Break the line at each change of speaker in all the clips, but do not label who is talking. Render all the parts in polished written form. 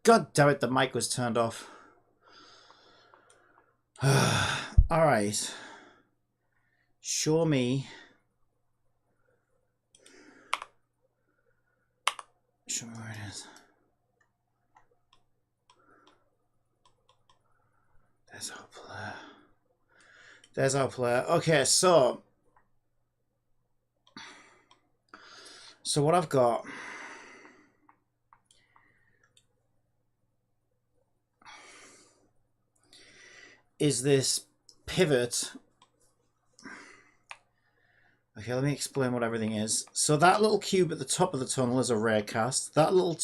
God damn it, the mic was turned off. Alright. Show me. Show me where it is. There's our player. There's our player. Okay, so what I've got is this pivot. Okay, let me explain what everything is. So that little cube at the top of the tunnel is a raycast. That little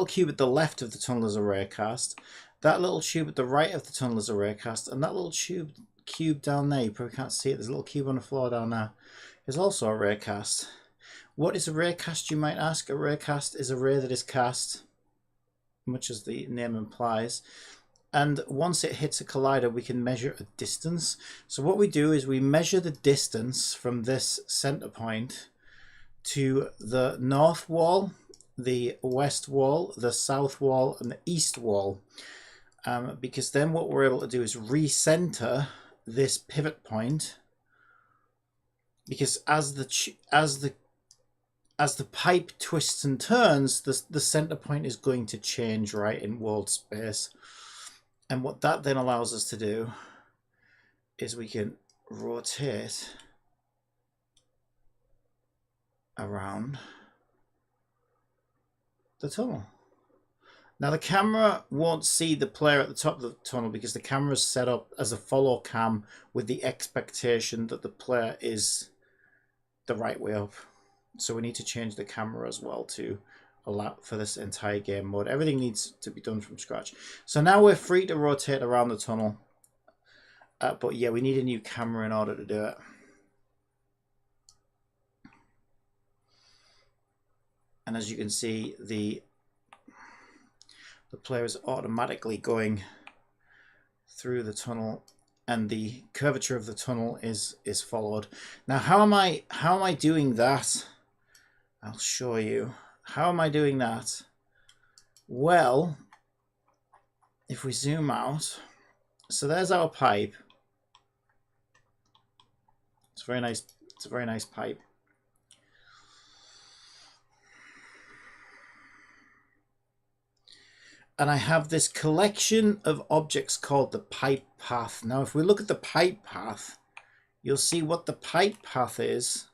cube at the left of the tunnel is a raycast. That little tube at the right of the tunnel is a raycast, and that little cube down there, you probably can't see it. There's a little cube on the floor down there. Is also a raycast. What is a raycast, you might ask? A raycast is a ray that is cast, much as the name implies. And once it hits a collider, we can measure a distance. So what we do is we measure the distance from this center point to the north wall, the west wall, the south wall, and the east wall. Because then what we're able to do is recenter this pivot point. Because as the pipe twists and turns, the center point is going to change, right, in walled space. And what that then allows us to do is we can rotate around the tunnel. Now the camera won't see the player at the top of the tunnel because the camera is set up as a follow cam with the expectation that the player is the right way up. So we need to change the camera as well to allow for this entire game mode. Everything needs to be done from scratch. So now we're free to rotate around the tunnel. But yeah, we need a new camera in order to do it. And as you can see, the player is automatically going through the tunnel, and the curvature of the tunnel is followed. Now, how am I doing that? I'll show you. How am I doing that? Well, if we zoom out, so there's our pipe. It's very nice. It's a very nice pipe. And I have this collection of objects called the pipe path. Now, if we look at the pipe path, you'll see what the pipe path is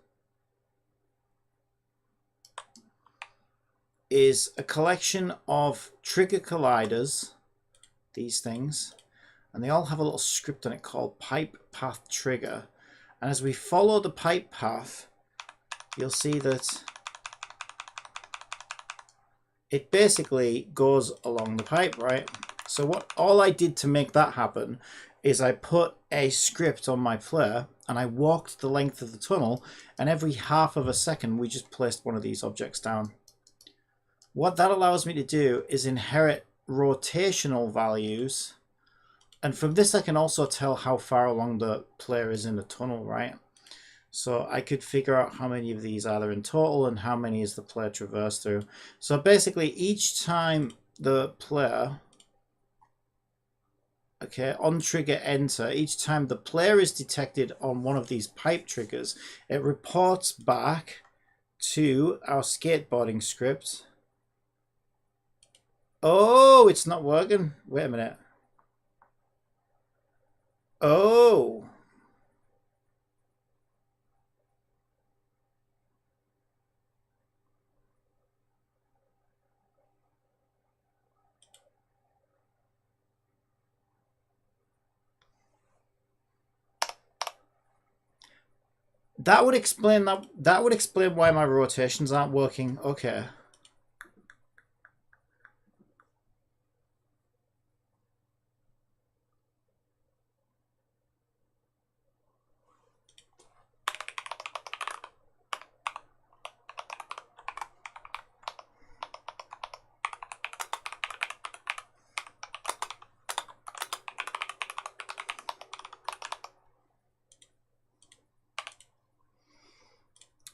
a collection of trigger colliders, these things, and they all have a little script on it called pipe path trigger. And as we follow the pipe path, you'll see that it basically goes along the pipe, right? So all I did to make that happen is I put a script on my player and I walked the length of the tunnel, and every half of a second we just placed one of these objects down. What that allows me to do is inherit rotational values, and from this I can also tell how far along the player is in the tunnel, right? So I could figure out how many of these are there in total and how many is the player traversed through. So basically each time the player, okay, on trigger enter, each time the player is detected on one of these pipe triggers, it reports back to our skateboarding script. Oh, it's not working. Wait a minute. Oh. That would explain that. That would explain why my rotations aren't working. Okay.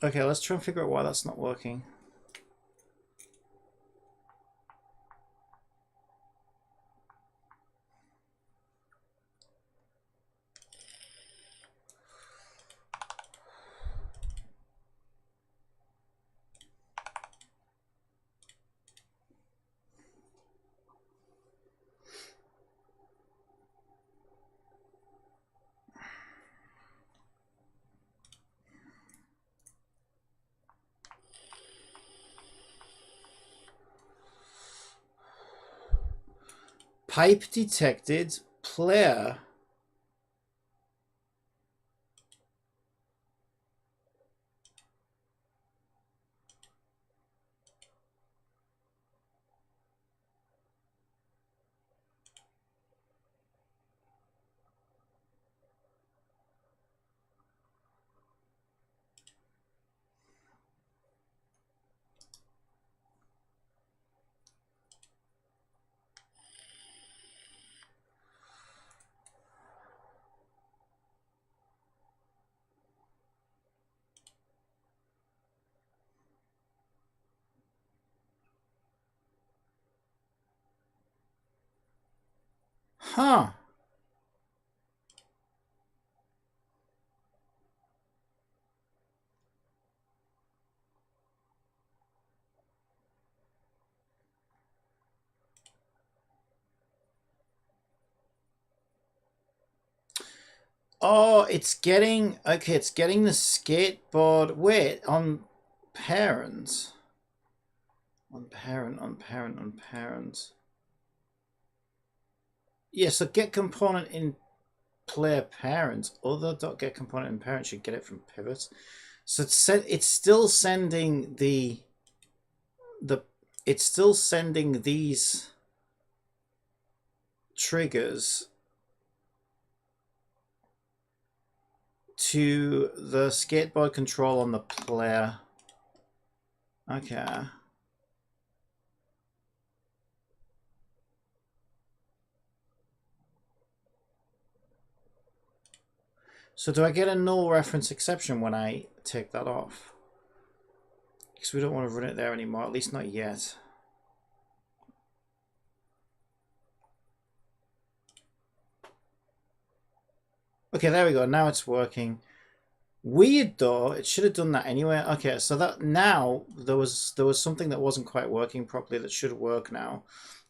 Okay, let's try and figure out why that's not working. Pipe detected. Player. Huh. Oh, it's getting... Okay, it's getting the skateboard... Wait, on parents. On parent. Yeah, so get component in player parent. Other dot get component in parent should get it from pivot. So it's still sending it's still sending these triggers to the skateboard control on the player. Okay. So do I get a null reference exception when I take that off? Because we don't want to run it there anymore, at least not yet. Okay, there we go. Now it's working. Weird though, it should have done that anyway. Okay, so that now there was something that wasn't quite working properly that should work now.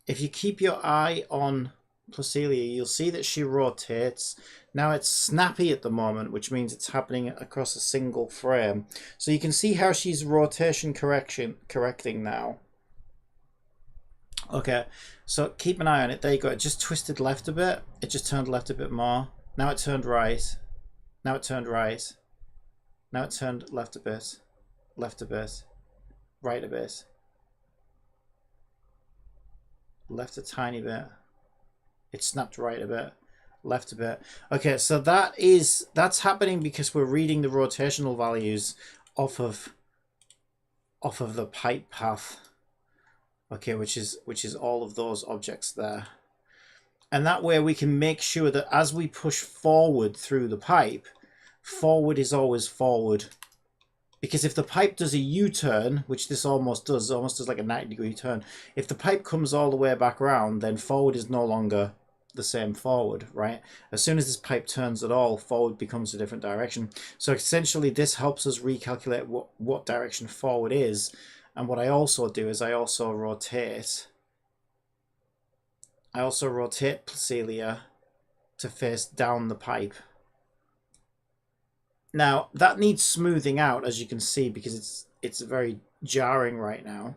If you keep your eye on Placelia, you'll see that she rotates. Now it's snappy at the moment, which means it's happening across a single frame. So you can see how she's rotation correcting now. Okay, so keep an eye on it. There you go. It just twisted left a bit. It just turned left a bit more. Now it turned right. Now it turned right. Now it turned left a bit. Left a bit. Right a bit. Left a tiny bit. It snapped right a bit. Left a bit. Okay, so that's happening because we're reading the rotational values off of the pipe path. Okay, which is all of those objects there. And that way we can make sure that as we push forward through the pipe, forward is always forward. Because if the pipe does a U-turn, which this almost does like a 90-degree turn, if the pipe comes all the way back around, then forward is no longer the same forward, right? As soon as this pipe turns at all, forward becomes a different direction. So essentially this helps us recalculate what direction forward is. And what I also do is I also rotate Placelia to face down the pipe. Now that needs smoothing out, as you can see, because it's very jarring right now.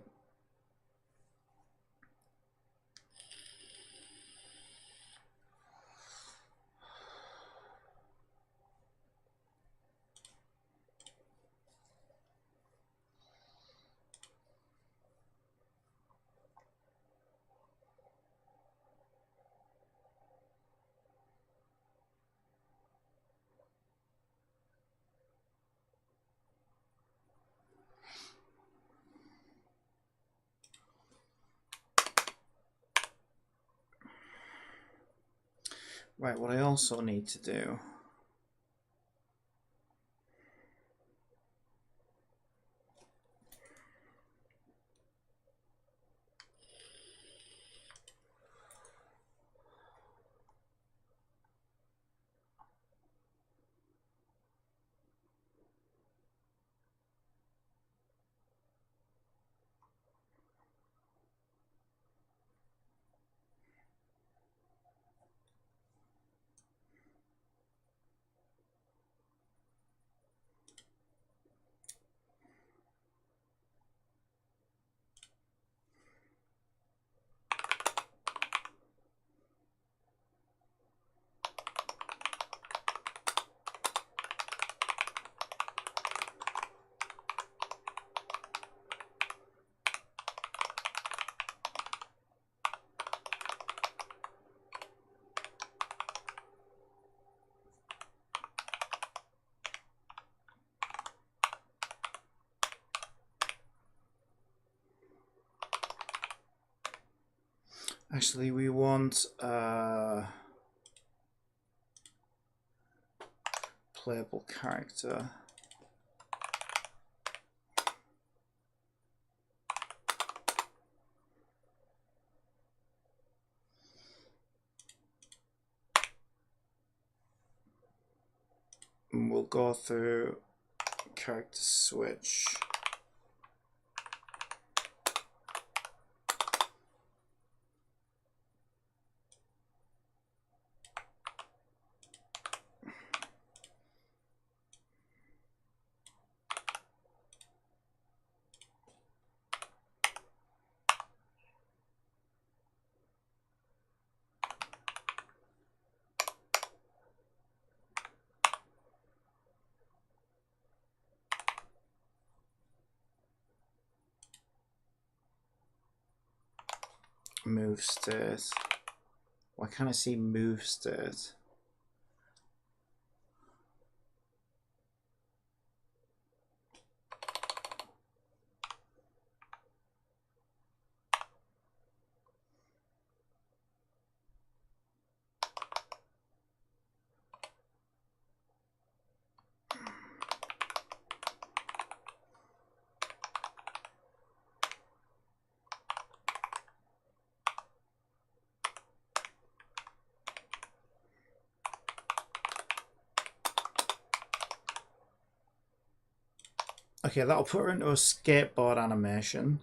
Right, what I also need to do... Actually, we want playable character. And we'll go through character switch. Move state. Why can't I see move state? Okay, that'll put her into a skateboard animation.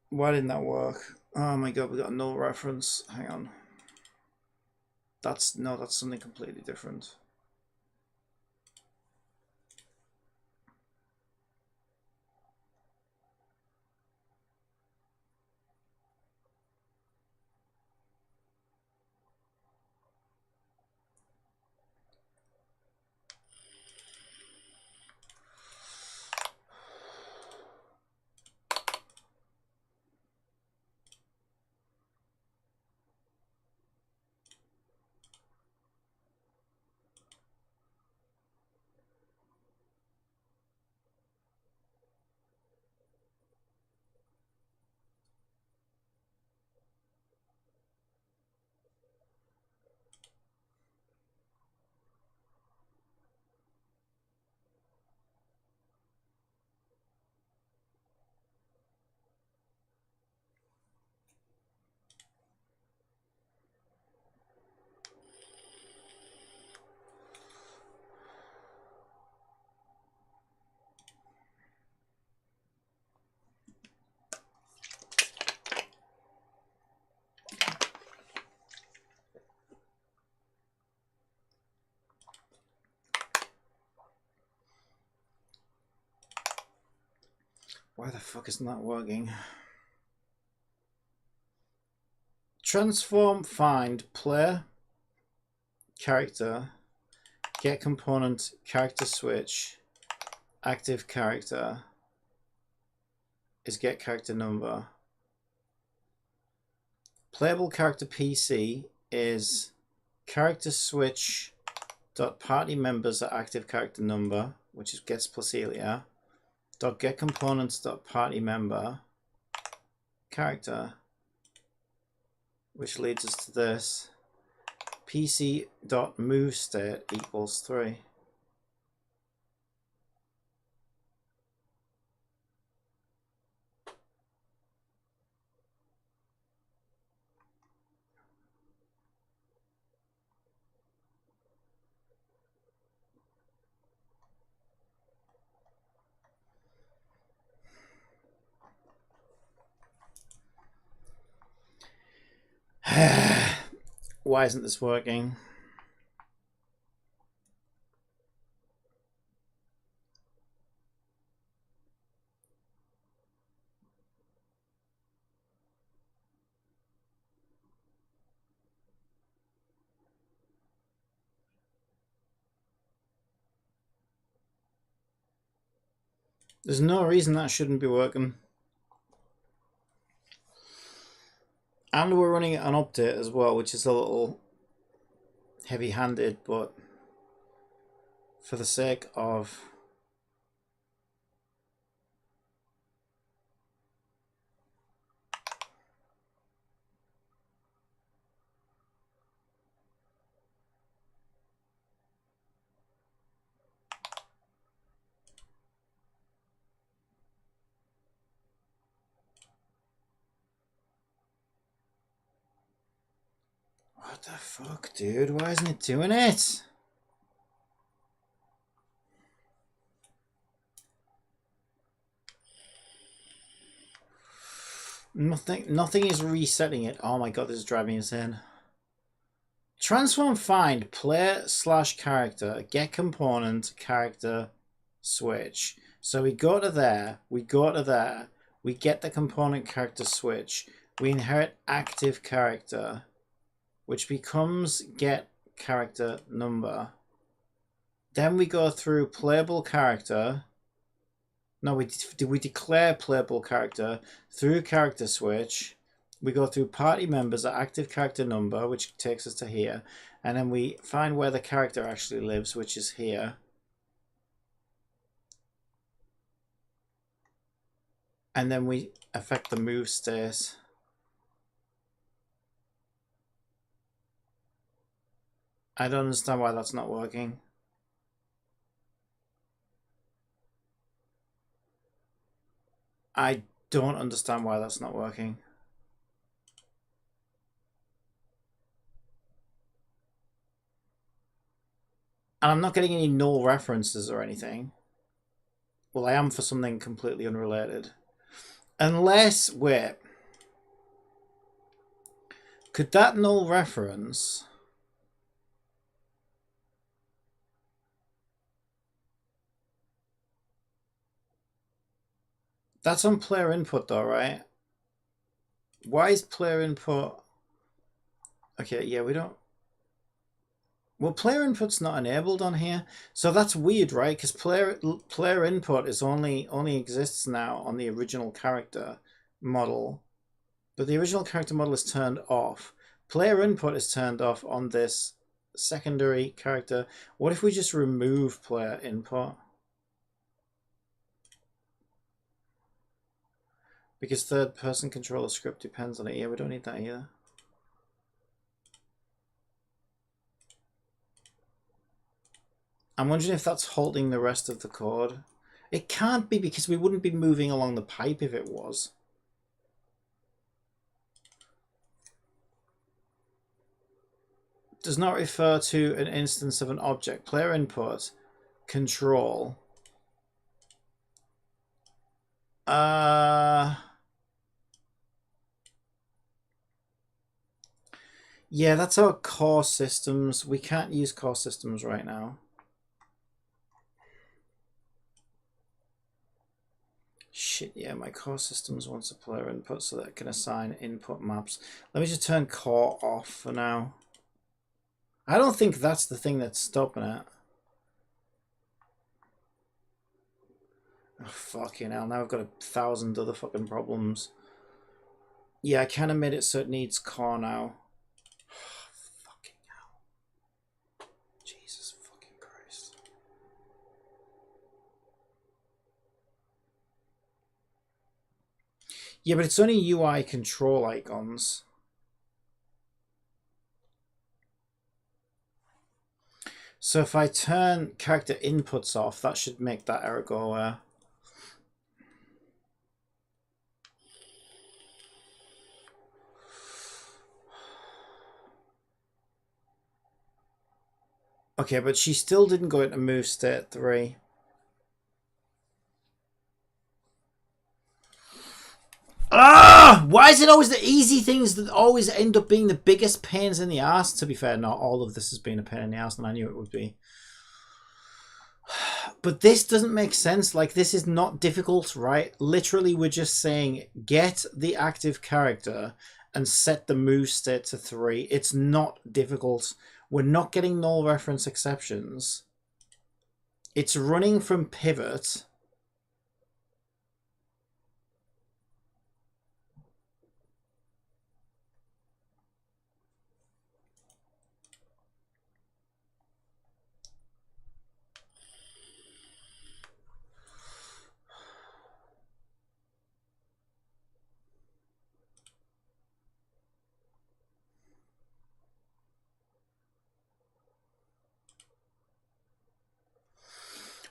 Why didn't that work? Oh my god, we got a null reference. Hang on. That's something completely different. Why the fuck isn't that working? Transform, find, player, character, get component, character switch, active character is get character number. Playable character PC is character switch dot party members at active character number, which is gets Placelia, dot get components dot party member character, which leads us to this. PC dot move state equals 3. Why isn't this working? There's no reason that shouldn't be working. And we're running an update as well, which is a little heavy-handed, but for the sake of... What the fuck, dude? Why isn't it doing it? Nothing is resetting it. Oh my god, this is driving us in. Transform find player / character, get component, character, switch. So we go to there, we go to there, we get the component character switch, we inherit active character, which becomes get character number. Then we go through playable character. No, we declare playable character through character switch. We go through party members at active character number, which takes us to here. And then we find where the character actually lives, which is here. And then we affect the move state. I don't understand why that's not working. I don't understand why that's not working. And I'm not getting any null references or anything. Well, I am for something completely unrelated. Unless, wait. Could that null reference... That's on player input though, right? Why is player input... Okay, yeah, we don't... Well, player input's not enabled on here. So that's weird, right? Because player input is only exists now on the original character model. But the original character model is turned off. Player input is turned off on this secondary character. What if we just remove player input? Because third person controller script depends on it. Yeah, we don't need that either. I'm wondering if that's halting the rest of the code. It can't be, because we wouldn't be moving along the pipe if it was. Does not refer to an instance of an object. Player input, control. Yeah, that's our core systems. We can't use core systems right now. Shit, yeah, my core systems wants a player input so that it can assign input maps. Let me just turn core off for now. I don't think that's the thing that's stopping it. Oh, fucking hell, now I've got 1,000 other fucking problems. Yeah, I kind of made it so it needs core now. Fucking hell. Jesus fucking Christ. Yeah, but it's only UI control icons. So if I turn character inputs off, that should make that error go away. Okay, but she still didn't go into move state 3. Ah! Why is it always the easy things that always end up being the biggest pains in the ass? To be fair, not all of this has been a pain in the ass, and I knew it would be. But this doesn't make sense. Like, this is not difficult, right? Literally, we're just saying get the active character and set the move state to 3. It's not difficult. We're not getting null reference exceptions. It's running from pivot.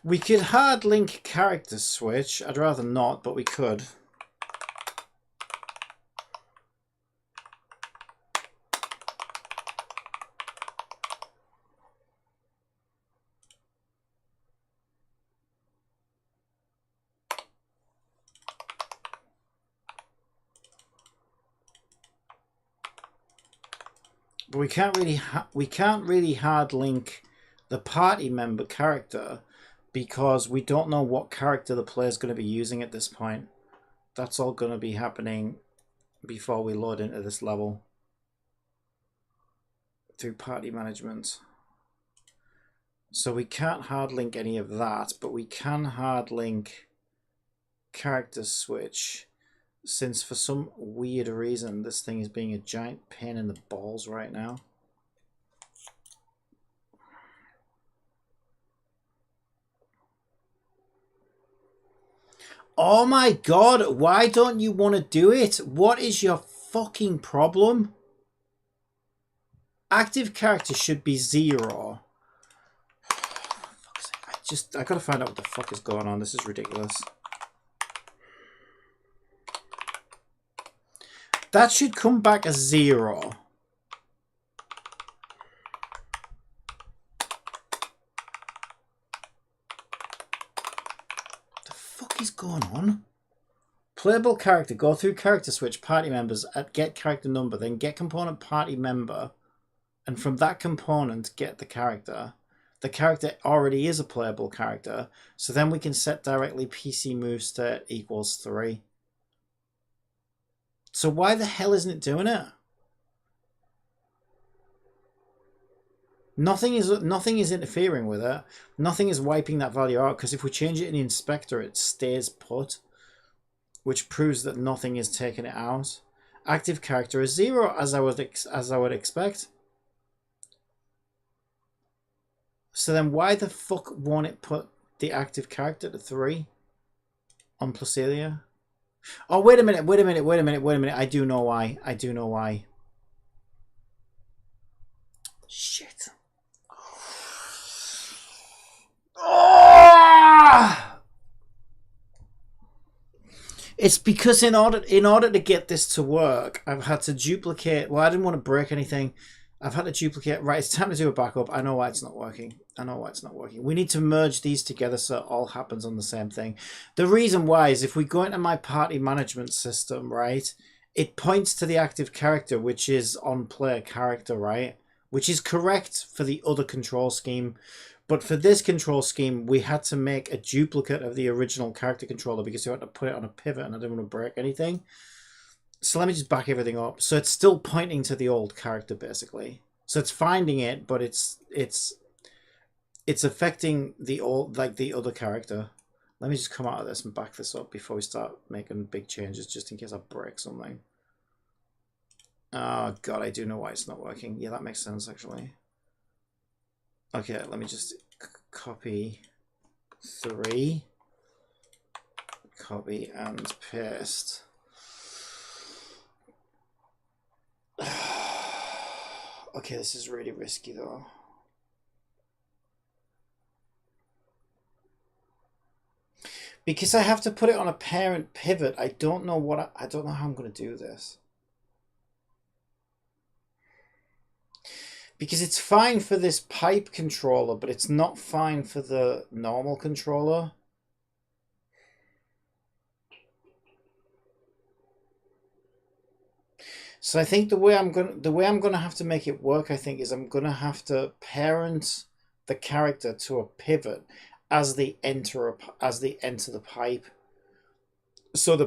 We could hard link character switch. I'd rather not, but we could. But we can't really hard link the party member character because we don't know what character the player is going to be using at this point. That's all going to be happening before we load into this level through party management. So we can't hard link any of that, but we can hard link character switch, since for some weird reason this thing is being a giant pain in the balls right now. Oh my god, why don't you want to do it? What is your fucking problem? Active character should be 0. I gotta find out what the fuck is going on. This is ridiculous. That should come back as 0. The fuck is going on? Playable character, go through character switch, party members, at get character number, then get component party member, and from that component get the character. The character already is a playable character, so then we can set directly PC move state equals 3. So why the hell isn't it doing it? Nothing is interfering with it. Nothing is wiping that value out, because if we change it in the inspector, it stays put, which proves that nothing is taking it out. Active character is 0, as I would expect. So then why the fuck won't it put the active character to 3 on Placidia? Oh, wait a minute. I do know why. Shit. Oh! It's because in order to get this to work, I've had to duplicate. Well, I didn't want to break anything. I've had to duplicate. Right, it's time to do a backup. I know why it's not working. We need to merge these together so it all happens on the same thing. The reason why is if we go into my party management system, right, it points to the active character, which is on player character, right, which is correct for the other control scheme. But for this control scheme, we had to make a duplicate of the original character controller because we had to put it on a pivot and I didn't want to break anything. So let me just back everything up. So it's still pointing to the old character, basically. So it's finding it, but it's affecting the old, like the other character. Let me just come out of this and back this up before we start making big changes, just in case I break something. Oh god, I do know why it's not working. Yeah, that makes sense actually. Okay, let me just copy 3, copy and paste. Okay, this is really risky though. Because I have to put it on a parent pivot. I don't know how I'm going to do this. Because it's fine for this pipe controller, but it's not fine for the normal controller. So I think the way I'm gonna have to make it work, I think, is I'm gonna have to parent the character to a pivot as they enter the pipe. So the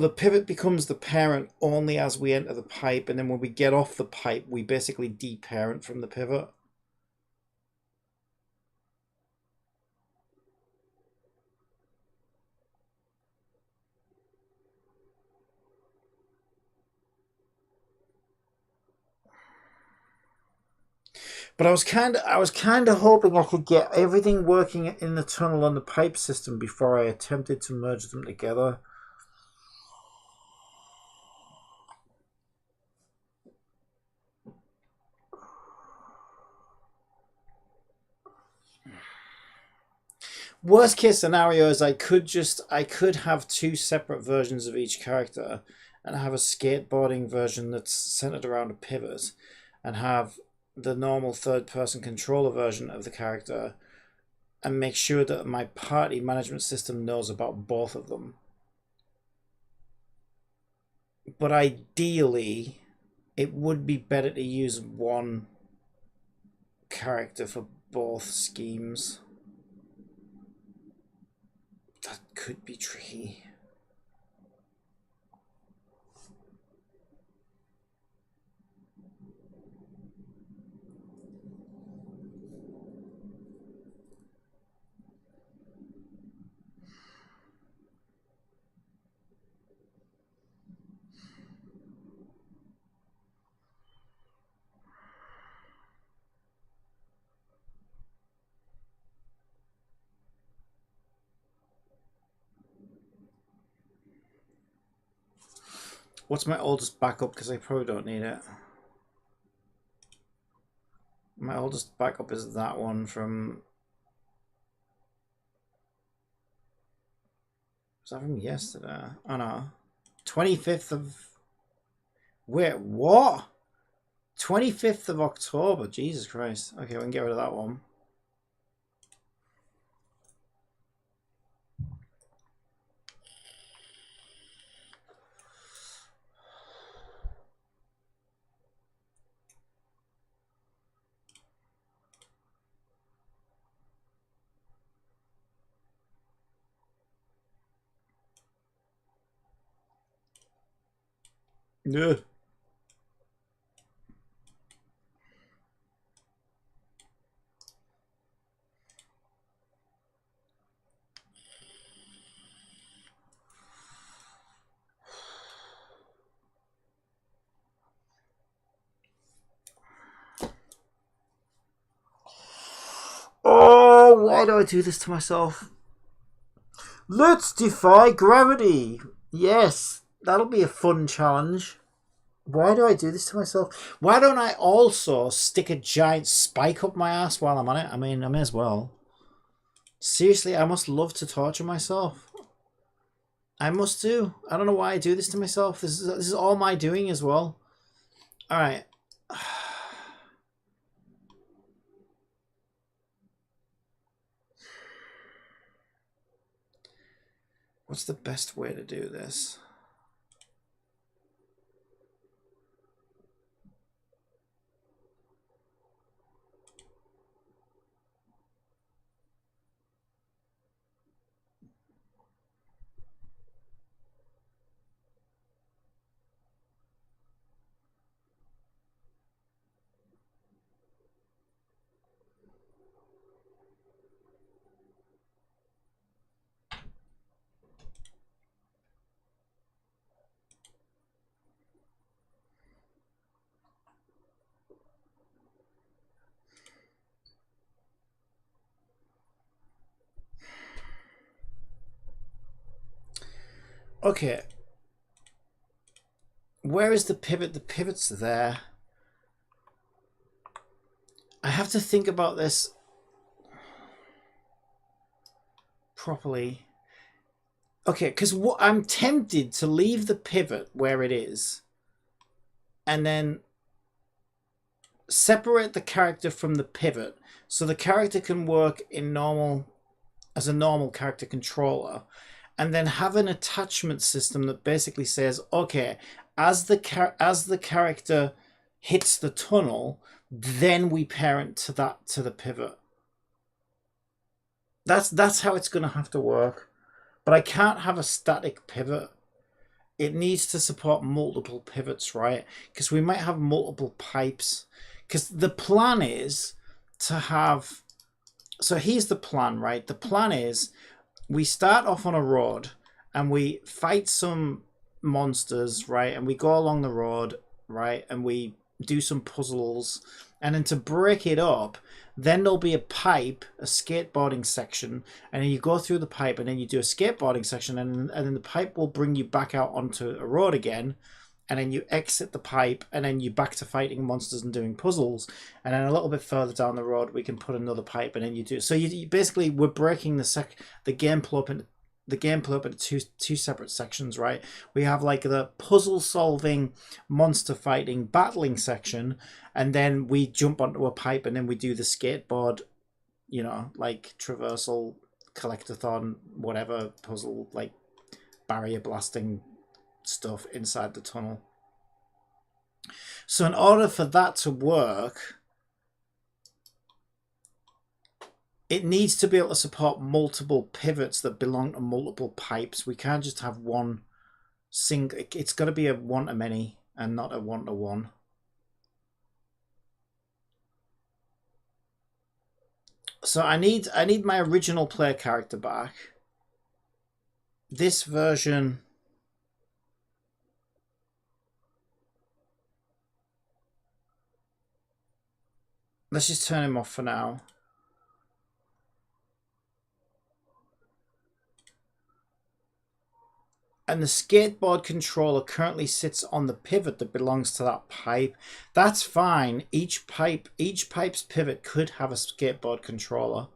pivot becomes the parent only as we enter the pipe, and then when we get off the pipe, we basically deparent from the pivot. But I was kind of hoping I could get everything working in the tunnel and the pipe system before I attempted to merge them together. Worst case scenario is I could have two separate versions of each character and have a skateboarding version that's centered around a pivot and have the normal third person controller version of the character and make sure that my party management system knows about both of them. But ideally, it would be better to use one character for both schemes. That could be tricky. What's my oldest backup? Because I probably don't need it. My oldest backup is that one from... Was that from yesterday? Oh no. 25th of... Wait, what? 25th of October. Jesus Christ. Okay, we can get rid of that one. Yeah. Oh, why do I do this to myself? Let's defy gravity. Yes, that'll be a fun challenge. Why do I do this to myself? Why don't I also stick a giant spike up my ass while I'm on it? I mean, I may as well. Seriously, I must love to torture myself. I must do. I don't know why I do this to myself. This is all my doing as well. All right. What's the best way to do this? Okay. Where is the pivot? The pivot's there. I have to think about this properly. Okay, because I'm tempted to leave the pivot where it is and then separate the character from the pivot so the character can work in as a normal character controller, and then have an attachment system that basically says, okay, as the character hits the tunnel, then we parent to the pivot. That's how it's going to have to work. But I can't have a static pivot. It needs to support multiple pivots, right? Because we might have multiple pipes. Because the plan is to have... So here's the plan, right? The plan is we start off on a road and we fight some monsters, right? And we go along the road, right? And we do some puzzles. And then to break it up, then there'll be a pipe, a skateboarding section, and then you go through the pipe and then you do a skateboarding section, and then the pipe will bring you back out onto a road again. and then you exit the pipe, and then you're back to fighting monsters and doing puzzles. And then a little bit further down the road, we can put another pipe, and then you do. So you basically, we're breaking the gameplay up into two separate sections, right? We have like the puzzle solving, monster fighting, battling section, and then we jump onto a pipe, and then we do the skateboard, like traversal, collectathon, whatever puzzle, like barrier blasting stuff inside the tunnel. So in order for that to work, it needs to be able to support multiple pivots that belong to multiple pipes. We can't just have one single. It's got to be a one-to-many and not a one-to-one. So I need my original player character back. This version, let's just turn him off for now. And the skateboard controller currently sits on the pivot that belongs to that pipe. That's fine. Each pipe's pivot could have a skateboard controller,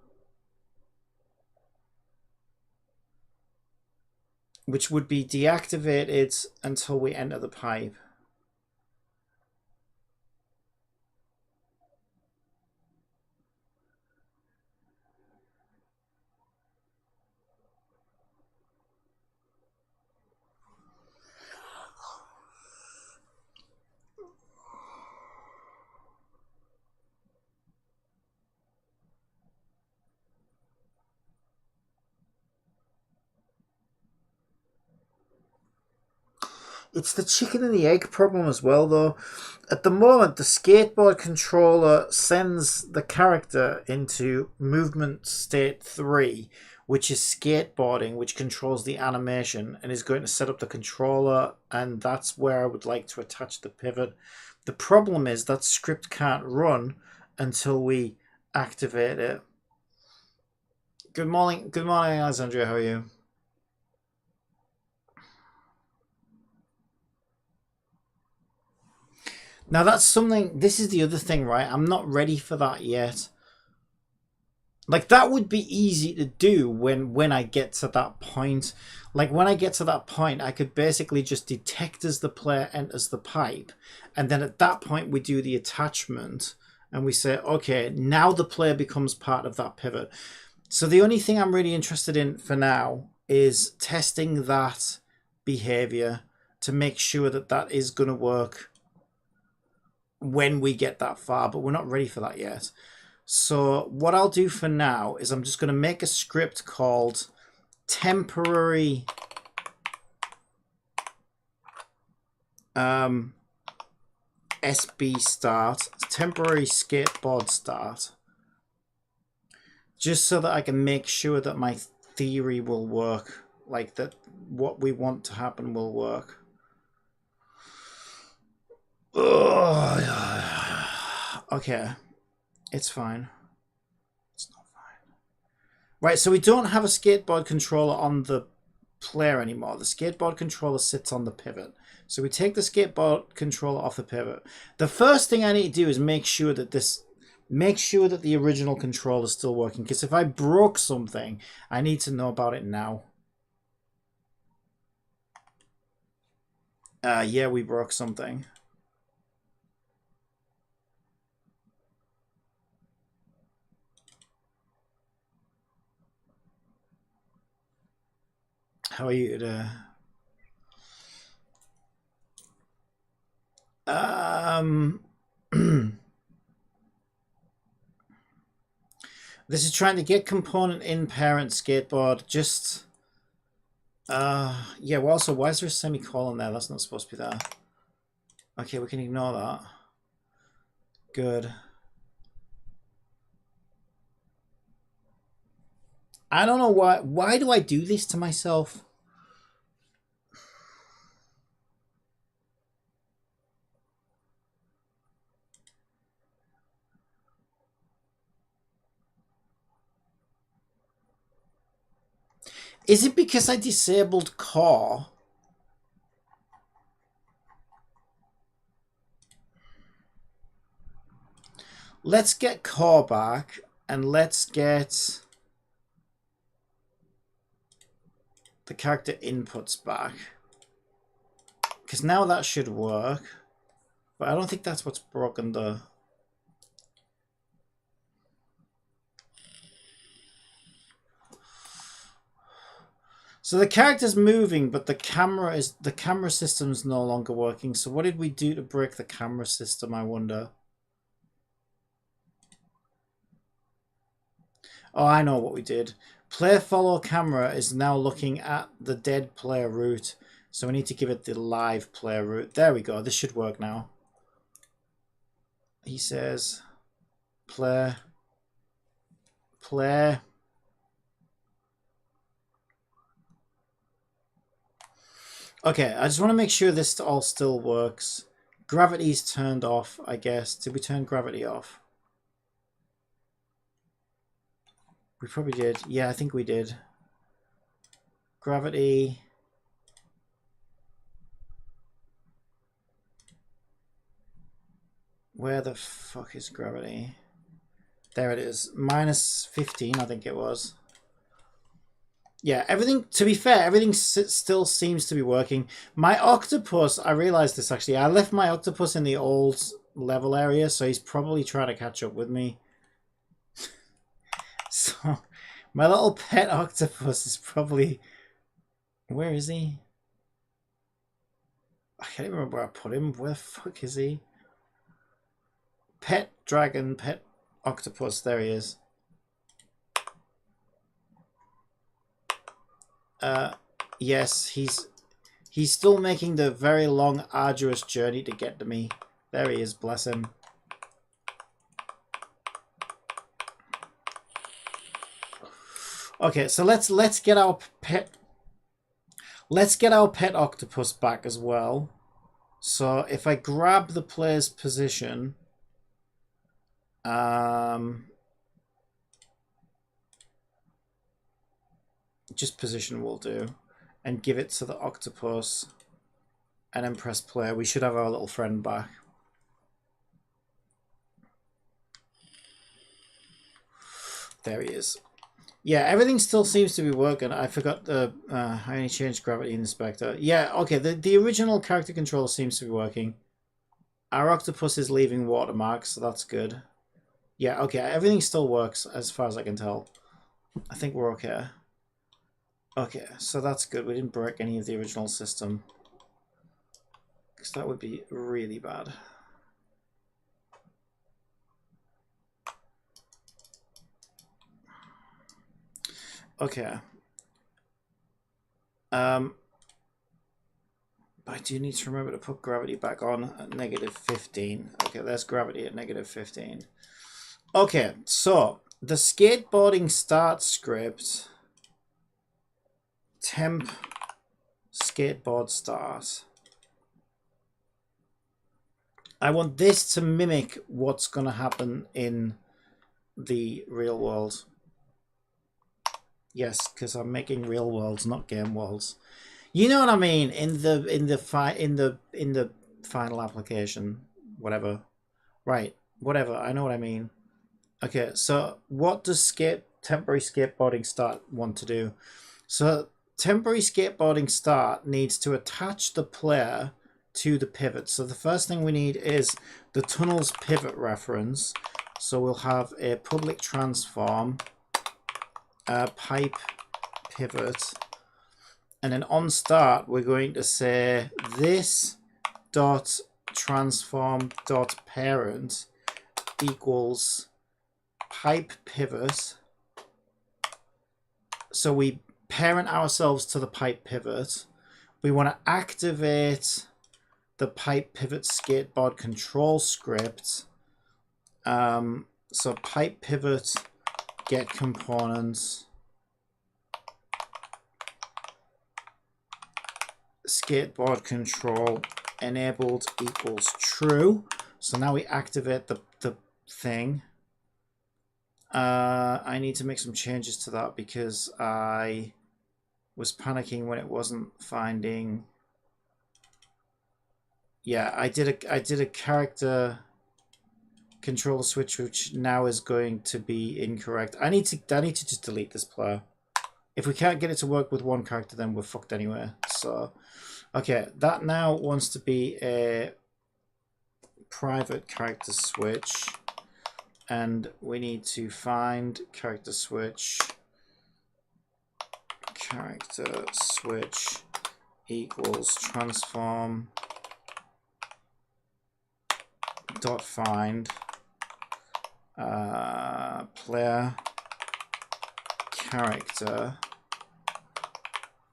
which would be deactivated until we enter the pipe. It's the chicken and the egg problem as well, though. At the moment, the skateboard controller sends the character into movement state 3, which is skateboarding, which controls the animation and is going to set up the controller, and that's where I would like to attach the pivot. The problem is that script can't run until we activate it. Good morning, Alexandria. How are you? Now that's something, this is the other thing, right? I'm not ready for that yet. Like, that would be easy to do when I get to that point. Like, when I get to that point, I could basically just detect as the player enters the pipe. And then at that point, we do the attachment. And we say, okay, now the player becomes part of that pivot. So the only thing I'm really interested in for now is testing that behavior to make sure that that is going to work when we get that far, but we're not ready for that yet. So what I'll do for now is I'm just going to make a script called temporary SB start, temporary skateboard start, just so that I can make sure that my theory will work, like that what we want to happen will work. Okay, it's fine. It's not fine. Right, so we don't have a skateboard controller on the player anymore. The skateboard controller sits on the pivot. So we take the skateboard controller off the pivot. The first thing I need to do is make sure that the original controller is still working. Because if I broke something, I need to know about it now. Yeah, we broke something. How are you today? This is trying to get component in parent skateboard. Just yeah, well, also, why is there a semicolon there? That's not supposed to be there. Okay, we can ignore that. Good. I don't know why do I do this to myself? Is it because I disabled core? let's get core back and let's get the character inputs back. Because now that should work. But I don't think that's what's broken the... So the character's moving, but the camera system's no longer working. So what did we do to break the camera system, I wonder? Oh, I know what we did. Player follow camera is now looking at the dead player route. So we need to give it the live player route. There we go. This should work now. He says, player. Okay, I just want to make sure this all still works. Gravity's turned off, I guess. Did we turn gravity off? We probably did. Yeah, I think we did. Gravity. Where the fuck is gravity? There it is. Minus 15, I think it was. Yeah, everything, to be fair, everything still seems to be working. My octopus, I realized this actually. I left my octopus in the old level area, so he's probably trying to catch up with me. So, my little pet octopus is probably... Where is he? I can't even remember where I put him. Where the fuck is he? Pet dragon, pet octopus. There he is. Yes, he's still making the very long, arduous journey to get to me. There he is. Bless him. Okay, so let's get our pet. Let's get our pet octopus back as well. So if I grab the player's position, just position will do, and give it to the octopus, and then press play, we should have our little friend back. There he is. Yeah, everything still seems to be working. I forgot the... I only changed gravity inspector. Yeah, okay, the original character control seems to be working. Our octopus is leaving watermarks, so that's good. Yeah, okay, everything still works as far as I can tell. I think we're okay. Okay, so that's good. We didn't break any of the original system. Because that would be really bad. Okay. But I do need to remember to put gravity back on at -15. Okay, there's gravity at -15. Okay, so the skateboarding start script, temp skateboard start. I want this to mimic what's going to happen in the real world. Yes, because I'm making real worlds, not game worlds. You know what I mean? In the final application, whatever. Right, whatever. I know what I mean. Okay, so what does temporary skateboarding start want to do? So temporary skateboarding start needs to attach the player to the pivot. So the first thing we need is the tunnel's pivot reference. So we'll have a public transform, pipe pivot, and then on start we're going to say this dot transform dot parent equals pipe pivot. So we parent ourselves to the pipe pivot. We want to activate the pipe pivot skateboard control script. So pipe pivot get components skateboard control enabled equals true. So now we activate the thing. I need to make some changes to that because I was panicking when it wasn't finding. Yeah, I did a character controller switch, which now is going to be incorrect. I need to just delete this player. If we can't get it to work with one character, then we're fucked anyway. So, okay, that now wants to be a private character switch, and we need to find character switch equals transform dot find player character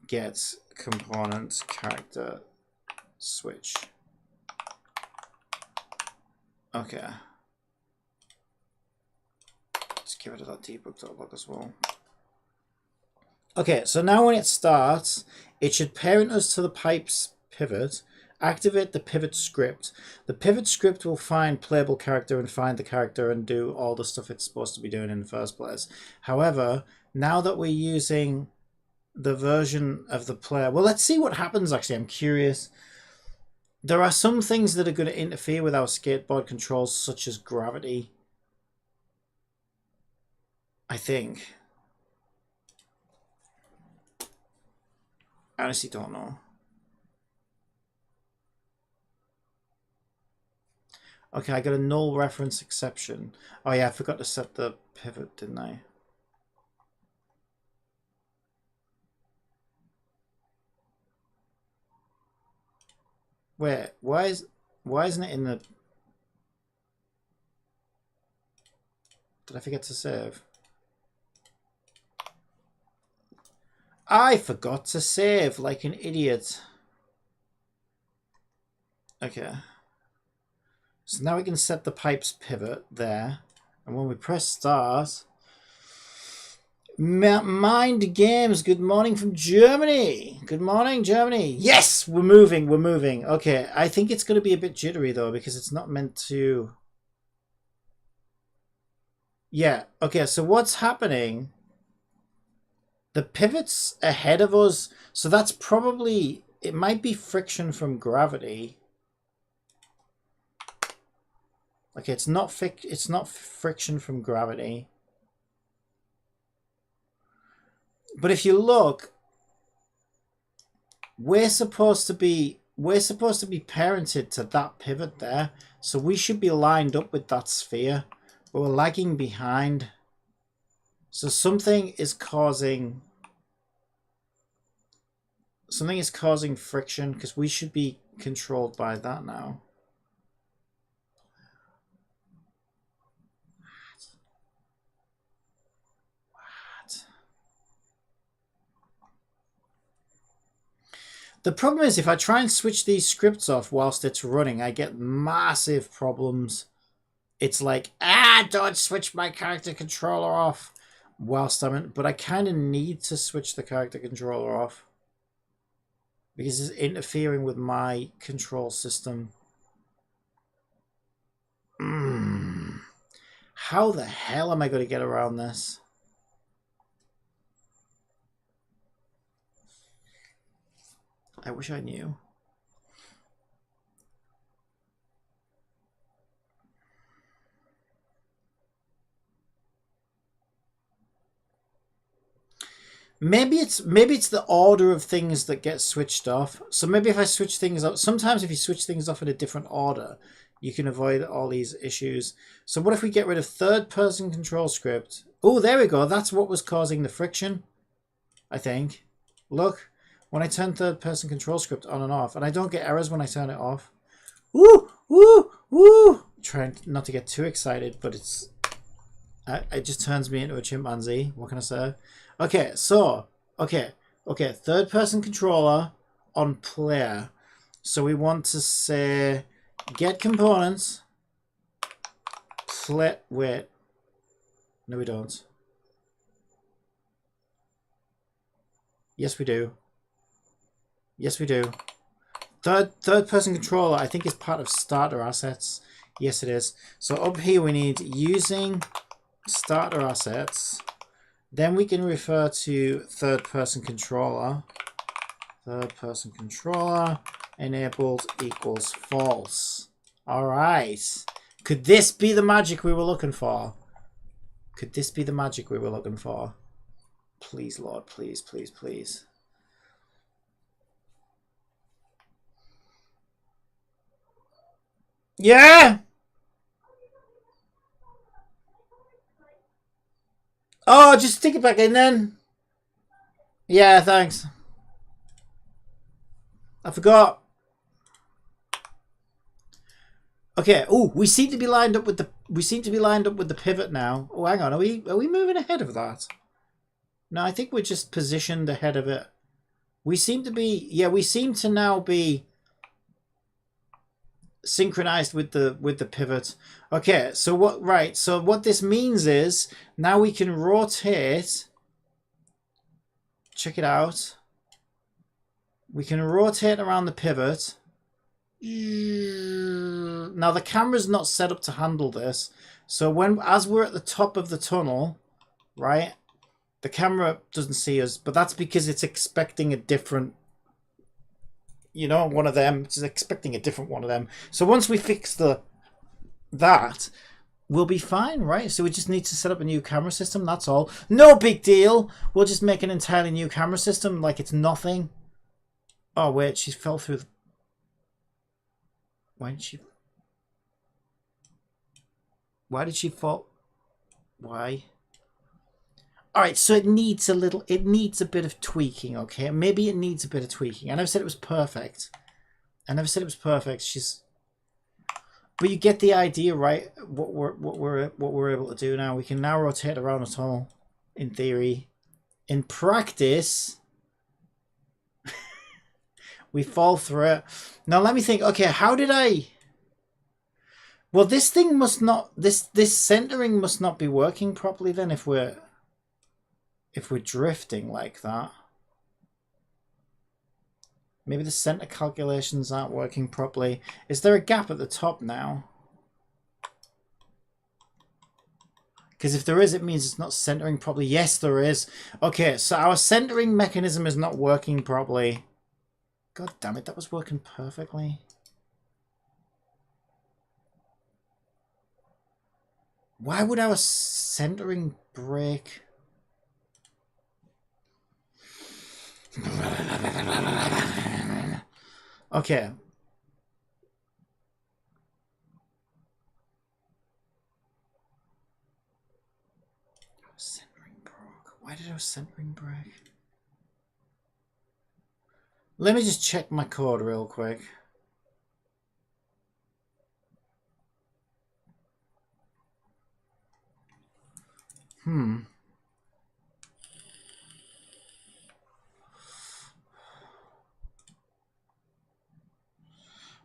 get component character switch. Okay. Let's get rid of that debug.log as well. Okay, so now when it starts, it should parent us to the pipes pivot, activate the pivot script. The pivot script will find playable character and find the character and do all the stuff it's supposed to be doing in the first place. However, now that we're using the version of the player, well, let's see what happens actually. I'm curious. There are some things that are going to interfere with our skateboard controls, such as gravity, I think. I honestly don't know. Okay, I got a null reference exception. Oh yeah, I forgot to set the pivot, didn't I? Wait, why isn't it in the... Did I forget to save? I forgot to save like an idiot. Okay. So now we can set the pipes pivot there. And when we press start... Mind Games, good morning from Germany. Good morning, Germany. Yes, we're moving, we're moving. Okay, I think it's going to be a bit jittery though, because it's not meant to... Yeah, okay, so what's happening? The pivot's ahead of us, so that's probably... It might be friction from gravity. Okay, it's not friction from gravity. But if you look, we're supposed to be parented to that pivot there, so we should be lined up with that sphere, but we're lagging behind. So something is causing friction, because we should be controlled by that now. The problem is if I try and switch these scripts off whilst it's running, I get massive problems. It's like, don't switch my character controller off whilst I'm in, but I kind of need to switch the character controller off because it's interfering with my control system. How the hell am I going to get around this? I wish I knew. Maybe it's the order of things that get switched off. So maybe if I switch things up, sometimes if you switch things off in a different order, you can avoid all these issues. So what if we get rid of third-person control script? Oh, there we go. That's what was causing the friction, I think. Look. When I turn third-person control script on and off, and I don't get errors when I turn it off. Woo! Woo! Woo! Trying not to get too excited, but it just turns me into a chimpanzee. What can I say? Okay, so, okay, third-person controller on player. So we want to say get components, play, wait. No, we don't. Yes, we do. Yes, we do. Third-person controller, I think, is part of starter assets. Yes, it is. So up here we need using starter assets. Then we can refer to third-person controller. Third-person controller enabled equals false. All right. Could this be the magic we were looking for? Could this be the magic we were looking for? Please, Lord, please, please, please. Yeah! Oh, just stick it back in then. Yeah, thanks. I forgot. Okay. Oh, we seem to be lined up with the pivot now. Oh, hang on. Are we moving ahead of that? No, I think we're just positioned ahead of it. We seem to be, yeah, we seem to now be synchronized with the pivot. Okay, so what this means is now we can rotate. Check it out. We can rotate around the pivot. Now the camera's not set up to handle this. So as we're at the top of the tunnel, right? The camera doesn't see us, but that's because it's expecting a different, one of them. It's expecting a different one of them. So once we fix that, we'll be fine, right? So we just need to set up a new camera system. That's all. No big deal. We'll just make an entirely new camera system like it's nothing. Oh, wait. She fell through the... Why did she fall? Why? Alright, so it needs a bit of tweaking, okay? Maybe it needs a bit of tweaking. I never said it was perfect. But you get the idea, right? What we're able to do now. We can now rotate around the tunnel, in theory. In practice, we fall through it. Now let me think. Okay, how did I? Well, this thing must not. This centering must not be working properly. Then, if we're drifting like that, maybe the center calculations aren't working properly. Is there a gap at the top now? Because if there is, it means it's not centering properly. Yes, there is. Okay, so our centering mechanism is not working properly. God damn it, that was working perfectly. Why would our centering break? Okay. Centering broke. Why did our centering break? Let me just check my code real quick.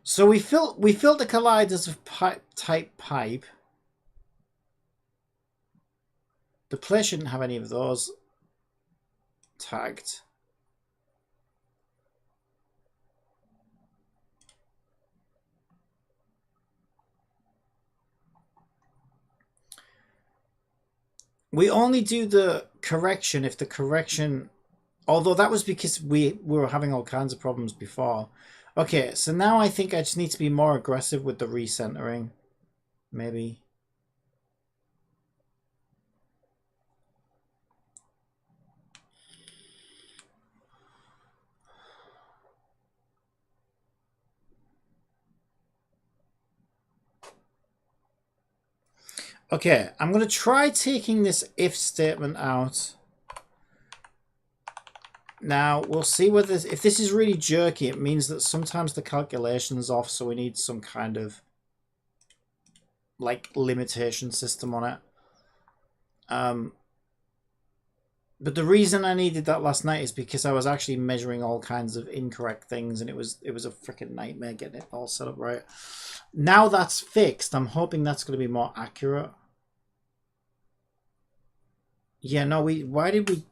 So we filled the colliders with type pipe. The player shouldn't have any of those tagged. We only do the correction if the correction... Although that was because we were having all kinds of problems before. Okay, so now I think I just need to be more aggressive with the recentering. Maybe. Okay, I'm going to try taking this if statement out. Now, we'll see whether if this is really jerky, it means that sometimes the calculation's off, so we need some kind of like limitation system on it. But the reason I needed that last night is because I was actually measuring all kinds of incorrect things, and it was a freaking nightmare getting it all set up right. Now that's fixed, I'm hoping that's going to be more accurate. Yeah, no, why did we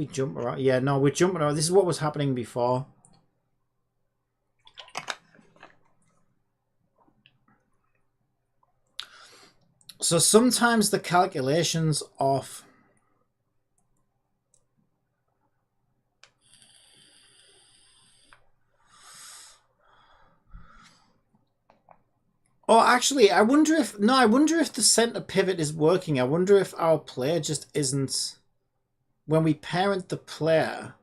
jump around? Yeah, no, we're jumping around. This is what was happening before. So sometimes the calculation's off. Oh, actually, I wonder if... No, I wonder if the center pivot is working. I wonder if our player just isn't... When we parent the player...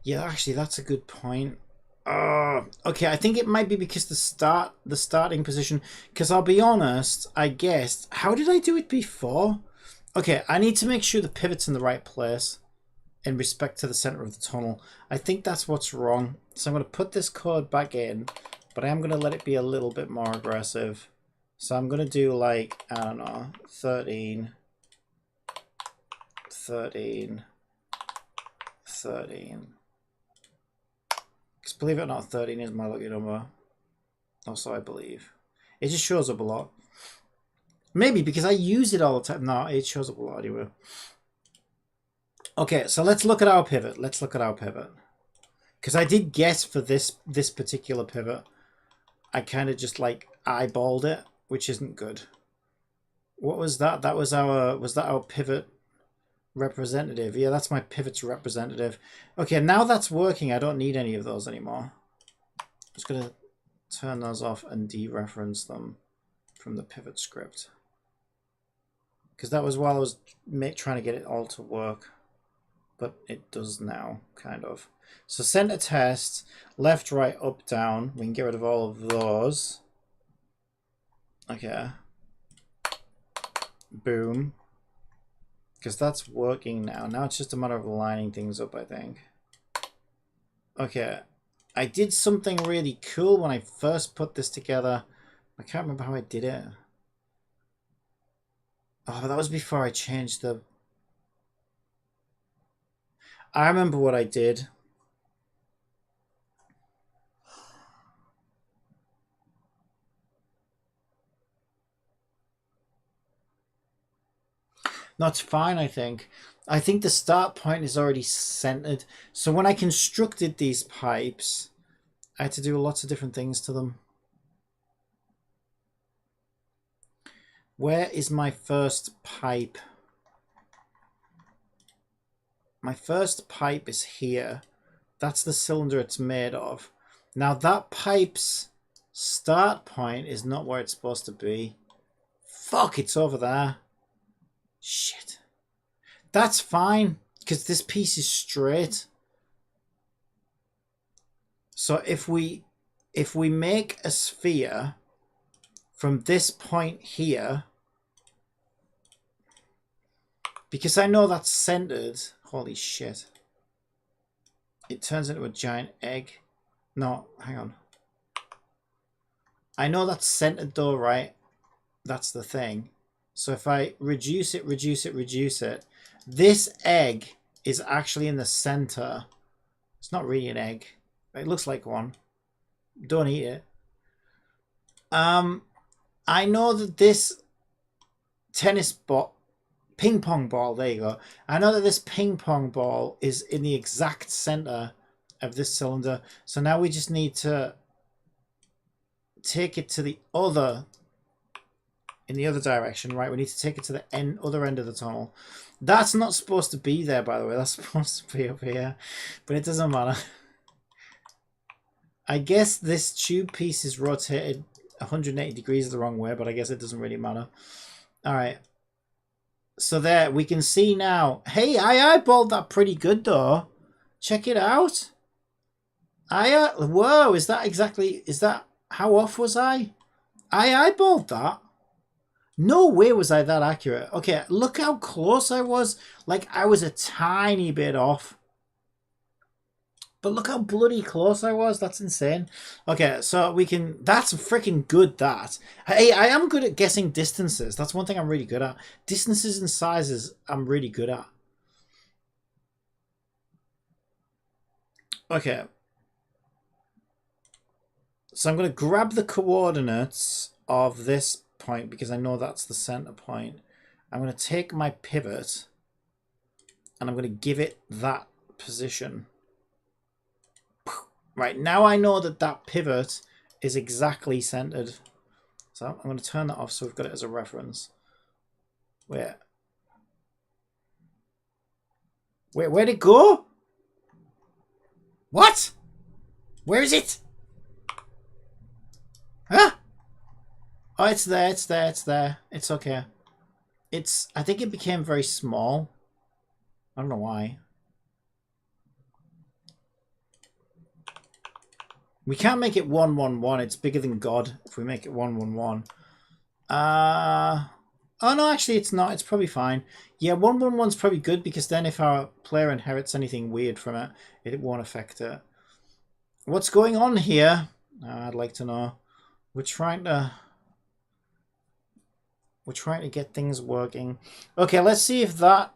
Yeah, actually, that's a good point. Okay, I think it might be because the starting position... Because I'll be honest, I guessed... How did I do it before? Okay, I need to make sure the pivot's in the right place in respect to the center of the tunnel. I think that's what's wrong. So I'm going to put this code back in, but I am going to let it be a little bit more aggressive. So I'm going to do like, I don't know, 13, 13, 13. Because believe it or not, 13 is my lucky number. Also, I believe. It just shows up a lot. Maybe because I use it all the time. No, it shows up a lot anyway. Okay, so let's look at our pivot. Let's look at our pivot. Because I did guess for this particular pivot. I kind of just like eyeballed it, which isn't good. What was that? That was that our pivot representative? Yeah, that's my pivot's representative. Okay, now that's working. I don't need any of those anymore. I'm just going to turn those off and dereference them from the pivot script. Because that was while I was trying to get it all to work. But it does now, kind of. So center test, left, right, up, down. We can get rid of all of those. Okay. Boom. Because that's working now. Now it's just a matter of lining things up, I think. Okay. I did something really cool when I first put this together. I can't remember how I did it. Oh, that was before I changed the... I remember what I did. That's fine, I think. I think the start point is already centered. So when I constructed these pipes, I had to do lots of different things to them. Where is my first pipe? My first pipe is here. That's the cylinder it's made of. Now that pipe's start point is not where it's supposed to be. Fuck, it's over there. Shit. That's fine, because this piece is straight. So if we make a sphere from this point here, because I know that's centered, holy shit. It turns into a giant egg. No, hang on. I know that's centered though, right? That's the thing. So if I reduce it, this egg is actually in the center. It's not really an egg. It looks like one. Don't eat it. I know that this ping pong ball, there you go. I know that this ping pong ball is in the exact center of this cylinder. So now we just need to take it to the other, in the other direction, right? We need to take it to the other end of the tunnel. That's not supposed to be there, by the way. That's supposed to be up here, but it doesn't matter. I guess this tube piece is rotated 180 degrees the wrong way, but I guess it doesn't really matter. All right. So there, we can see now. Hey, I eyeballed that pretty good, though. Check it out. Whoa, is that how off was I? I eyeballed that. No way was I that accurate. Okay, look how close I was. Like, I was a tiny bit off. But look how bloody close I was. That's insane. Okay, so we can... That's freaking good, that. Hey, I am good at guessing distances. That's one thing I'm really good at. Distances and sizes, I'm really good at. Okay. So I'm going to grab the coordinates of this point because I know that's the center point. I'm going to take my pivot and I'm going to give it that position. Right, now I know that that pivot is exactly centered. So I'm going to turn that off so we've got it as a reference. Where? Where'd it go? What? Where is it? Huh? Oh, it's there, it's there, it's there. It's okay. I think it became very small. I don't know why. We can't make it 111. It's bigger than God if we make it 111. Oh no, actually it's not. It's probably fine. Yeah, 111's probably good because then if our player inherits anything weird from it, it won't affect it. What's going on here? I'd like to know. We're trying to get things working. Okay, let's see if that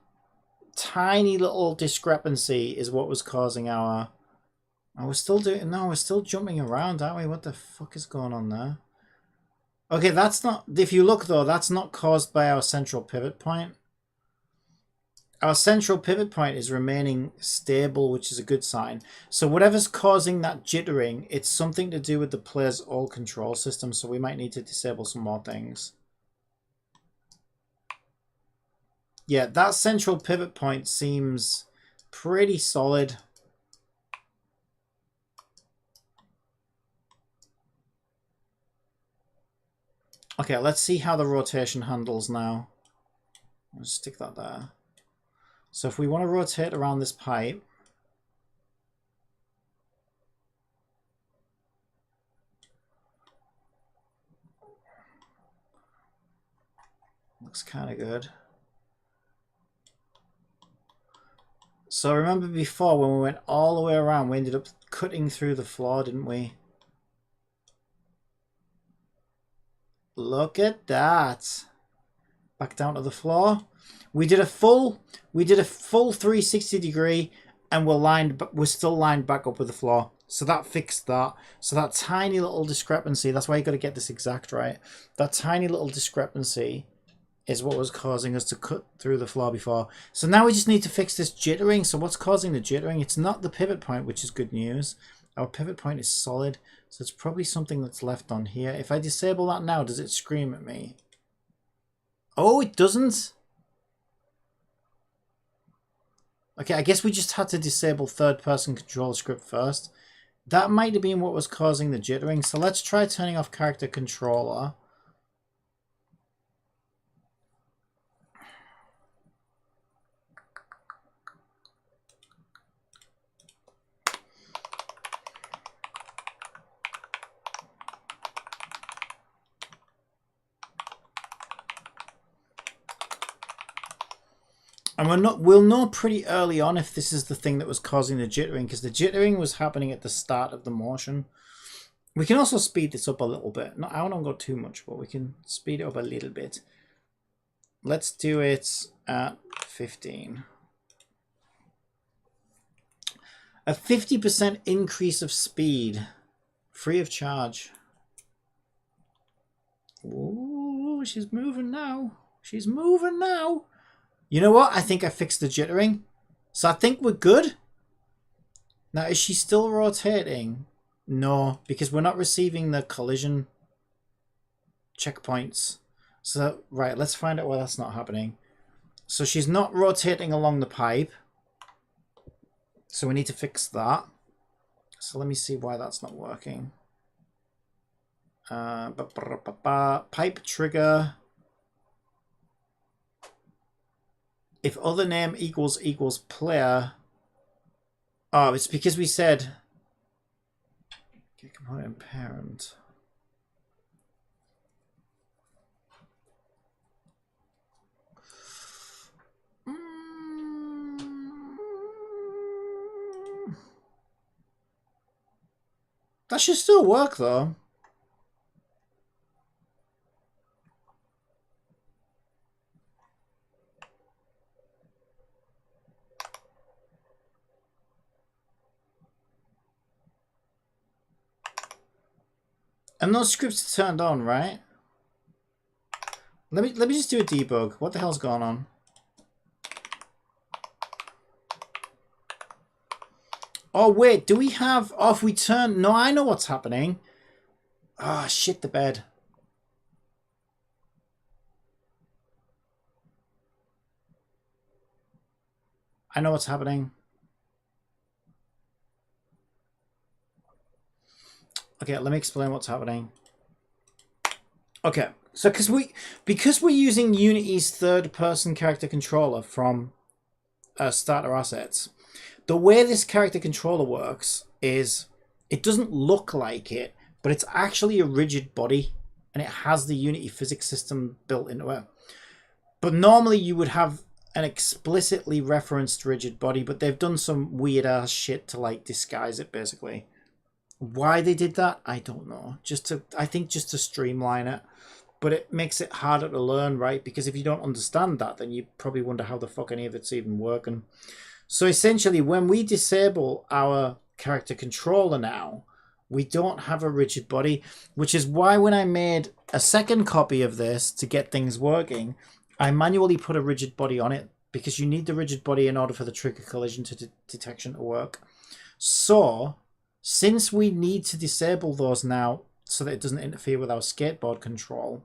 tiny little discrepancy is what was causing our... Oh, we're still doing... No, we're still jumping around, aren't we? What the fuck is going on there? Okay, that's not... If you look, though, that's not caused by our central pivot point. Our central pivot point is remaining stable, which is a good sign. So whatever's causing that jittering, it's something to do with the player's all control system, so we might need to disable some more things. Yeah, that central pivot point seems pretty solid. Okay, let's see how the rotation handles now. I'll stick that there. So if we want to rotate around this pipe, looks kind of good. So remember before when we went all the way around, we ended up cutting through the floor, didn't we? Look at that. Back down to the floor. We did a full 360 degree and we're still lined back up with the floor. So that fixed that. So that tiny little discrepancy, that's why you got to get this exact right. That tiny little discrepancy is what was causing us to cut through the floor before. So now we just need to fix this jittering. So what's causing the jittering? It's not the pivot point, which is good news. Our pivot point is solid. So it's probably something that's left on here. If I disable that now, does it scream at me? Oh, it doesn't. Okay, I guess we just had to disable third-person control script first. That might have been what was causing the jittering. So let's try turning off character controller. And we'll know pretty early on if this is the thing that was causing the jittering, because the jittering was happening at the start of the motion. We can also speed this up a little bit. No, I don't go too much, but we can speed it up a little bit. Let's do it at 15. A 50% increase of speed, free of charge. Ooh, she's moving now. She's moving now. You know what? I think I fixed the jittering. So I think we're good. Now, is she still rotating? No, because we're not receiving the collision checkpoints. So, right, let's find out why that's not happening. So she's not rotating along the pipe. So we need to fix that. So let me see why that's not working. Pipe trigger. If other name equals player. Oh, it's because we said get component parent. That should still work though. And those scripts are turned on, right? Let me just do a debug. What the hell's going on? Oh wait, do we have... Oh, if we turn... No, I know what's happening. Ah, oh, shit the bed. I know what's happening. Okay, let me explain what's happening. Okay, so because we're using Unity's third-person character controller from starter assets, the way this character controller works is it doesn't look like it, but it's actually a rigid body, and it has the Unity physics system built into it. But normally you would have an explicitly referenced rigid body, but they've done some weird ass shit to like disguise it basically. Why they did that, I don't know. I think just to streamline it. But it makes it harder to learn, right? Because if you don't understand that, then you probably wonder how the fuck any of it's even working. So essentially, when we disable our character controller now, we don't have a rigid body, which is why when I made a second copy of this to get things working, I manually put a rigid body on it, because you need the rigid body in order for the trigger collision detection to work. So, since we need to disable those now so that it doesn't interfere with our skateboard control,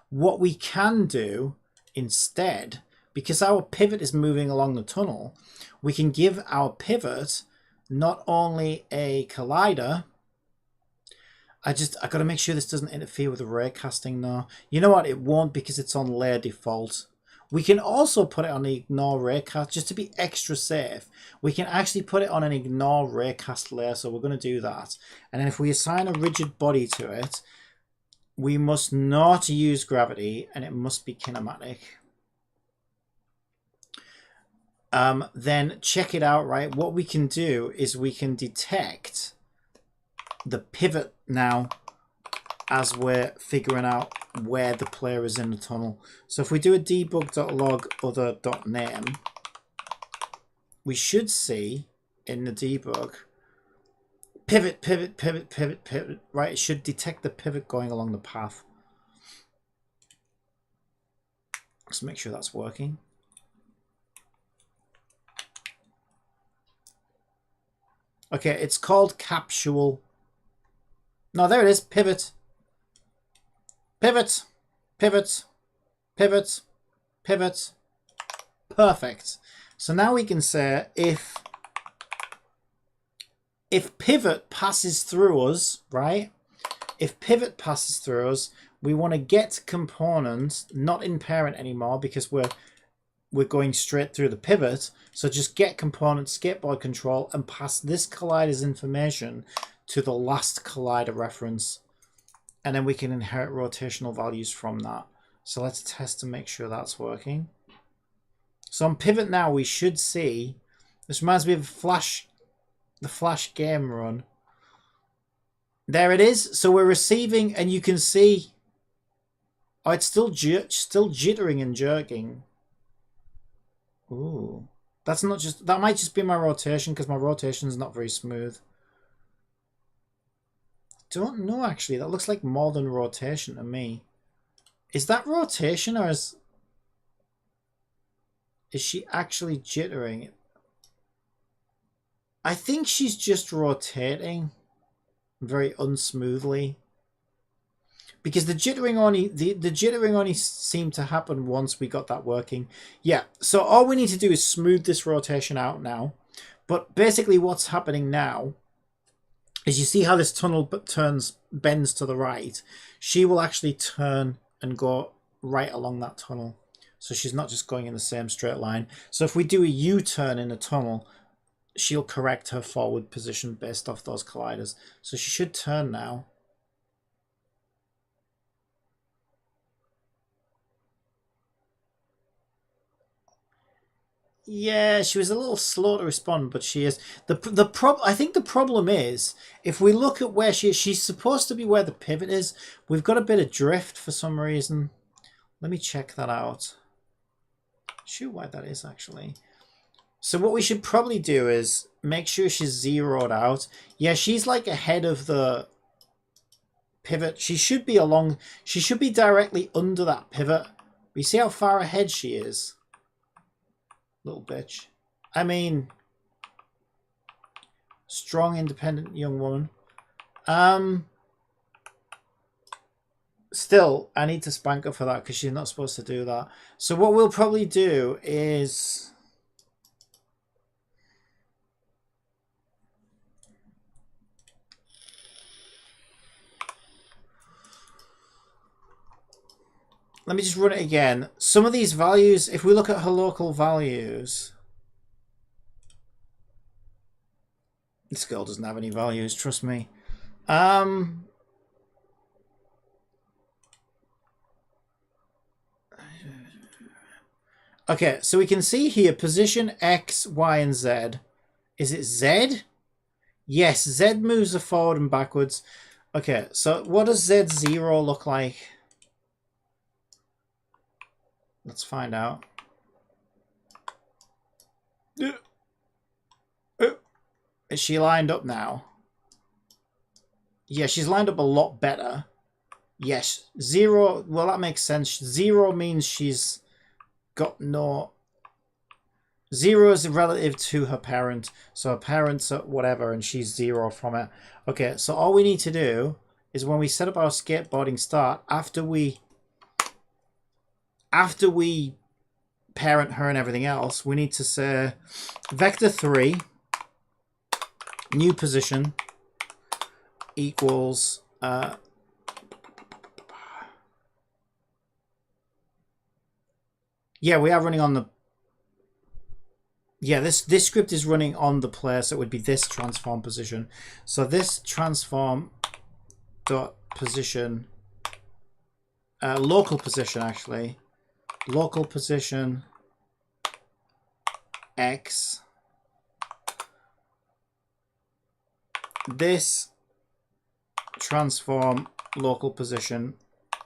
what we can do instead, because our pivot is moving along the tunnel, we can give our pivot not only a collider. I got to make sure this doesn't interfere with the raycasting though. You know what? It won't, because it's on layer default. We can also put it on the ignore raycast just to be extra safe. We can actually put it on an ignore raycast layer, so we're going to do that. And then if we assign a rigid body to it, we must not use gravity, and it must be kinematic. Then check it out, right? What we can do is we can detect the pivot now as we're figuring out where the player is in the tunnel. So if we do a debug.log other.name, we should see in the debug pivot, pivot, pivot, pivot, pivot, right? It should detect the pivot going along the path. Let's make sure that's working. Okay, it's called capsule. No, there it is. Pivot. Pivot. Pivot. Pivot. Pivot. Perfect. So now we can say if pivot passes through us, right? If pivot passes through us, we want to get components not in parent anymore, because we're going straight through the pivot. So just get component skateboard control and pass this collider's information to the last collider reference. And then we can inherit rotational values from that. So let's test to make sure that's working. So on pivot now, we should see, this reminds me of the Flash game run. There it is. So we're receiving, and you can see, oh, it's still jittering and jerking. Ooh, that's not just, that might just be my rotation, because my rotation is not very smooth. Don't know actually. That looks like more than rotation to me. Is that rotation, or is she actually jittering? I think she's just rotating very unsmoothly, because the jittering only seemed to happen once we got that working. Yeah, so all we need to do is smooth this rotation out now. But basically what's happening now is, you see how this tunnel bends to the right? She will actually turn and go right along that tunnel. So she's not just going in the same straight line. So if we do a U-turn in the tunnel, she'll correct her forward position based off those colliders. So she should turn now. Yeah, she was a little slow to respond, but she is. I think the problem is, if we look at where she is, she's supposed to be where the pivot is. We've got a bit of drift for some reason. Let me check that out. Shoot, why that is actually. So what we should probably do is make sure she's zeroed out. Yeah, she's like ahead of the pivot. She should be directly under that pivot. But you see how far ahead she is? Little bitch. I mean, strong, independent young woman. Still, I need to spank her for that, because she's not supposed to do that. So what we'll probably do is, let me just run it again. Some of these values, if we look at her local values, this girl doesn't have any values, trust me. Okay, so we can see here position X, Y, and Z. Is it Z? Yes, Z moves her forward and backwards. Okay, so what does Z0 look like? Let's find out. Is she lined up now? Yeah, she's lined up a lot better. Yes, 0, well that makes sense. 0 means she's got no... 0 is relative to her parent, so her parents are whatever and she's 0 from it. Okay, so all we need to do is when we set up our skateboarding start, after we parent her and everything else, we need to say vector 3 new position equals yeah, we are running on the... Yeah, this script is running on the player, so it would be this transform position. So this transform dot position, local position actually, local position X. This transform local position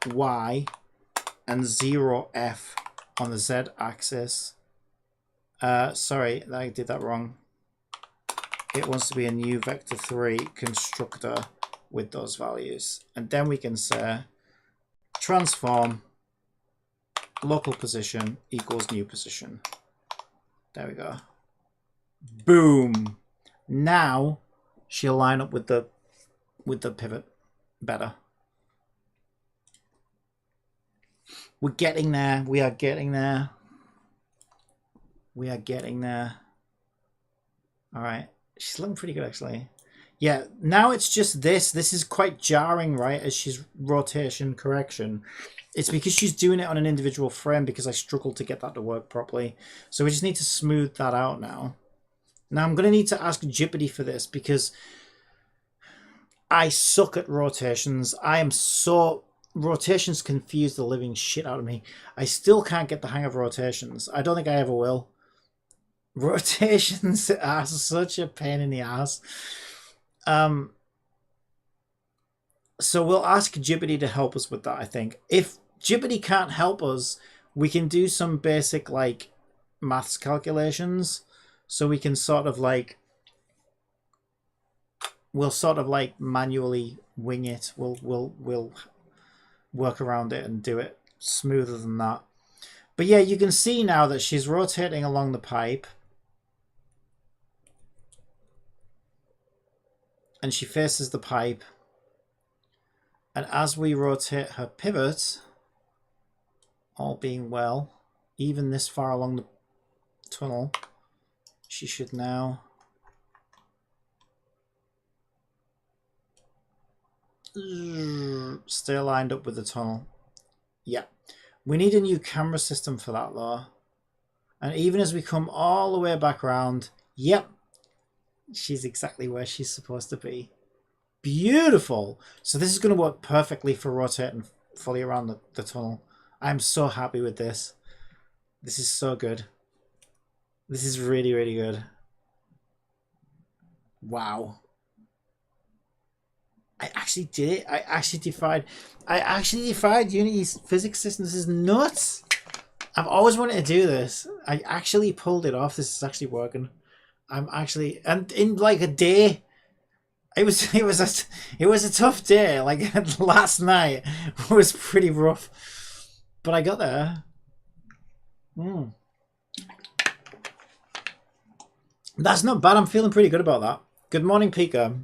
Y and 0F on the Z axis. Sorry, I did that wrong. It wants to be a new vector 3 constructor with those values. And then we can say transform local position equals new position. There we go. Boom. Now she'll line up with the pivot better. We're getting there. We are getting there. We are getting there. All right. She's looking pretty good, actually. Yeah, now it's just this. This is quite jarring, right, as she's rotation correction. It's because she's doing it on an individual frame because I struggled to get that to work properly. So we just need to smooth that out now. Now I'm going to need to ask Jippity for this because I suck at rotations. I am so... Rotations confuse the living shit out of me. I still can't get the hang of rotations. I don't think I ever will. Rotations are such a pain in the ass. So we'll ask Jippity to help us with that, I think. If Jippity can't help us, we can do some basic, like, maths calculations. So we can sort of, like... We'll sort of, like, manually wing it. We'll work around it and do it smoother than that. But yeah, you can see now that she's rotating along the pipe. And she faces the pipe. And as we rotate her pivot, all being well, even this far along the tunnel, she should now stay lined up with the tunnel. Yeah. We need a new camera system for that though. And even as we come all the way back around, yep, she's exactly where she's supposed to be. Beautiful. So this is going to work perfectly for rotating fully around the tunnel. I'm so happy with this. This is so good. This is really, really good. Wow. I actually did it. I actually defied Unity's physics system. This is nuts. I've always wanted to do this. I actually pulled it off. This is actually working. I'm actually, and in like a day, it was a tough day. Like last night was pretty rough, but I got there. That's not bad. I'm feeling pretty good about that. Good morning, Pika.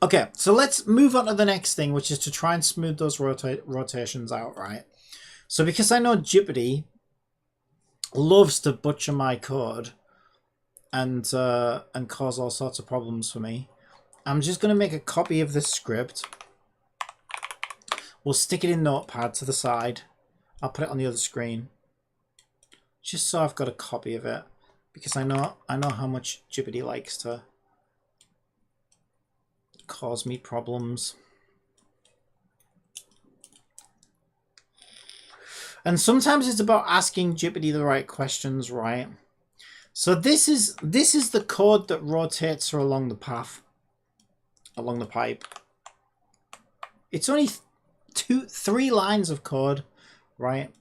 Okay, so let's move on to the next thing, which is to try and smooth those rotations out, right? So because I know Jippity loves to butcher my code and cause all sorts of problems for me, I'm just going to make a copy of this script. We'll stick it in Notepad to the side. I'll put it on the other screen. Just so I've got a copy of it. Because I know how much Jipity likes to cause me problems. And sometimes it's about asking Jipity the right questions, right? So this is the code that rotates her along the path, along the pipe. It's only 3 lines of code, right?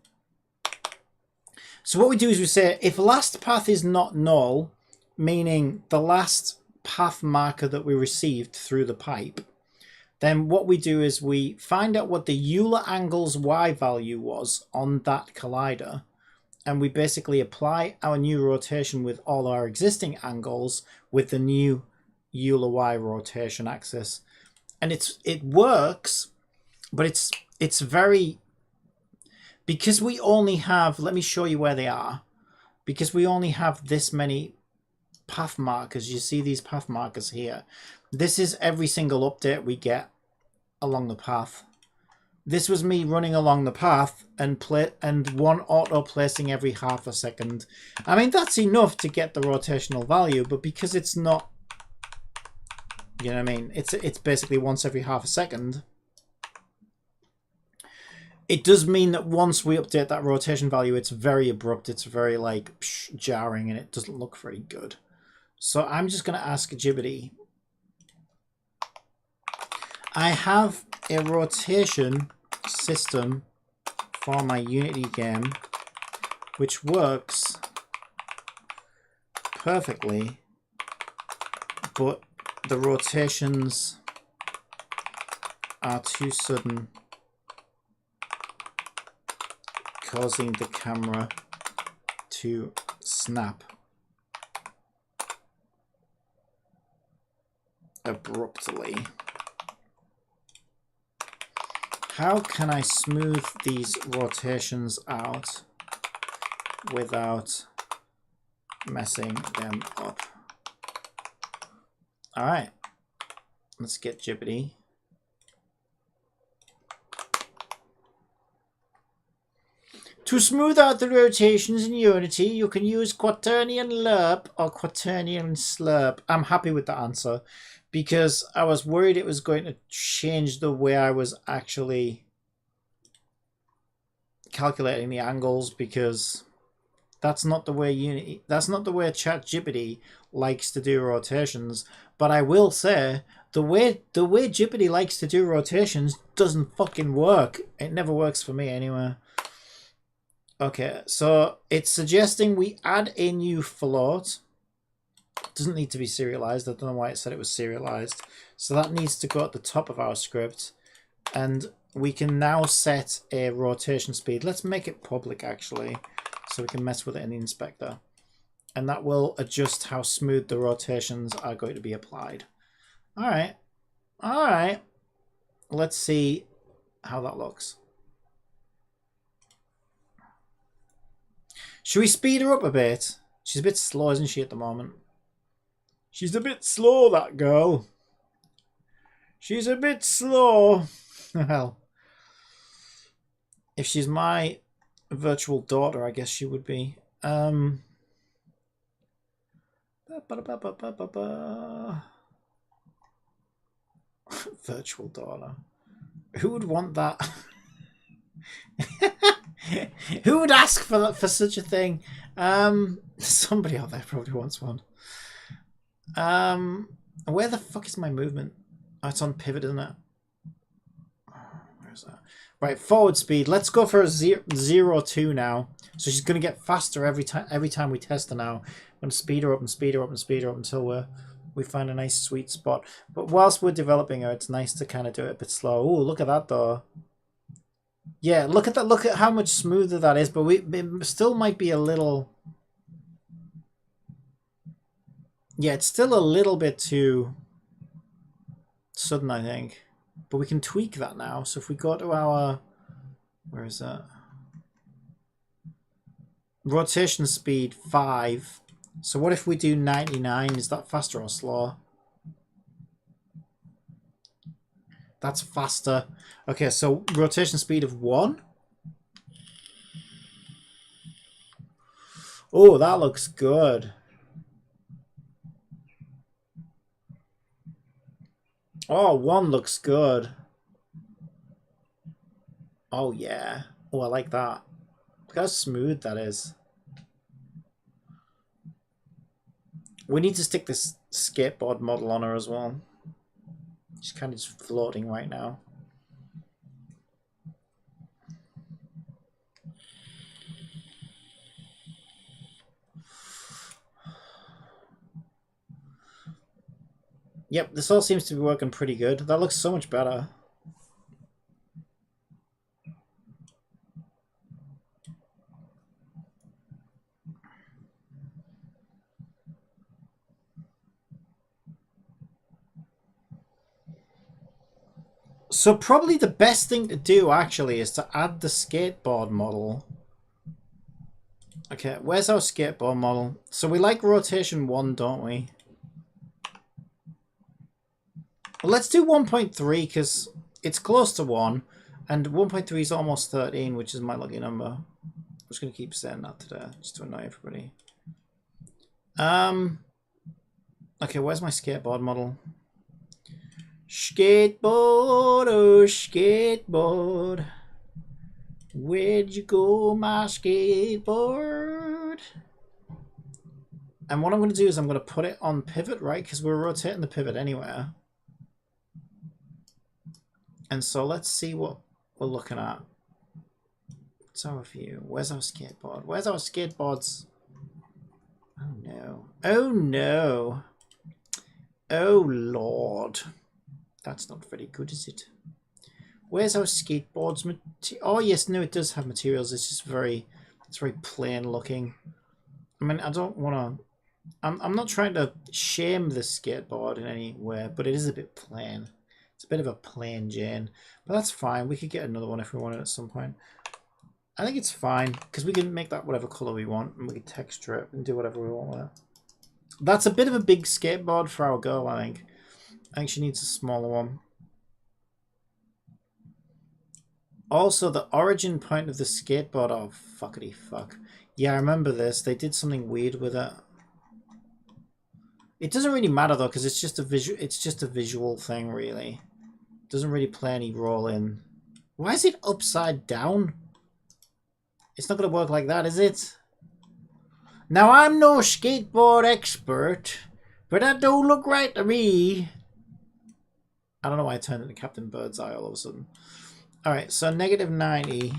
So what we do is we say if last path is not null, meaning the last path marker that we received through the pipe, then what we do is we find out what the Euler angle's Y value was on that collider, and we basically apply our new rotation with all our existing angles with the new Euler Y rotation axis. And it works, but it's very, because we only have, let me show you where they are, because we only have this many path markers. You see these path markers here. This is every single update we get along the path. This was me running along the path and one auto placing every half a second. I mean, that's enough to get the rotational value, but because it's not, you know what I mean, it's basically once every half a second. It does mean that once we update that rotation value, it's very abrupt, it's very like jarring, and it doesn't look very good. So I'm just going to ask Jipity. I have a rotation system for my Unity game which works perfectly, but the rotations are too sudden, causing the camera to snap abruptly. How can I smooth these rotations out without messing them up? All right, let's get Jipity. To smooth out the rotations in Unity, you can use quaternion lerp or quaternion slurp. I'm happy with the answer, because I was worried it was going to change the way I was actually calculating the angles, because that's not the way Unity, that's not the way ChatGPT likes to do rotations. But I will say, the way Jipity likes to do rotations doesn't fucking work. It never works for me anyway. Okay, so it's suggesting we add a new float. Doesn't need to be serialized. I don't know why it said it was serialized. So that needs to go at the top of our script. And we can now set a rotation speed. Let's make it public, actually, so we can mess with it in the inspector. And that will adjust how smooth the rotations are going to be applied. All right. All right. Let's see how that looks. Should we speed her up a bit? She's a bit slow, isn't she, at the moment? She's a bit slow, that girl. She's a bit slow. Well, if she's my virtual daughter, I guess she would be. Virtual daughter. Who would want that? Who would ask for such a thing? Somebody out there probably wants one. Where the fuck is my movement? Oh, it's on pivot, isn't it? Where's that? Right, forward speed. Let's go for a 0.02 now. So she's going to get faster every time we test her now. I'm going to speed her up and speed her up and speed her up until we find a nice sweet spot. But whilst we're developing her, it's nice to kind of do it a bit slow. Oh, look at that though. Yeah, look at that. Look at how much smoother that is. But it still might be a little... Yeah, it's still a little bit too sudden, I think. But we can tweak that now. So if we go to our... Where is that? Rotation speed 5. So what if we do 99? Is that faster or slower? That's faster. Okay, so rotation speed of 1. Oh, that looks good. Oh, 1 looks good. Oh, yeah. Oh, I like that. Look how smooth that is. We need to stick this skateboard model on her as well. She's kind of just floating right now. Yep, this all seems to be working pretty good. That looks so much better. So probably the best thing to do actually is to add the skateboard model. Okay, where's our skateboard model? So we like rotation 1, don't we? Well, let's do 1.3 because it's close to 1. And 1.3 is almost 13, which is my lucky number. I'm just going to keep saying that today, just to annoy everybody. Okay, where's my skateboard model? Skateboard, oh skateboard. Where'd you go, my skateboard? And what I'm going to do is I'm going to put it on pivot, right? Because we're rotating the pivot anywhere. And so let's see what we're looking at. What's our view? Where's our skateboard? Where's our skateboards? Oh no. Oh no. Oh Lord. That's not very good, is it? Where's our skateboards? Oh yes, no, it does have materials. It's just it's very plain looking. I mean, I don't want to... I'm not trying to shame the skateboard in any way, but it is a bit plain. It's a bit of a plain Jane. But that's fine. We could get another one if we wanted at some point. I think it's fine, because we can make that whatever colour we want, and we can texture it and do whatever we want with it. That's a bit of a big skateboard for our girl, I think. I think she needs a smaller one. Also, the origin point of the skateboard... Oh, fuckity fuck. Yeah, I remember this. They did something weird with it. It doesn't really matter, though, because it's just a visual thing, really. It doesn't really play any role in... Why is it upside down? It's not going to work like that, is it? Now, I'm no skateboard expert, but that don't look right to me. I don't know why I turned into Captain Birdseye all of a sudden. Alright, so negative 90.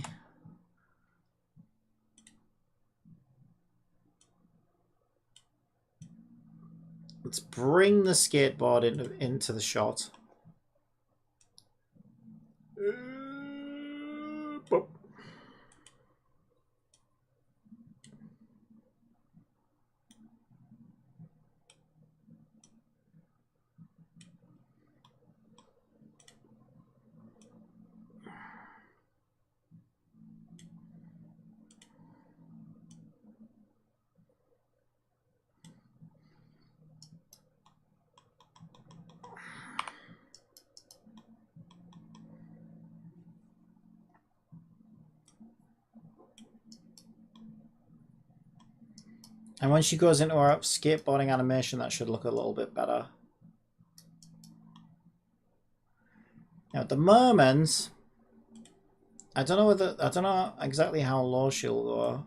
Let's bring the skateboard into the shot. And when she goes into her skateboarding animation, that should look a little bit better. Now, at the moment, I don't know exactly how low she'll go.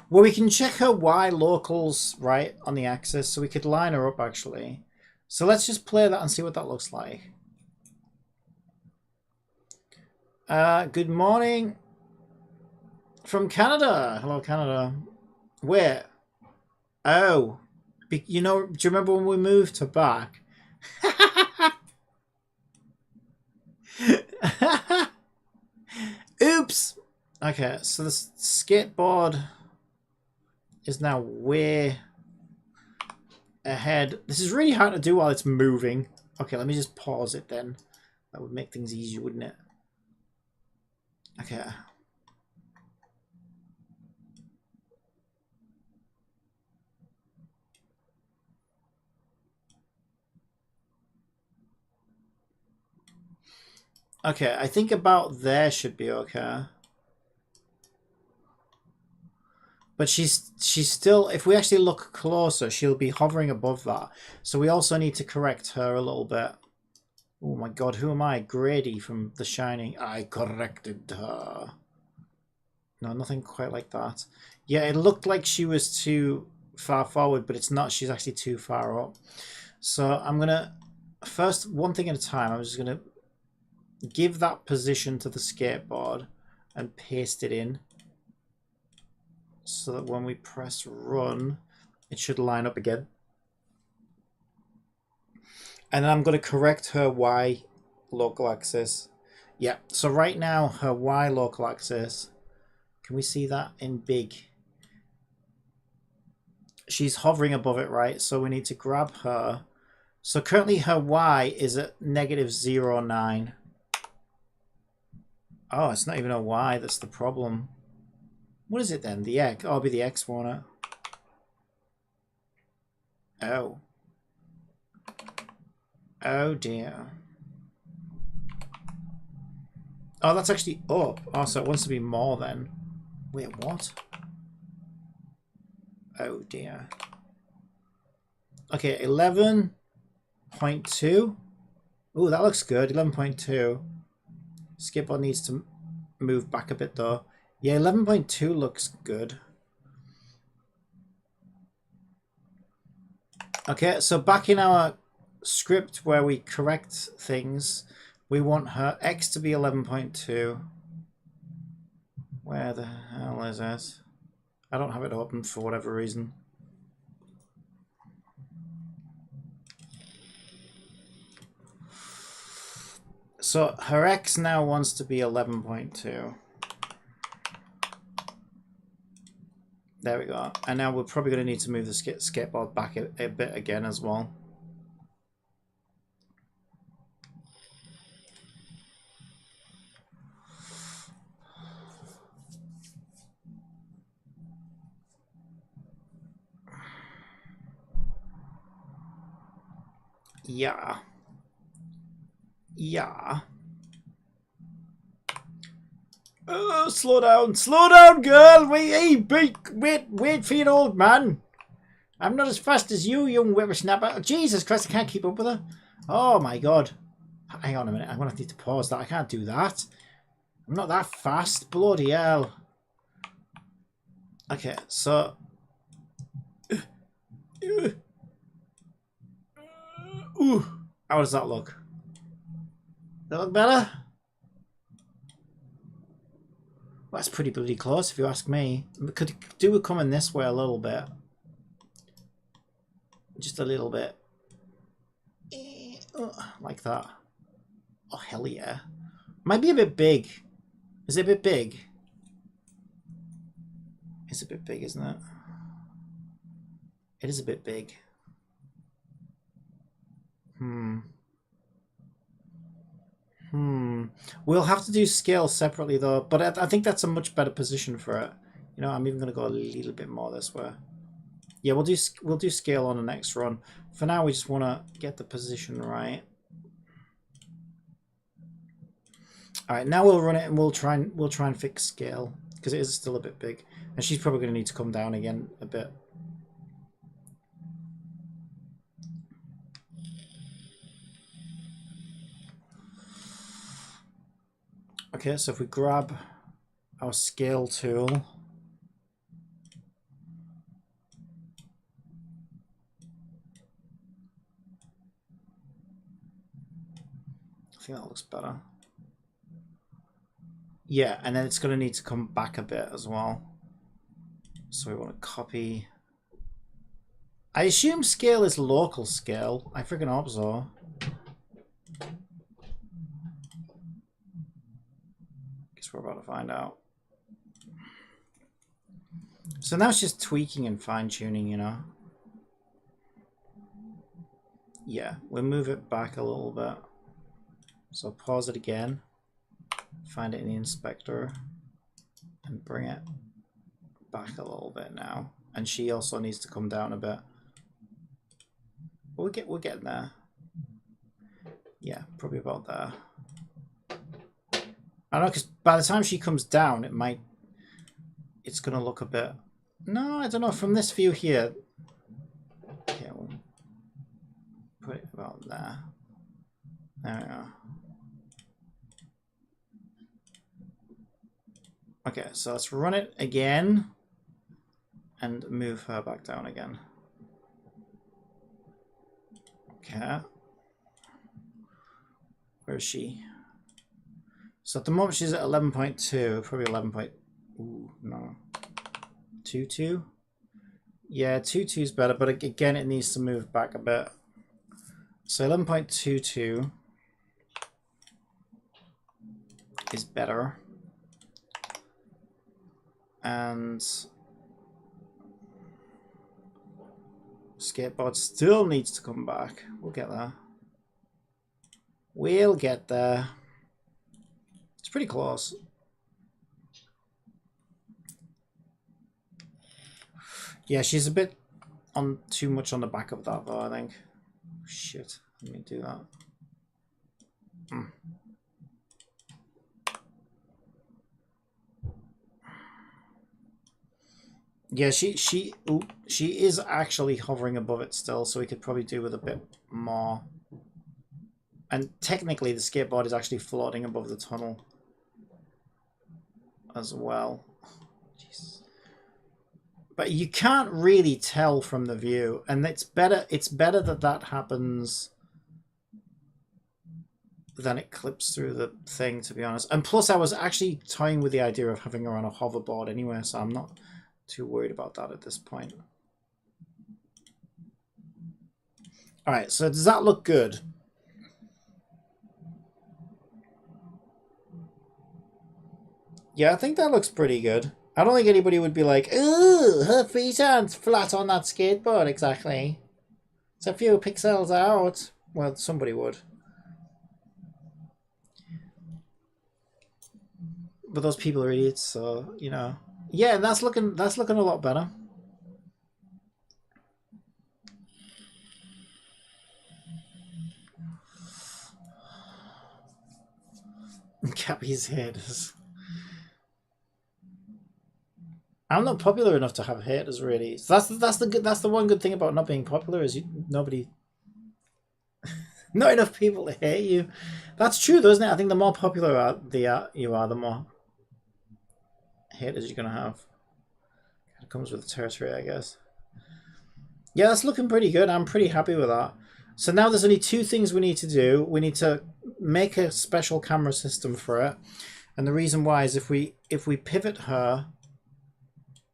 Well, we can check her Y locals right on the axis, so we could line her up actually. So let's just play that and see what that looks like. Good morning from Canada. Hello, Canada. Where? Oh, you know, do you remember when we moved to back? Oops. Okay, so this skateboard is now way ahead. This is really hard to do while it's moving. Okay, let me just pause it then. That would make things easier, wouldn't it? Okay. Okay, I think about there should be okay. But she's still, if we actually look closer, she'll be hovering above that. So we also need to correct her a little bit. Oh my god, who am I? Grady from The Shining. I corrected her. No, nothing quite like that. Yeah, it looked like she was too far forward, but it's not. She's actually too far up. So I'm going to, first, one thing at a time, I'm just going to give that position to the skateboard and paste it in. So that when we press run, it should line up again. And then I'm going to correct her Y local axis. Yeah, so right now her Y local axis, can we see that in big? She's hovering above it, right? So we need to grab her. So currently her Y is at -0.9. Oh, it's not even a Y, that's the problem. What is it then? The X? Oh, it'll be the X, won't it? Oh. Oh dear. Oh, that's actually up. Oh, so it wants to be more then. Wait, what? Oh dear. Okay, 11.2. Oh, that looks good. 11.2. Skateboard needs to move back a bit though. Yeah, 11.2 looks good. Okay, so back in our script where we correct things, we want her X to be 11.2. Where the hell is it? I don't have it open for whatever reason. So her X now wants to be 11.2. There we go. And now we're probably going to need to move the skateboard back a bit again as well. Yeah. Yeah. Oh, slow down, girl. Wait for your old man. I'm not as fast as you, young whippersnapper. Jesus Christ, I can't keep up with her. Oh my god. Hang on a minute, I'm gonna need to pause that. I can't do that. I'm not that fast. Bloody hell. Okay, so ooh, how does that look? Does that look better? Well, that's pretty bloody close if you ask me. Could do it coming this way a little bit. Just a little bit. Like that. Oh, hell yeah. Might be a bit big. Is it a bit big? It's a bit big, isn't it? It is a bit big. We'll have to do scale separately though, but I think that's a much better position for it. You know, I'm even going to go a little bit more this way. Yeah, we'll do scale on the next run. For now, we just want to get the position right. All right, now we'll run it and we'll try and fix scale because it is still a bit big, and she's probably going to need to come down again a bit. Okay, so if we grab our scale tool, I think that looks better. Yeah, and then it's going to need to come back a bit as well. So we want to copy. I assume scale is local scale. I freaking hope so. Guess we're about to find out. So now it's just tweaking and fine-tuning, you know. Yeah, we'll move it back a little bit. So pause it again. Find it in the inspector. And bring it back a little bit now. And she also needs to come down a bit. But we're getting there. Yeah, probably about there. I don't know, because by the time she comes down, it's going to look a bit... No, I don't know. From this view here... Okay, we'll put it about there. There we go. Okay, so let's run it again and move her back down again. Okay. Where is she? So at the moment she's at 11.2, probably 11. Ooh, no. 2.2? Yeah, 2.2 is better, but again it needs to move back a bit. So 11.22 is better. And skateboard still needs to come back. We'll get there. We'll get there. It's pretty close. Yeah, she's a bit on too much on the back of that though, I think. Shit, let me do that. Yeah, she is actually hovering above it still, so we could probably do with a bit more. And technically the skateboard is actually floating above the tunnel as well. Jeez. But you can't really tell from the view, and it's better that that happens than it clips through the thing, to be honest. And plus I was actually toying with the idea of having her on a hoverboard anyway, so I'm not too worried about that at this point. Alright, so does that look good? Yeah, I think that looks pretty good. I don't think anybody would be like, ooh, her feet aren't flat on that skateboard exactly. It's a few pixels out. Well, somebody would. But those people are idiots, so, you know. Yeah, that's looking a lot better. Cappy's haters. I'm not popular enough to have haters, really. So that's the one good thing about not being popular is nobody, not enough people to hate you. That's true, though, isn't it? I think the more popular you are, the more haters you're gonna have. It comes with the territory, I guess. Yeah, that's looking pretty good. I'm pretty happy with that. So now there's only two things we need to do. We need to make a special camera system for it. And the reason why is if we pivot her,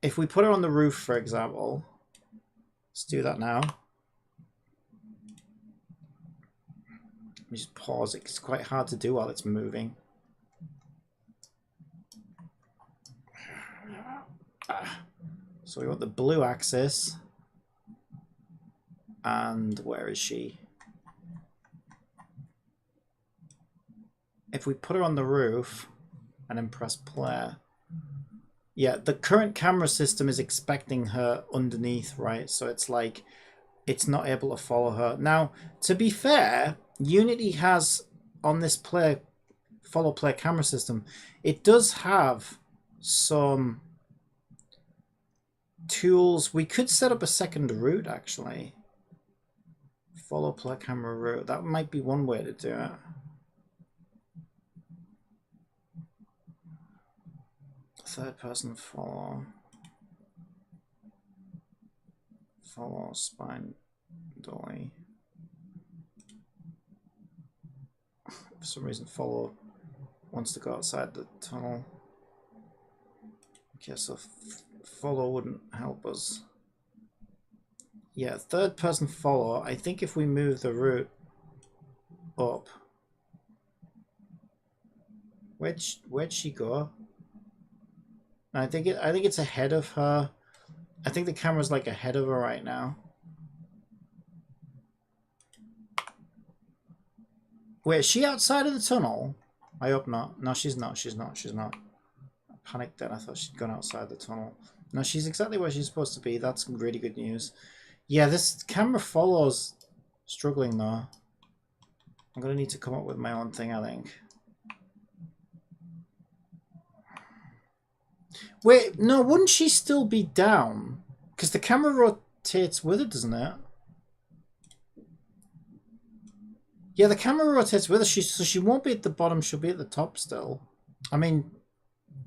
if we put her on the roof, for example, let's do that now. Let me just pause it. It's quite hard to do while it's moving. So we want the blue axis. And where is she? If we put her on the roof and then press play. Yeah, the current camera system is expecting her underneath, right? So it's like, it's not able to follow her. Now, to be fair, Unity has, on this follow play camera system, it does have some tools. We could set up a second route, actually. Follow play camera route. That might be one way to do it. Third person follow. Follow spine dolly. For some reason follow wants to go outside the tunnel. Okay, so follow wouldn't help us. Yeah, third person follow. I think if we move the route up. Where'd she go? I think it's ahead of her. I think the camera's like ahead of her right now. Wait, is she outside of the tunnel? I hope not. No, she's not. She's not. I panicked then. I thought she'd gone outside the tunnel. No, she's exactly where she's supposed to be. That's really good news. Yeah, this camera follows struggling though. I'm going to need to come up with my own thing, I think. Wait, no, wouldn't she still be down? Because the camera rotates with it, doesn't it? Yeah, the camera rotates with her, so she won't be at the bottom, she'll be at the top still. I mean,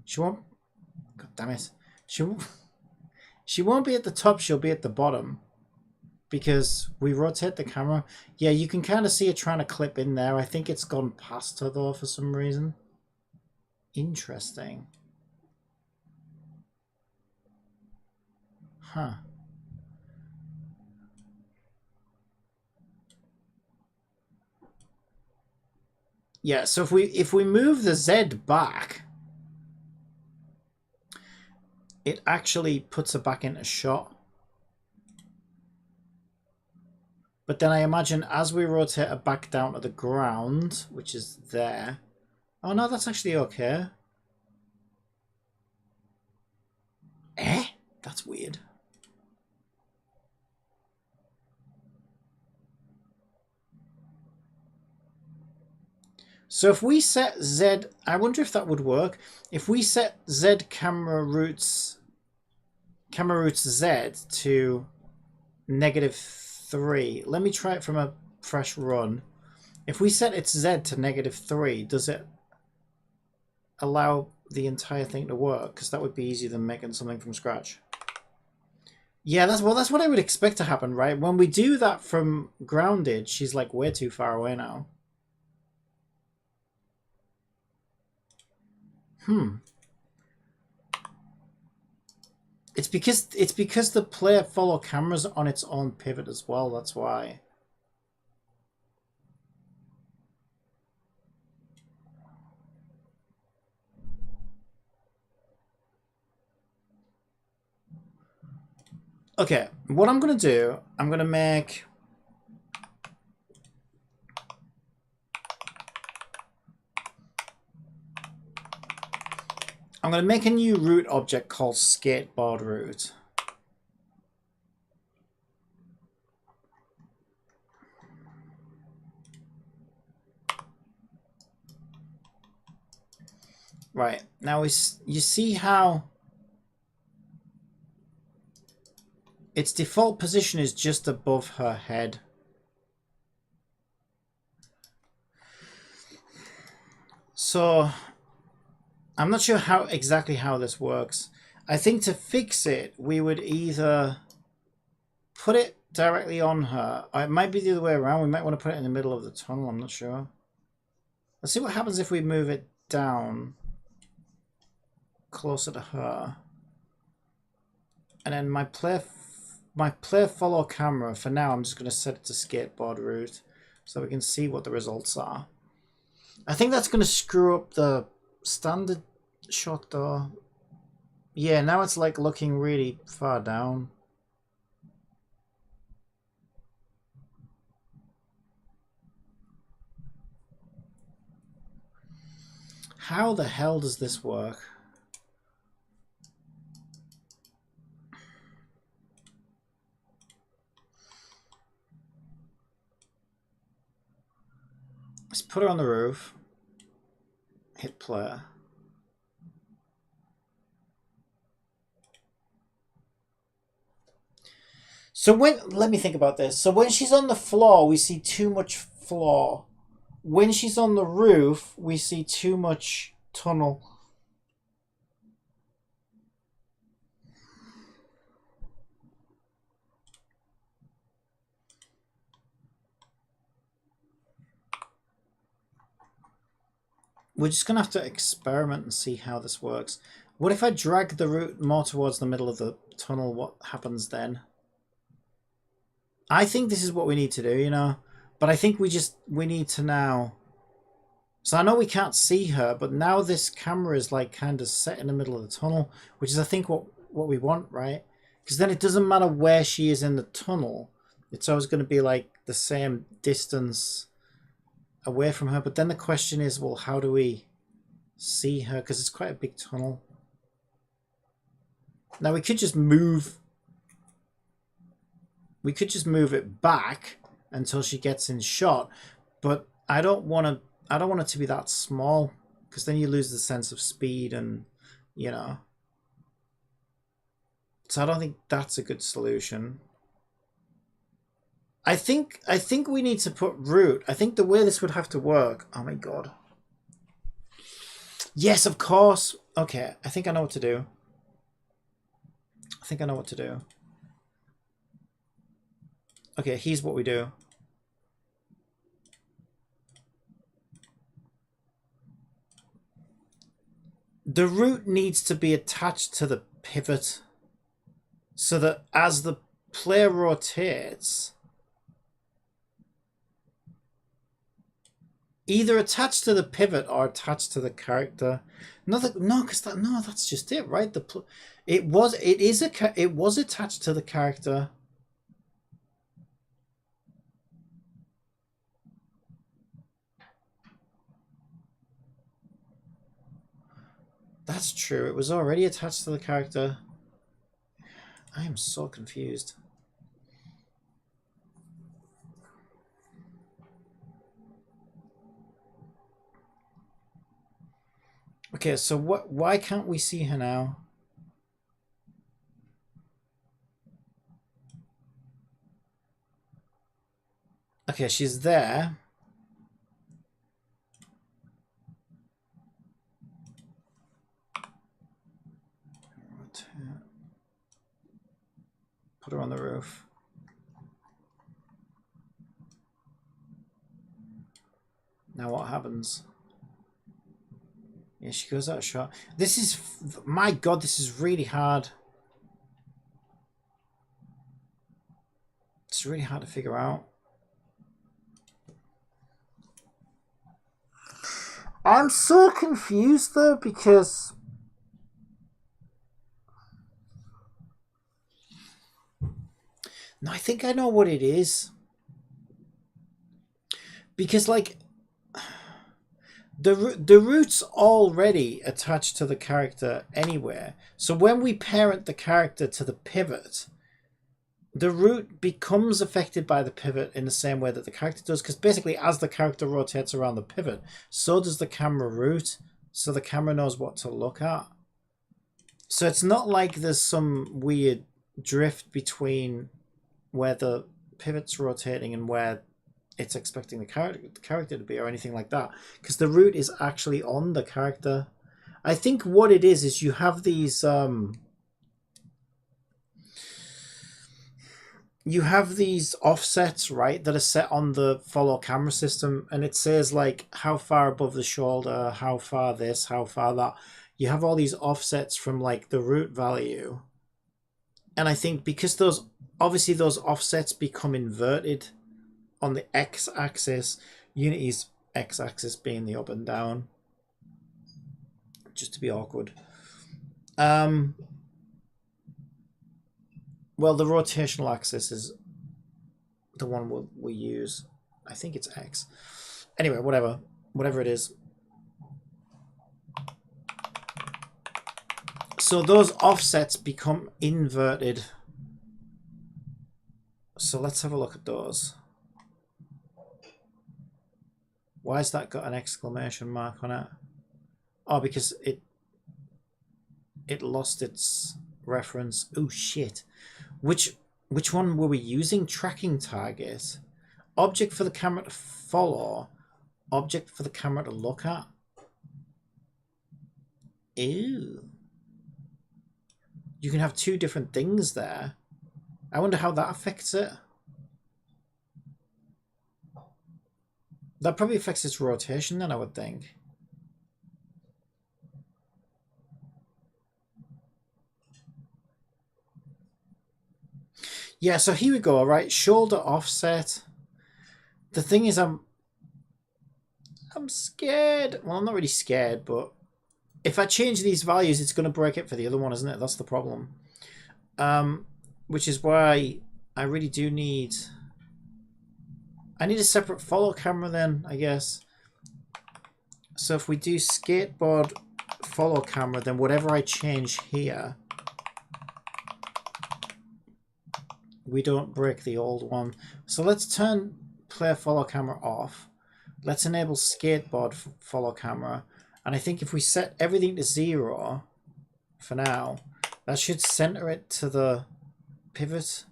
she won't... God damn it. She won't be at the top, she'll be at the bottom. Because we rotate the camera. Yeah, you can kind of see it trying to clip in there. I think it's gone past her, though, for some reason. Interesting. Huh. Yeah, so if we move the Z back, it actually puts her back into shot. But then I imagine as we rotate her back down to the ground, which is there... Oh no, that's actually okay. Eh? That's weird. So if we set Z, I wonder if that would work. If we set Z camera roots Z to -3. Let me try it from a fresh run. If we set its Z to -3, does it allow the entire thing to work? Because that would be easier than making something from scratch. Yeah, that's what I would expect to happen, right? When we do that from grounded, she's like way too far away now. It's because the player follow cameras on its own pivot as well, that's why. Okay, what I'm gonna do, I'm gonna make... I'm going to make a new root object called skateboard root. Right, now you see how its default position is just above her head. So I'm not sure exactly how this works. I think to fix it, we would either put it directly on her, or it might be the other way around. We might want to put it in the middle of the tunnel, I'm not sure. Let's see what happens if we move it down closer to her. And then my player follow camera, for now I'm just going to set it to skateboard route so we can see what the results are. I think that's going to screw up the standard shot though. Yeah, now it's like looking really far down. How the hell does this work? Let's put her on the roof. Hit player. So let me think about this. So when she's on the floor, we see too much floor. When she's on the roof, we see too much tunnel. We're just going to have to experiment and see how this works. What if I drag the route more towards the middle of the tunnel? What happens then? I think this is what we need to do, you know. But I think we need to now... So I know we can't see her, but now this camera is like kind of set in the middle of the tunnel, which is I think what we want, right? Because then it doesn't matter where she is in the tunnel. It's always going to be like the same distance away from her. But then the question is, well, how do we see her? Because it's quite a big tunnel. Now we could just move... We could just move it back until she gets in shot, but I don't want it to be that small, because then you lose the sense of speed and, you know. So I don't think that's a good solution. I think we need to put root. I think the way this would have to work. Oh my god. Yes, of course. Okay, I think I know what to do. Okay, here's what we do. The root needs to be attached to the pivot so that as the player rotates, either attached to the pivot or attached to the character. No, because that's just it, right? It was attached to the character. That's true. It was already attached to the character. I am so confused. Okay, so why can't we see her now? Okay, she's there. Put her on the roof. Now what happens? Yeah, she goes out of shot. This is... My god, this is really hard. It's really hard to figure out. I'm so confused though, because... No, I think I know what it is. Because, like... The root's already attached to the character anywhere. So when we parent the character to the pivot, the root becomes affected by the pivot in the same way that the character does. Because basically, as the character rotates around the pivot, so does the camera root. So the camera knows what to look at. So it's not like there's some weird drift between where the pivot's rotating and where it's expecting the character to be or anything like that, because the root is actually on the character. I think what it is you have these offsets, right, that are set on the follow camera system, and it says like how far above the shoulder, how far this, how far that. You have all these offsets from like the root value, and I think because those offsets become inverted on the x-axis, Unity's x-axis being the up and down, just to be awkward. Well, the rotational axis is the one we'll use. I think it's x. Anyway, whatever it is. So those offsets become inverted. So let's have a look at those. Why has that got an exclamation mark on it? Oh, because it lost its reference. Oh shit. Which one were we using? Tracking target. Object for the camera to follow. Object for the camera to look at. Ew. You can have two different things there. I wonder how that affects it. That probably affects its rotation then, I would think. Yeah, so here we go, right? Shoulder offset. The thing is, I'm scared. Well, I'm not really scared, but if I change these values, it's going to break it for the other one, isn't it? That's the problem. Which is why I really do need... I need a separate follow camera then, I guess. So if we do skateboard follow camera, then whatever I change here, we don't break the old one. So let's turn player follow camera off. Let's enable skateboard follow camera. And I think if we set everything to 0 for now, That should center it to the pivot.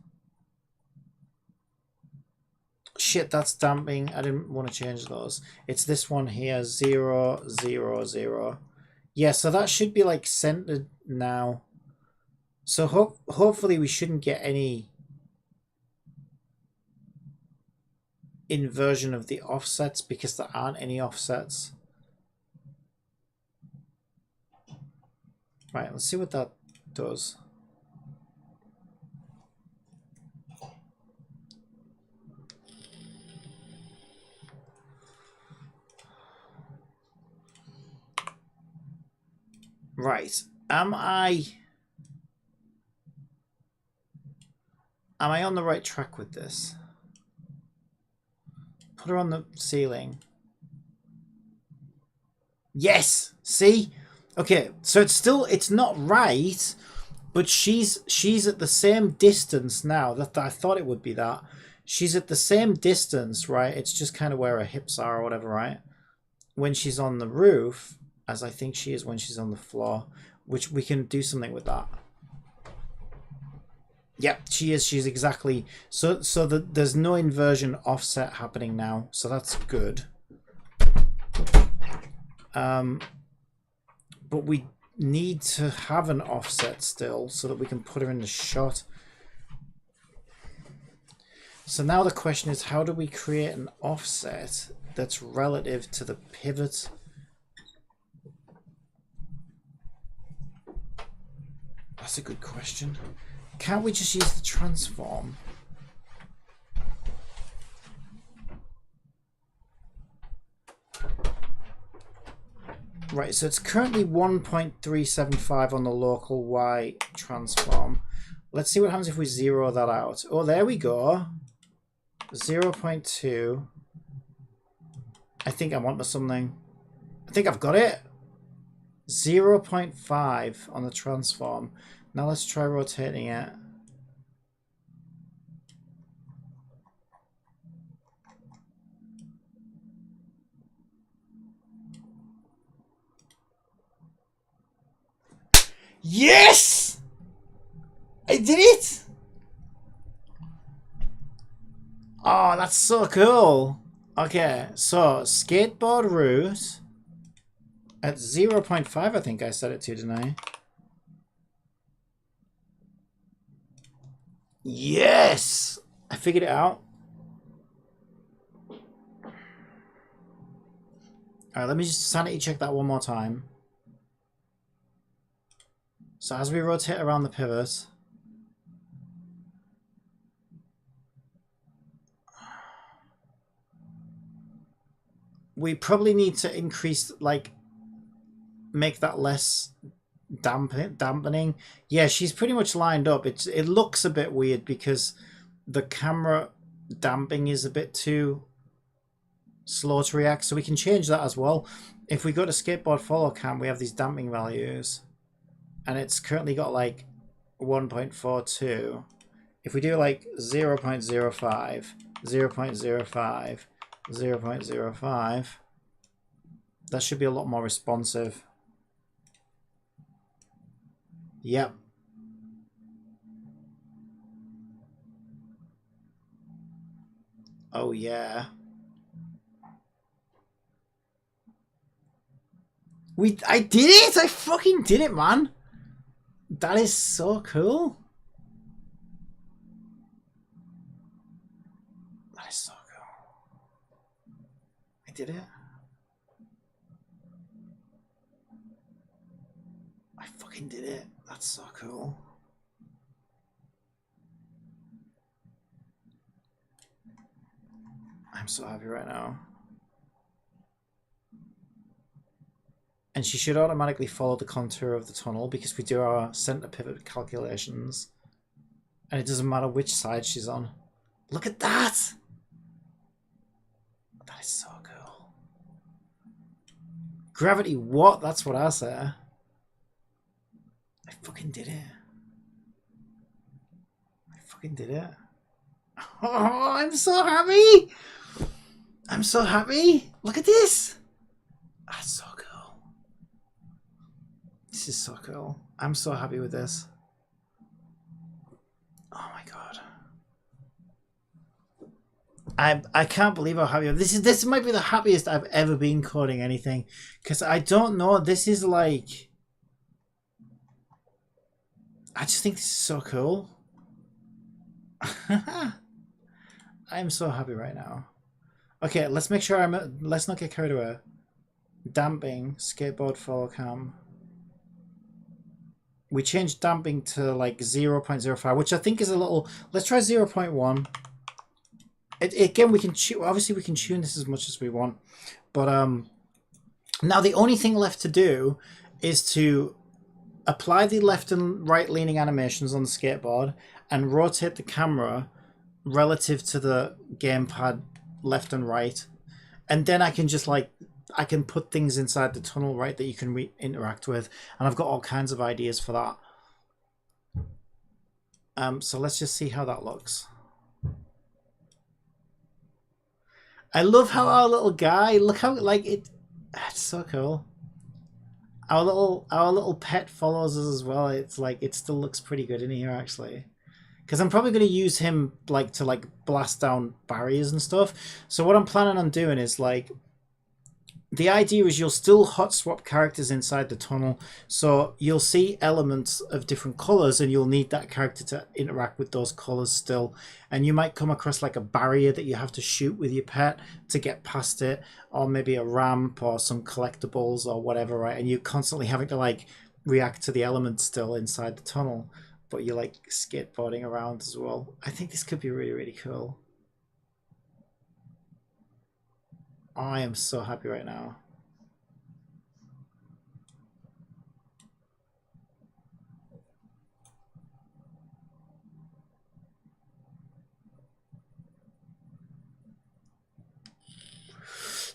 Shit, that's damping. I didn't want to change those. It's this one here, 0, 0, 0. Yeah, so that should be like centered now. So hopefully we shouldn't get any inversion of the offsets because there aren't any offsets. Right, let's see what that does. Right, am I on the right track with this? Put her on the ceiling. Yes, see? Okay, so it's not right, but she's at the same distance now. That I thought it would be that. She's at the same distance, right? It's just kind of where her hips are or whatever, right? When she's on the roof, as I think she is when she's on the floor, which we can do something with that. Yep, she is. She's exactly so there's no inversion offset happening now, so that's good. But we need to have an offset still so that we can put her in the shot. So now the question is, how do we create an offset that's relative to the pivot? That's a good question. Can't we just use the transform? Right, so it's currently 1.375 on the local Y transform. Let's see what happens if we zero that out. Oh, there we go. 0.2. I think I want something. I think I've got it. 0.5 on the transform. Now let's try rotating it. Yes! I did it! Oh, that's so cool. Okay, so skateboard route at 0.5, I think I set it to, didn't I? Yes! I figured it out. Alright, let me just sanity check that one more time. So as we rotate around the pivot, we probably need to increase, like, make that less dampening. Yeah, she's pretty much lined up. It looks a bit weird because the camera damping is a bit too slow to react, so we can change that as well. If we go to skateboard follow cam, we have these damping values, and it's currently got like 1.42. If we do like 0.05, 0.05, 0.05, that should be a lot more responsive. Yep. Oh yeah. I did it! I fucking did it, man! That is so cool. That is so cool. I did it. I fucking did it. That's so cool. I'm so happy right now. And she should automatically follow the contour of the tunnel because we do our center pivot calculations. And it doesn't matter which side she's on. Look at that! That is so cool. Gravity what? That's what I say. I fucking did it. I fucking did it. Oh, I'm so happy! I'm so happy! Look at this! That's so cool. This is so cool. I'm so happy with this. I can't believe how happy this might be the happiest I've ever been coding anything, because I don't know, this is like, I just think this is so cool. I'm so happy right now. Okay, let's make sure let's not get carried away. Damping, skateboard follow cam. We changed damping to like 0.05, which I think is a little, let's try 0.1. Again, we can obviously we can tune this as much as we want, but now the only thing left to do is to apply the left and right leaning animations on the skateboard and rotate the camera relative to the gamepad left and right, and then I can just like, I can put things inside the tunnel, right, that you can interact with, and I've got all kinds of ideas for that. So let's just see how that looks. I love how our little guy, look how like it's so cool. Our little pet follows us as well. It's like, it still looks pretty good in here actually, because I'm probably going to use him like to like blast down barriers and stuff. So what I'm planning on doing is like, the idea is you'll still hot swap characters inside the tunnel, so you'll see elements of different colors and you'll need that character to interact with those colors still, and you might come across like a barrier that you have to shoot with your pet to get past it, or maybe a ramp or some collectibles or whatever, right? And you're constantly having to like react to the elements still inside the tunnel, but you're like skateboarding around as well. I think this could be really, really cool. I am so happy right now.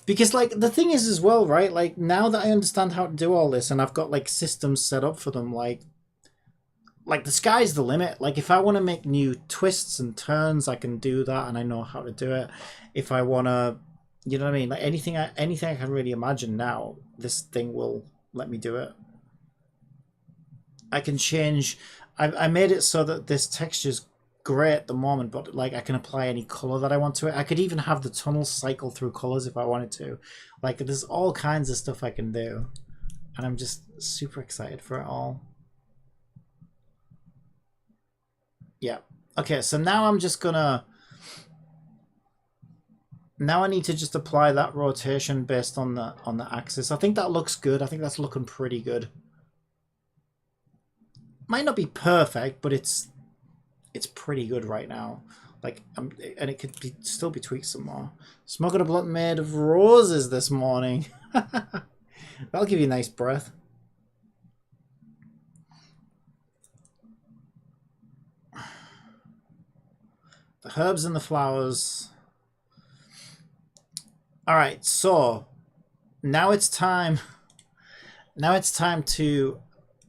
Because like the thing is as well, right? Like now that I understand how to do all this and I've got like systems set up for them, like the sky's the limit. Like if I want to make new twists and turns, I can do that and I know how to do it. If I want to, you know what I mean? Like anything I can really imagine now, this thing will let me do it. I can change, I made it so that this texture's grey at the moment, but like I can apply any color that I want to it. I could even have the tunnel cycle through colors if I wanted to. Like there's all kinds of stuff I can do, and I'm just super excited for it all. Yeah. Okay, so now I'm just gonna, now I need to just apply that rotation based on the axis. I think that looks good. I think that's looking pretty good. Might not be perfect, but it's pretty good right now. Like, and it could be still be tweaked some more. Smoking a blunt made of roses this morning. That'll give you a nice breath. The herbs and the flowers. All right, so now it's time. Now it's time to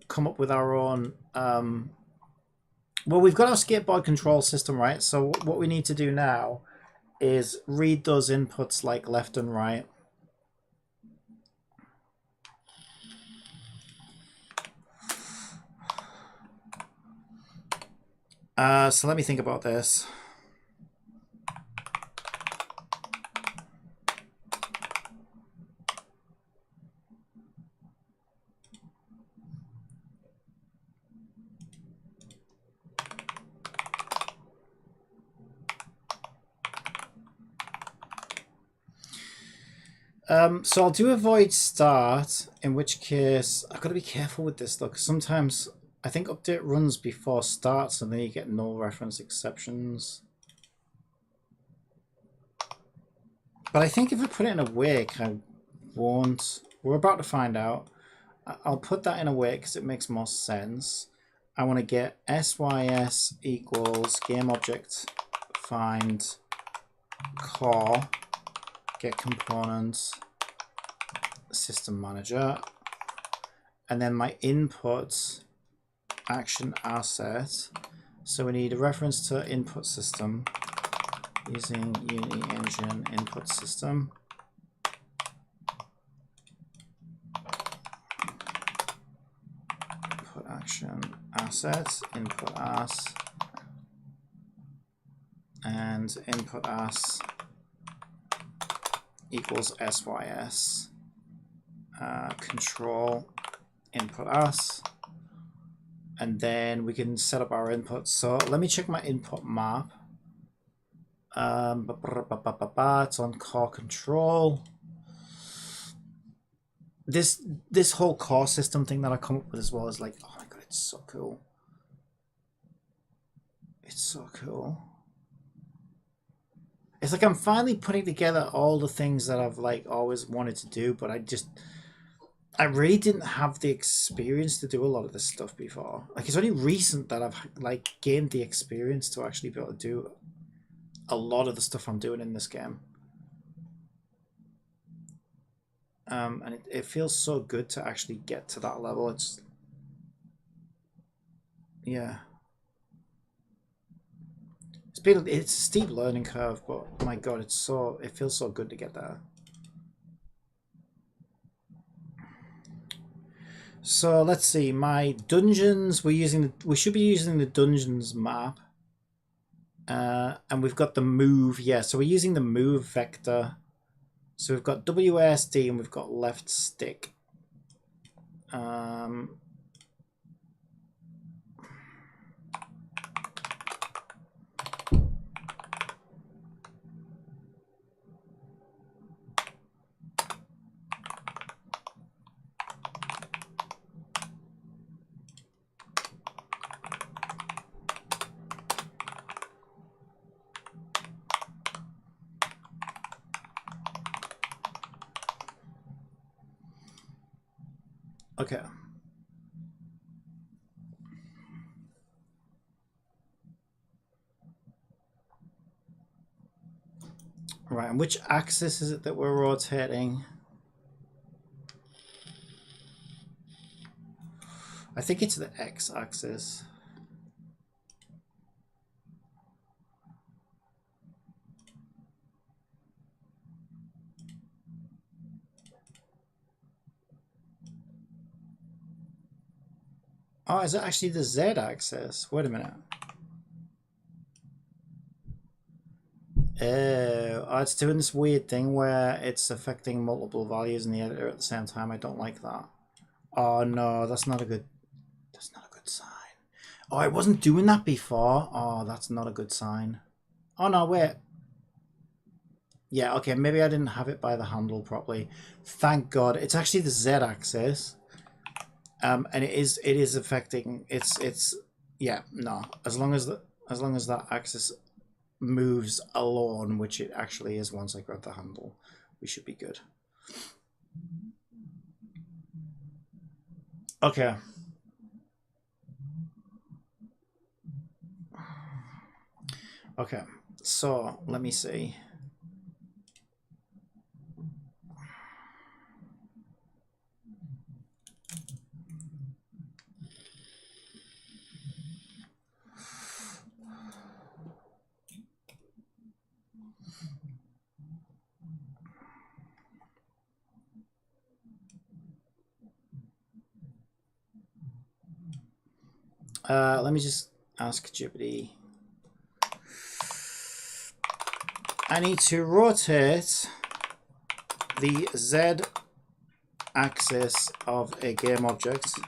come up with our own. Well, we've got our skateboard control system, right? So what we need to do now is read those inputs like left and right. So let me think about this. So I'll do a void start, in which case I've got to be careful with this though, because sometimes I think update runs before starts and then you get null reference exceptions. But I think if I put it in awake, I won't. We're about to find out. I'll put that in awake because it makes more sense. I want to get sys equals game object find core get components system manager, and then my input action asset. So we need a reference to input system using Unity Engine input system. Input action asset input as and input as equals sys. Control input as. And then we can set up our inputs. So let me check my input map. It's on core control. This whole core system thing that I come up with as well is like, oh my god, it's so cool. It's so cool. It's like I'm finally putting together all the things that I've like always wanted to do, but I really didn't have the experience to do a lot of this stuff before. Like, it's only recent that I've like gained the experience to actually be able to do a lot of the stuff I'm doing in this game. And it feels so good to actually get to that level. It's, yeah. It's a steep learning curve, but my god, it feels so good to get there. So let's see, my dungeons, we should be using the dungeons map. And we've got the move, yeah, so we're using the move vector. So we've got WASD and we've got left stick. Okay. Right, and which axis is it that we're rotating? I think it's the x-axis. Oh, is it actually the z-axis? Wait a minute. Oh, it's doing this weird thing where it's affecting multiple values in the editor at the same time. I don't like that. Oh no, that's not a good sign. Oh, I wasn't doing that before. Oh, that's not a good sign. Oh no, wait. Yeah, okay, maybe I didn't have it by the handle properly. Thank God. It's actually the z-axis. And it is affecting it's yeah, no. As long as that axis moves alone, which it actually is once I grab the handle, we should be good. Okay. Okay, so let me see. Let me just ask Jupiter. I need to rotate the Z axis of a game object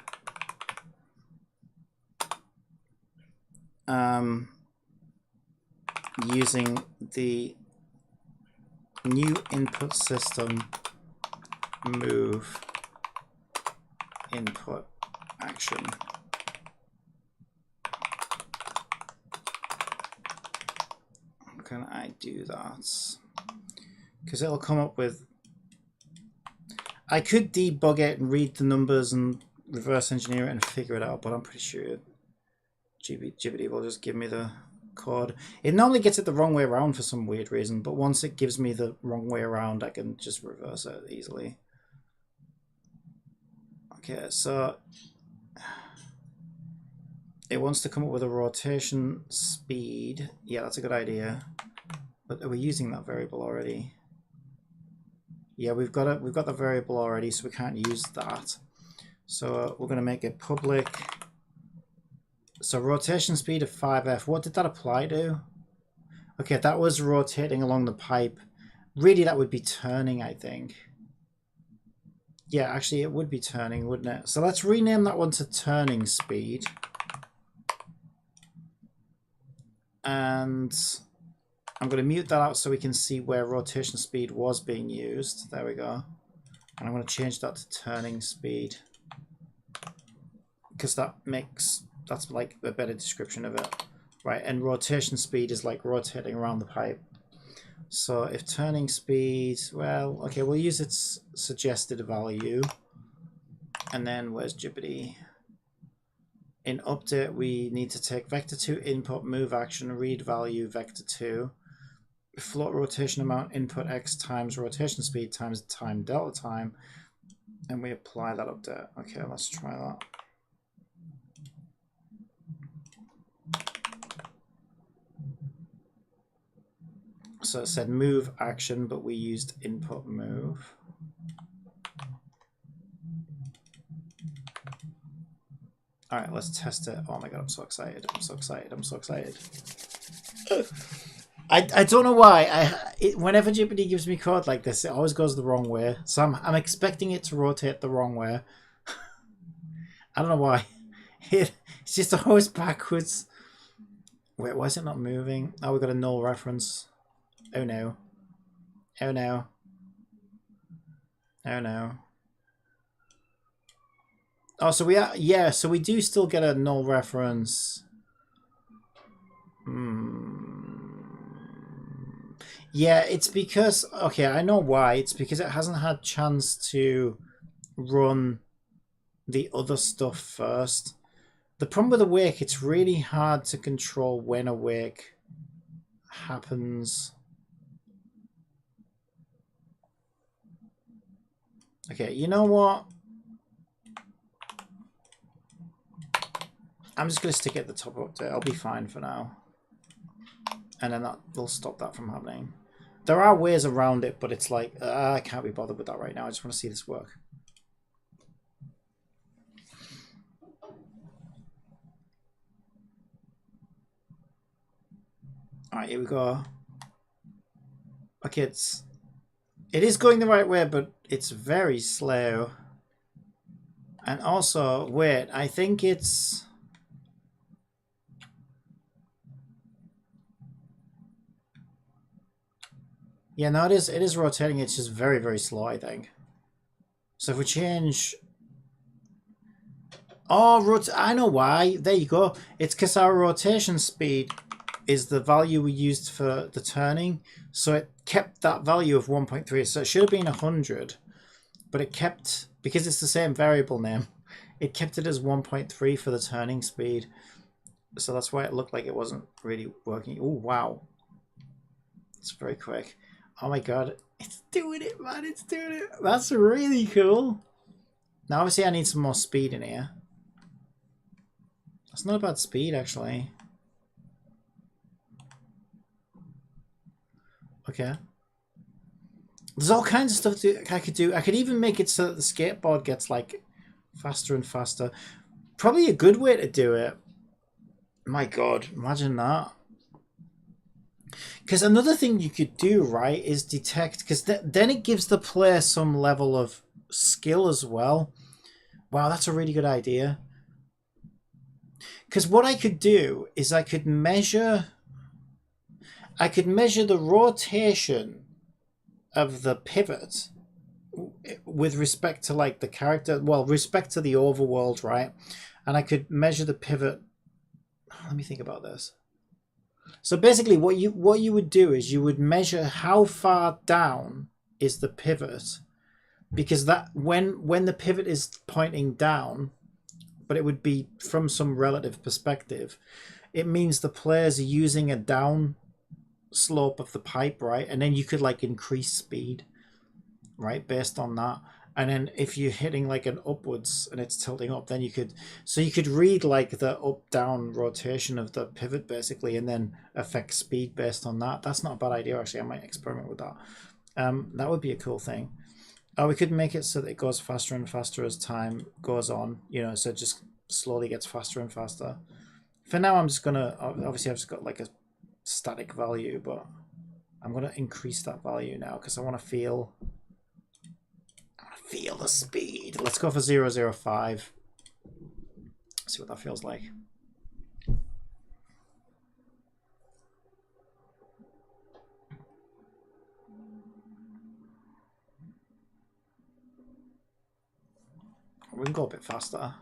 using the new input system move input action. Can I do that? Because it'll come up with... I could debug it and read the numbers and reverse engineer it and figure it out, but I'm pretty sure GPT will just give me the code. It normally gets it the wrong way around for some weird reason, but once it gives me the wrong way around, I can just reverse it easily. Okay, so it wants to come up with a rotation speed. Yeah, that's a good idea. But are we using that variable already? Yeah, we've got it. We've got the variable already, so we can't use that. So we're going to make it public. So rotation speed of 5F. What did that apply to? Okay, that was rotating along the pipe. Really, that would be turning, I think. Yeah, actually, it would be turning, wouldn't it? So let's rename that one to turning speed. And I'm going to mute that out so we can see where rotation speed was being used. There we go. And I'm going to change that to turning speed, because that's like a better description of it. Right, and rotation speed is like rotating around the pipe. So if turning speed, well, okay, we'll use its suggested value. And then where's Jupiter? In update, we need to take vector2 input move action, read value vector2, float rotation amount input x times rotation speed times time delta time, and we apply that update. Okay, let's try that. So it said move action, but we used input move. All right, let's test it. Oh my god, I'm so excited. I'm so excited. I'm so excited. I don't know why. Whenever Jupiter gives me code like this, it always goes the wrong way. So I'm expecting it to rotate the wrong way. I don't know why. It's just always backwards. Wait, why is it not moving? Oh, we got a null reference. Oh no. Oh no. Oh no. Oh, so we are, yeah, so we do still get a null reference. Yeah, it's because, okay, I know why. It's because it hasn't had chance to run the other stuff first. The problem with awake, it's really hard to control when awake happens. Okay, you know what? I'm just going to stick it at the top update. I'll be fine for now. And then that'll stop that from happening. There are ways around it, but it's like, I can't be bothered with that right now. I just want to see this work. Alright, here we go. Okay, it is going the right way, but it's very slow. And also, wait, I think it's... Yeah, no, it is rotating. It's just very, very slow, I think. So if we change... Oh, I know why. There you go. It's because our rotation speed is the value we used for the turning. So it kept that value of 1.3. So it should have been 100. But it kept... Because it's the same variable name, it kept it as 1.3 for the turning speed. So that's why it looked like it wasn't really working. Oh, wow. It's very quick. Oh my god, it's doing it, man, it's doing it. That's really cool. Now, obviously, I need some more speed in here. That's not a bad speed, actually. Okay. There's all kinds of stuff that I could do. I could even make it so that the skateboard gets, like, faster and faster. Probably a good way to do it. My god, imagine that. Because another thing you could do, right, is detect, because then it gives the player some level of skill as well. Wow, that's a really good idea. Because what I could do is I could measure the rotation of the pivot with respect to like the character, well, respect to the overworld, right? And I could measure the pivot. Let me think about this. So basically what you would do is you would measure how far down is the pivot, because that when the pivot is pointing down, but it would be from some relative perspective, it means the players are using a down slope of the pipe, right? And then you could like increase speed, right, based on that. And then if you're hitting like an upwards and it's tilting up, then you could read like the up down rotation of the pivot basically, and then affect speed based on that. That's not a bad idea, actually. I might experiment with that. That would be a cool thing. We could make it so that it goes faster and faster as time goes on, you know, so it just slowly gets faster and faster. For now, I'm just gonna, obviously I've just got like a static value, but I'm going to increase that value now because I want to feel the speed. Let's go for 005. See what that feels like. We can go a bit faster.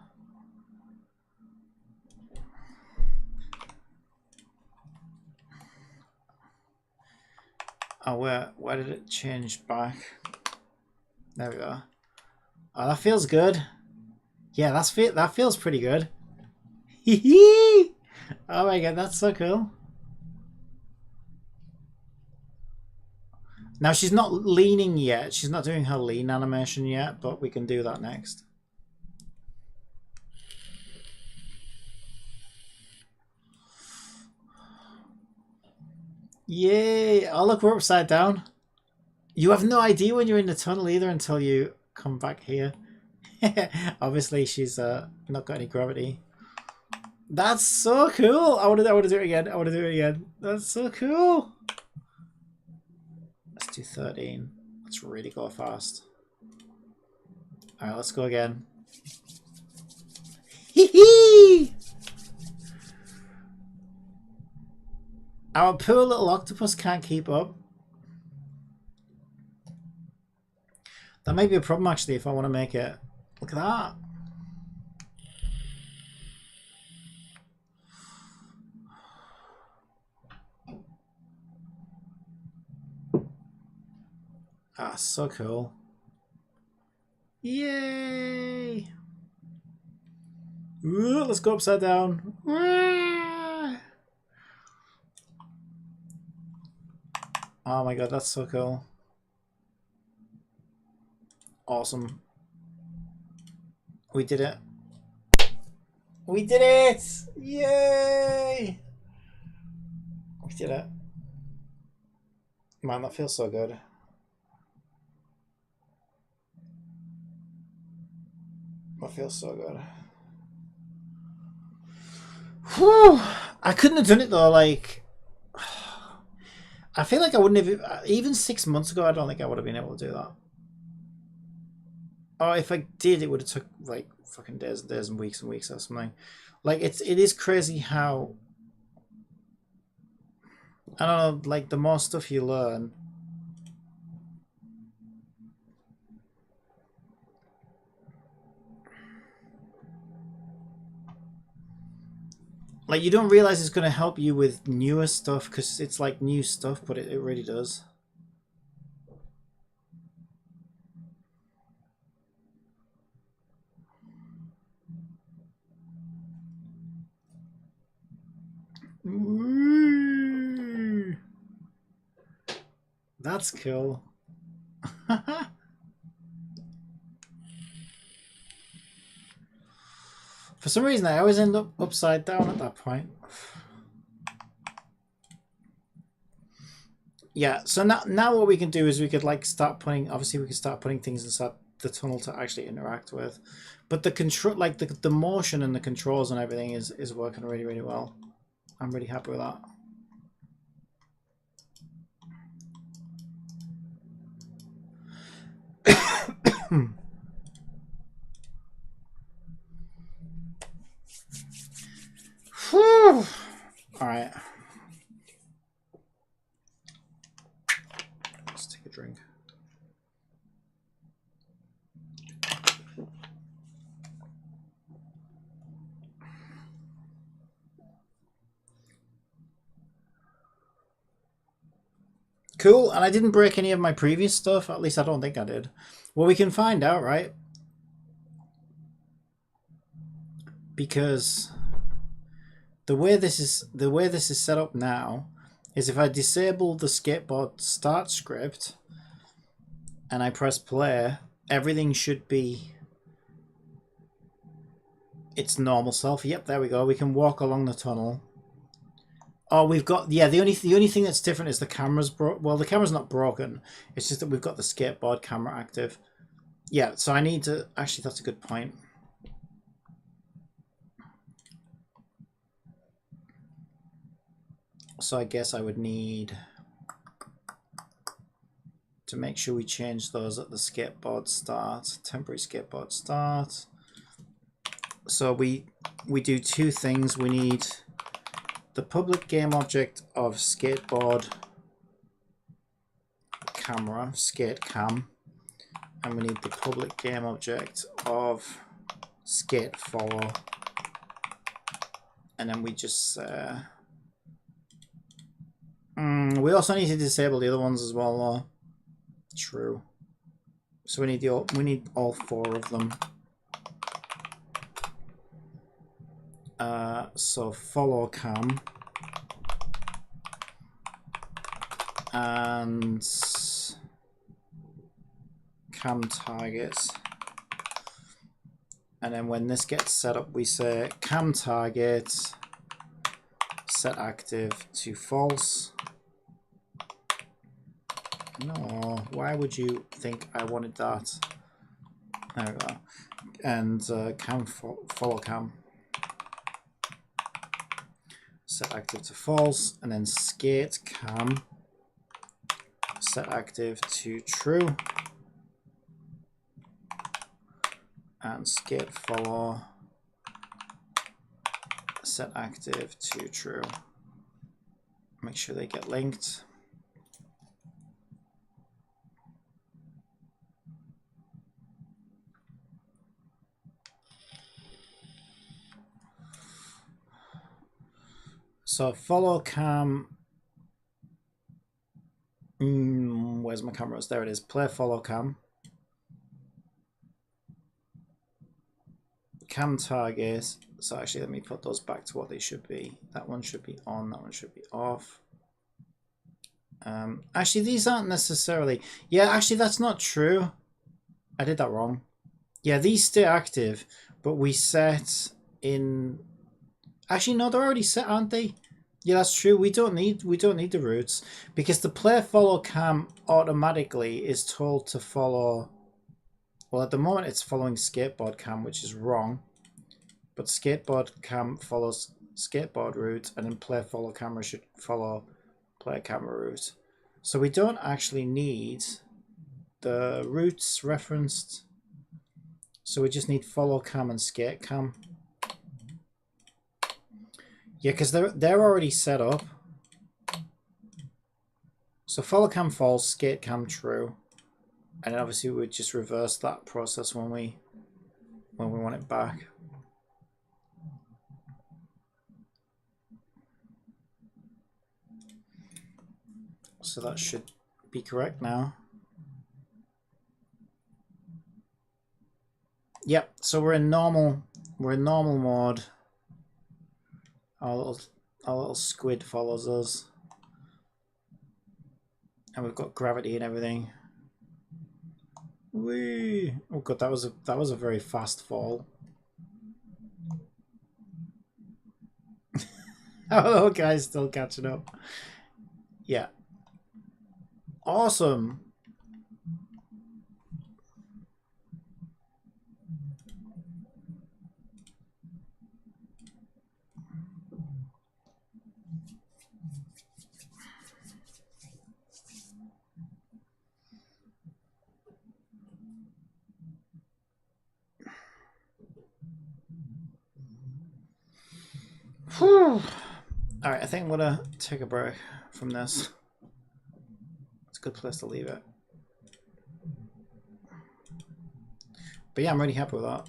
Oh, where did it change back? There we go. Oh, that feels good. Yeah, that feels pretty good. Oh my god, that's so cool. Now she's not leaning yet. She's not doing her lean animation yet, but we can do that next. Yay! Oh look, we're upside down. You have no idea when you're in the tunnel either until you come back here. Obviously she's not got any gravity. That's so cool! I want to do it again. I want to do it again. That's so cool! Let's do 13. Let's really go fast. Alright, let's go again. Hee hee! Our poor little octopus can't keep up. That may be a problem actually if I want to make it. Look at that. Ah, so cool. Yay! Ooh, let's go upside down. Oh my god, that's so cool. Awesome. We did it. We did it! Yay! We did it. Man, that feels so good. That feels so good. Whew! I couldn't have done it though, like... I feel like I wouldn't have... Even 6 months ago, I don't think I would have been able to do that. Or if I did, it would have took, like, fucking days and days and weeks or something. Like, it is crazy how... I don't know, like, the more stuff you learn... Like, you don't realize it's going to help you with newer stuff, because it's, like, new stuff, but it really does. Ooh. That's cool. For some reason, I always end up upside down at that point. Yeah, so now what we can do is we could like start putting, obviously we can start putting things inside the tunnel to actually interact with. But the control, like the motion and the controls and everything is working really, really well. I'm really happy with that. Whew. All right. Let's take a drink. Cool, and I didn't break any of my previous stuff. At least I don't think I did. Well, we can find out, right? Because the way this is set up now is if I disable the skateboard start script and I press play, everything should be its normal self. Yep, there we go. We can walk along the tunnel. Oh, we've got, yeah, the only thing that's different is the camera's well, the camera's not broken. It's just that we've got the skateboard camera active. Yeah, so I need to, actually that's a good point. So I guess I would need to make sure we change those at the skateboard start. Temporary skateboard start. So we do two things. We need the public game object of skateboard camera, skate cam, and we need the public game object of skate follow, and then we just we also need to disable the other ones as well though. True. So we need all four of them. So follow cam and cam target, and then when this gets set up we say cam target set active to false. No, why would you think I wanted that? There we go. And cam follow cam set active to false, and then skate cam set active to true, and skate follow set active to true. Make sure they get linked. So follow cam, where's my cameras? There it is. Play follow cam. Cam target. So actually let me put those back to what they should be. That one should be on, that one should be off. Actually these aren't necessarily, yeah, actually that's not true. I did that wrong. Yeah, these stay active, but we set in, actually no, they're already set, aren't they? Yeah, that's true. We don't need the routes, because the play follow cam automatically is told to follow, well at the moment it's following skateboard cam, which is wrong, but skateboard cam follows skateboard route, and then play follow camera should follow play camera route. So we don't actually need the routes referenced, so we just need follow cam and skate cam. Yeah, because they're already set up. So follow cam false, skate cam true, and then obviously we would just reverse that process when we want it back. So that should be correct now. Yep. So we're in normal mode. Our little squid follows us, and we've got gravity and everything. Whee! Oh god, that was a very fast fall. Our little guy's still catching up. Yeah. Awesome. Whew. All right, I think I'm gonna take a break from this. It's a good place to leave it. But yeah, I'm really happy with that.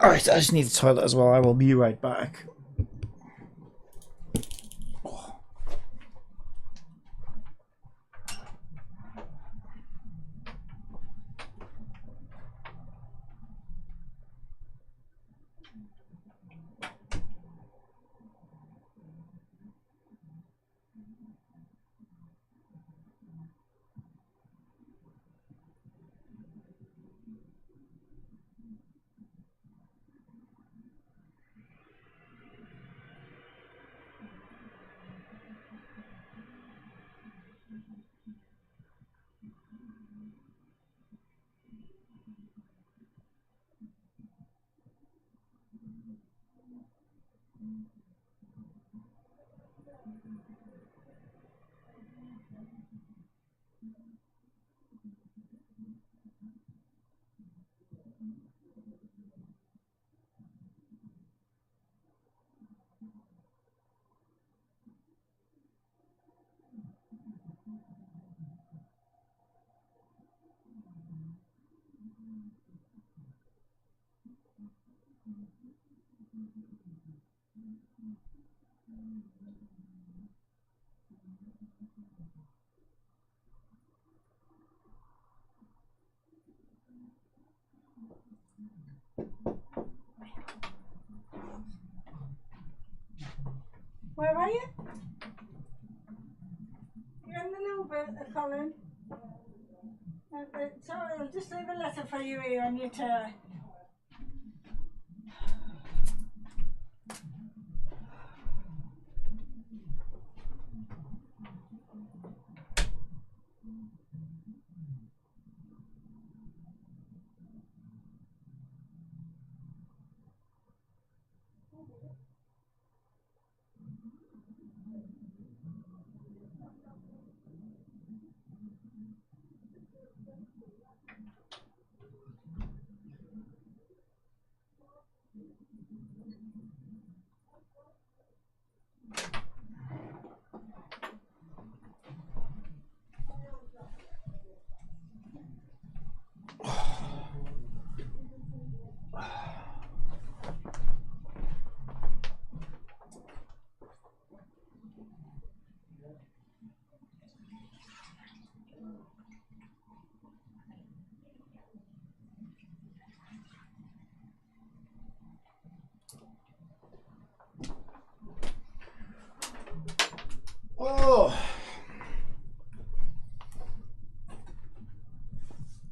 Alright, I just need the toilet as well. I will be right back.
Where are you? You're in the little bit, Colin. Sorry, I'll just leave a letter for you here on your tour.
Oh.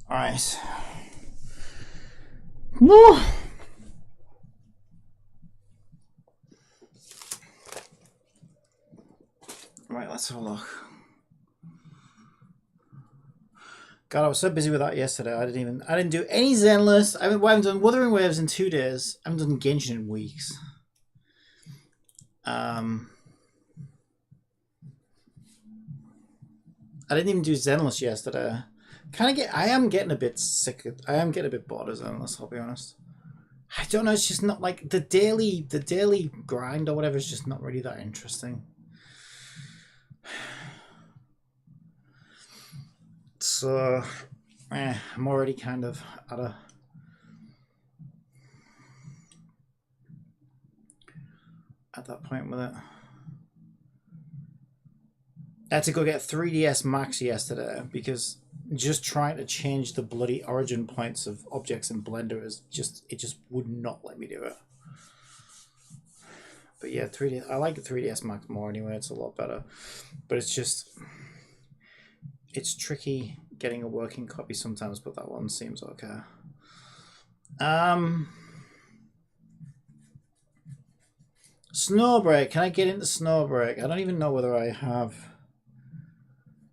All right. Woo. Right, let's have a look. God, I was so busy with that yesterday. I didn't do any Zenless. I haven't done Wuthering Waves in 2 days. I haven't done Genshin in weeks. I didn't even do Zenless yesterday. I am getting a bit sick. I am getting a bit bored of Zenless, I'll be honest. I don't know, it's just not like the daily grind or whatever is just not really that interesting. So, I'm already kind of at that point with it. I had to go get 3DS Max yesterday because just trying to change the bloody origin points of objects in Blender is it just would not let me do it. But yeah, 3DS. I like the 3DS Max more anyway. It's a lot better, but it's tricky getting a working copy sometimes. But that one seems okay. Snowbreak. Can I get into Snowbreak? I don't even know whether I have.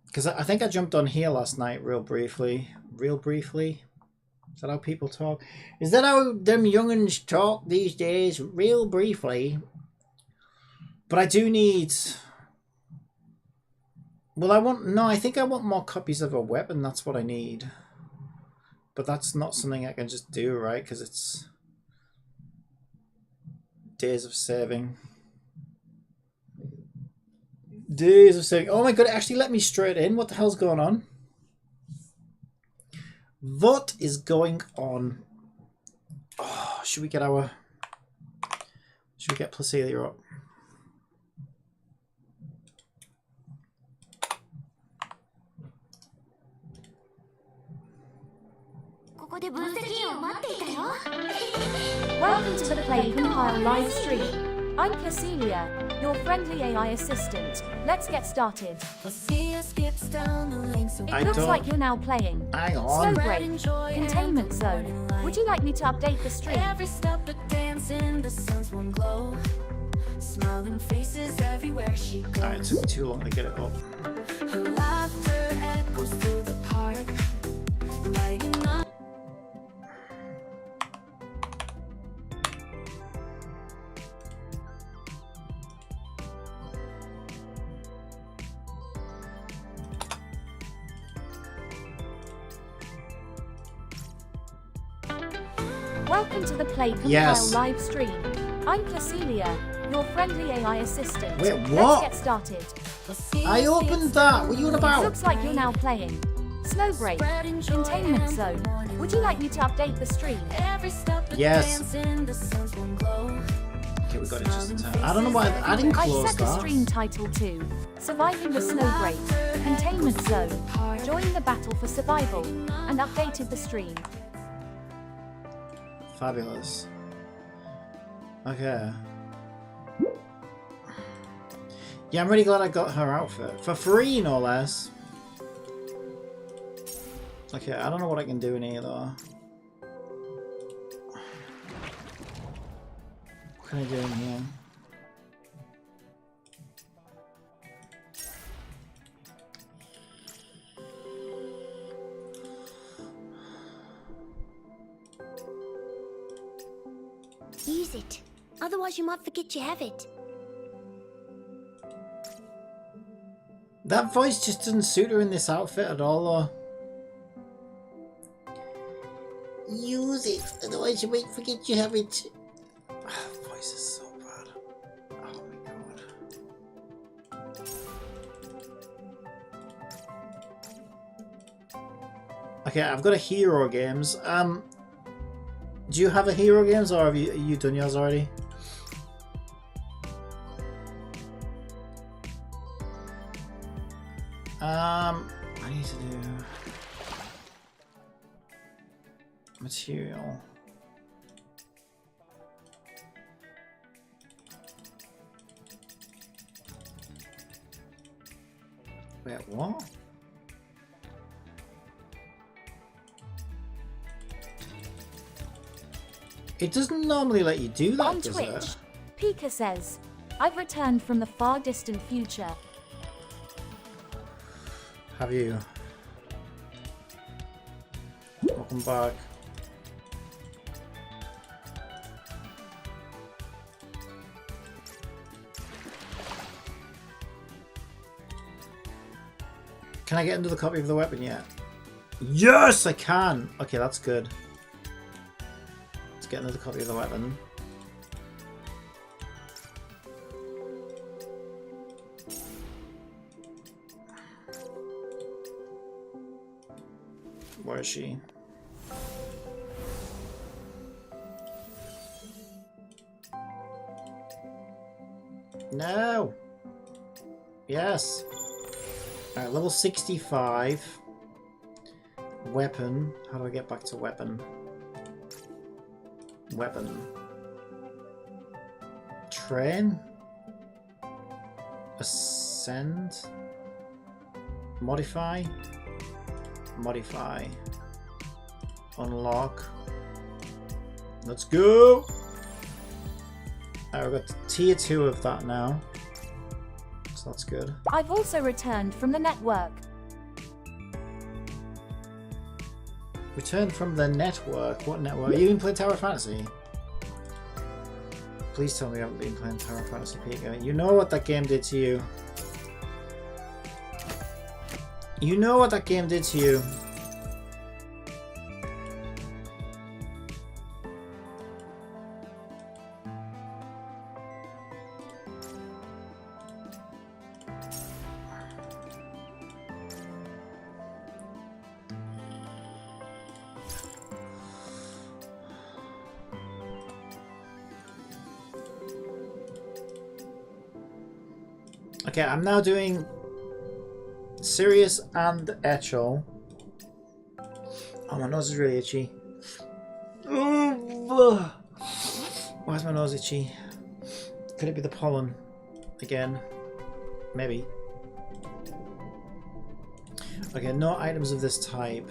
Because I think I jumped on here last night real briefly. Is that how people talk? Is that how them young'uns talk these days? Real briefly. But I do need... Well, I think I want more copies of a weapon. That's what I need. But that's not something I can just do, right? Because it's... Days of saving. Days of saving. Oh my god, it actually let me straight in. What the hell's going on? What is going on? Oh, should we get Placilia up?
Welcome to the Play Compile live stream. I'm Placilia, your friendly AI assistant. Let's get started. It looks like you're now playing.
Hang on.
Snowbreak, Containment Zone. Would you like me to update the stream?
Alright, it took me too long to get it up.
Welcome to the Play Compile
Yes.
live stream. I'm Placilia, your friendly AI assistant.
Wait, what?
Let's get started.
I opened that. What are you on about?
Looks like you're now playing Snowbreak, Containment Zone. Would you like me to update the stream?
Yes. Okay, we got it just in time. I don't know why I didn't
I
close
set the
that.
stream title to Surviving the Snowbreak, Containment Zone, Join the Battle for Survival, and updated the stream.
Fabulous. Okay. Yeah, I'm really glad I got her outfit. For free, no less. Okay, I don't know what I can do in here, though. What can I do in here?
Use it. Otherwise you might forget you have it.
That voice just doesn't suit her in this outfit at all, though. Use it, otherwise you might forget you have it. Voice is so bad. Oh my god. Okay, I've got a Hero Games. Do you have a Hero Games, or have you done yours already? I need to do material. Wait, what? It doesn't normally let you do that,
On
does
Twitch,
it?
Pika says, I've returned from the far distant future.
Have you? Welcome back. Can I get another copy of the weapon yet? Yes, I can! Okay, that's good. Let's get another copy of the weapon. Where is she? No! Yes! Alright, level 65. Weapon. How do I get back to weapon? Weapon. Train? Ascend? Modify? Modify. Unlock. Let's go! Alright, we've got tier 2 of that now. So that's good.
I've also returned from the network.
Return from the network. What network? Are you been playing Tower Fantasy? Please tell me you haven't been playing Tower Fantasy, Pika. You know what that game did to you. You know what that game did to you. Okay, I'm now doing Sirius and Echel. Oh, my nose is really itchy. Why is my nose itchy? Could it be the pollen again? Maybe. Okay, no items of this type.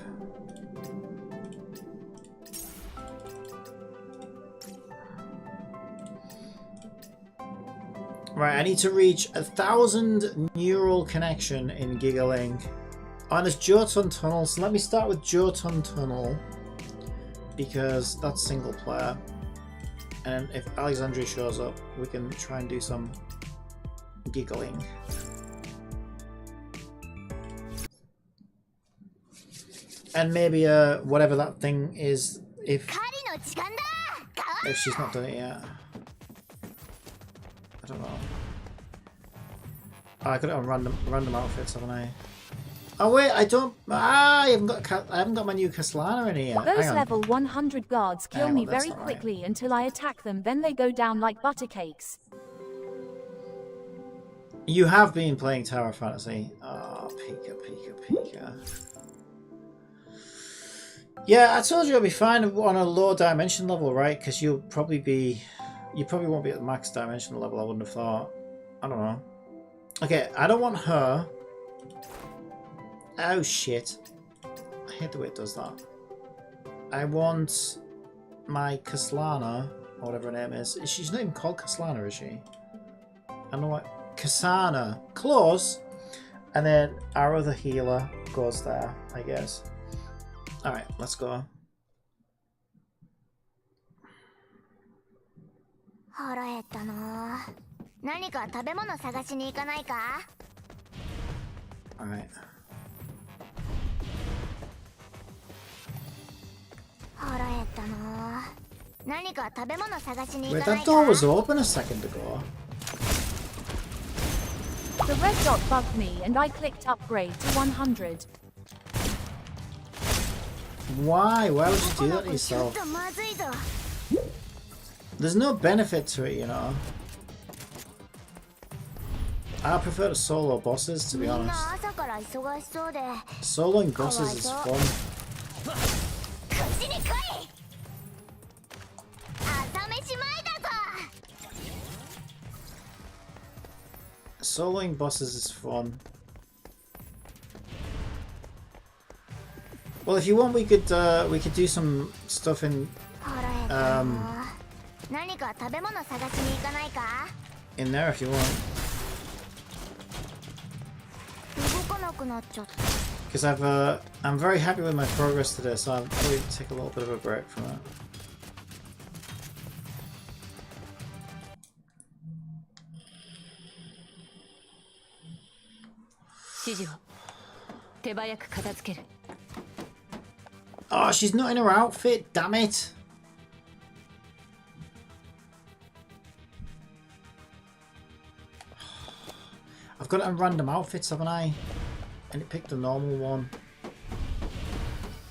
Right, I need to reach 1,000 neural connection in Gigalink. Oh, and it's Jotun Tunnel, so let me start with Jotun Tunnel. Because that's single player. And if Alexandria shows up, we can try and do some giggling. And maybe whatever that thing is, if If she's not done it yet. I don't know. Oh, I got it on random outfits, haven't I? Oh wait, I don't. I haven't got my new Castellana in here yet.
Those
Hang on.
level 100 guards kill
Hang on,
me
that's
very
not right.
quickly until I attack them, then they go down like butter cakes.
You have been playing Tower of Fantasy. Oh, Pika. Yeah, I told you I'll be fine on a low dimension level, right? Because you probably won't be at the max dimension level, I wouldn't have thought. I don't know. Okay, I don't want her. Oh shit. I hate the way it does that. I want my Castellana, or whatever her name is. She's not even called Castellana, is she? I know what. Kasana. Close. And then our other healer goes there, I guess. Alright, let's go.
腹減ったな。何か食べ物探しに行かないか？
Alright.
腹減ったな。何か食べ物探しに行
Wait,
かない
that
か？
door was open a second ago.
The red dot bugged me and I clicked upgrade to 100.
Why? Why would you
こ
do
の
that to
子ちょっ
yourself?
とまずいぞ。
There's no benefit to it, you know. I prefer to solo bosses, to
み
be
んな
honest.
朝から忙しそうで。
Soloing bosses is fun.
こっちに来い。朝飯前だぞ。
Soloing bosses is fun. Well, if you want, we could do some stuff in
腹減ったな。何か食べ物探しに行かないか？
in there if you want.
動かなくなっちゃった。
Because I'm very happy with my progress today, so I'll probably take a little bit of a break from it. Oh, she's not in her outfit, damn it! I've got it on random outfits, haven't I? And it picked the normal one.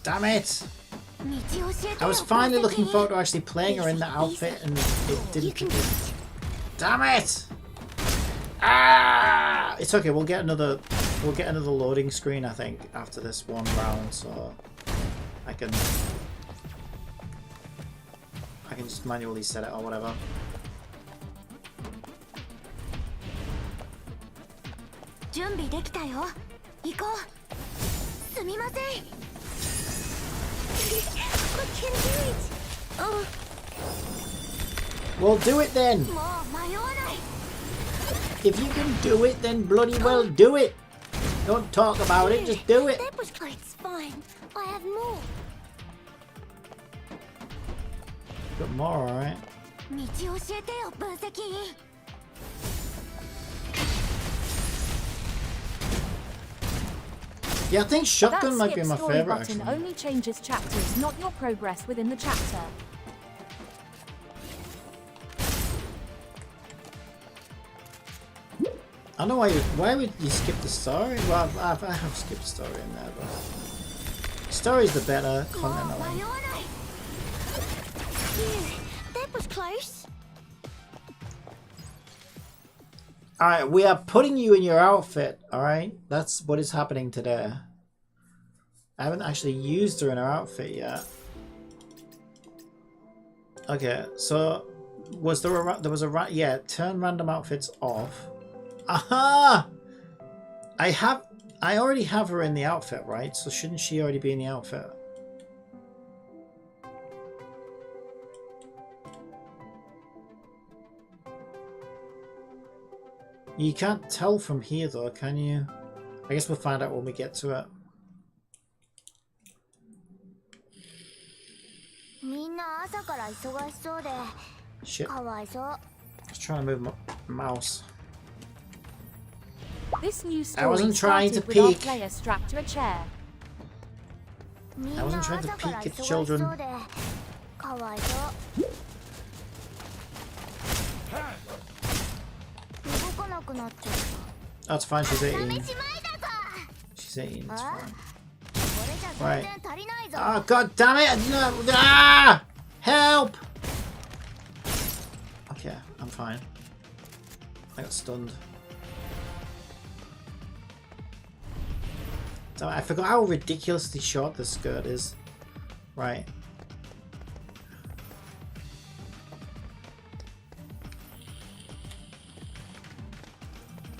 Damn it!
道教えてよ。
I was finally looking forward to actually playing her in that outfit and it didn't pick it. Damn it! Ah! It's okay, we'll get another loading screen, I think, after this one round, so I can just manually set it or whatever.
準備できたよ。行こう。すみません。I can do it.
Well, do it then!
もう迷わない。
If you can do it, then bloody well do it! Don't talk about it, just do it!
That was it's fine. I have more.
Got more, alright.
道教えてよ、分析員。
Yeah, I think
That
shotgun might be
skip
my
story
favourite,
button
actually.
only changes chapters, not your progress within the chapter.
I know why would you skip the story? Well, I have skipped the story in there, but story's the better
もう
content, I
迷
think.
わない。Phew, that was close.
Alright, we are putting you in your outfit, alright? That's what is happening today. I haven't actually used her in her outfit yet. Okay, so was there a yeah, turn random outfits off. Aha! I already have her in the outfit, right? So shouldn't she already be in the outfit? You can't tell from here though, can you? I guess we'll find out when we get to it.
みんな朝から忙しそうで
Shit,
かわいそう。
I was trying to move my mouse.
This new
I
story
wasn't trying to
started with our
peek.
player strapped to a chair.
みん
I
な
wasn't
朝
trying to
から
peek at
忙し
children.
そうでかわいそう動かなくなっちゃっ
That's fine, she's
た
18.
試し前だぞ
She's 18, it's
あ
fine.
これじゃ全然足りないぞ
Oh, god damn it! No, ah! Help! Okay, I'm fine. I got stunned. Damn it, I forgot how ridiculously short this skirt is. Right.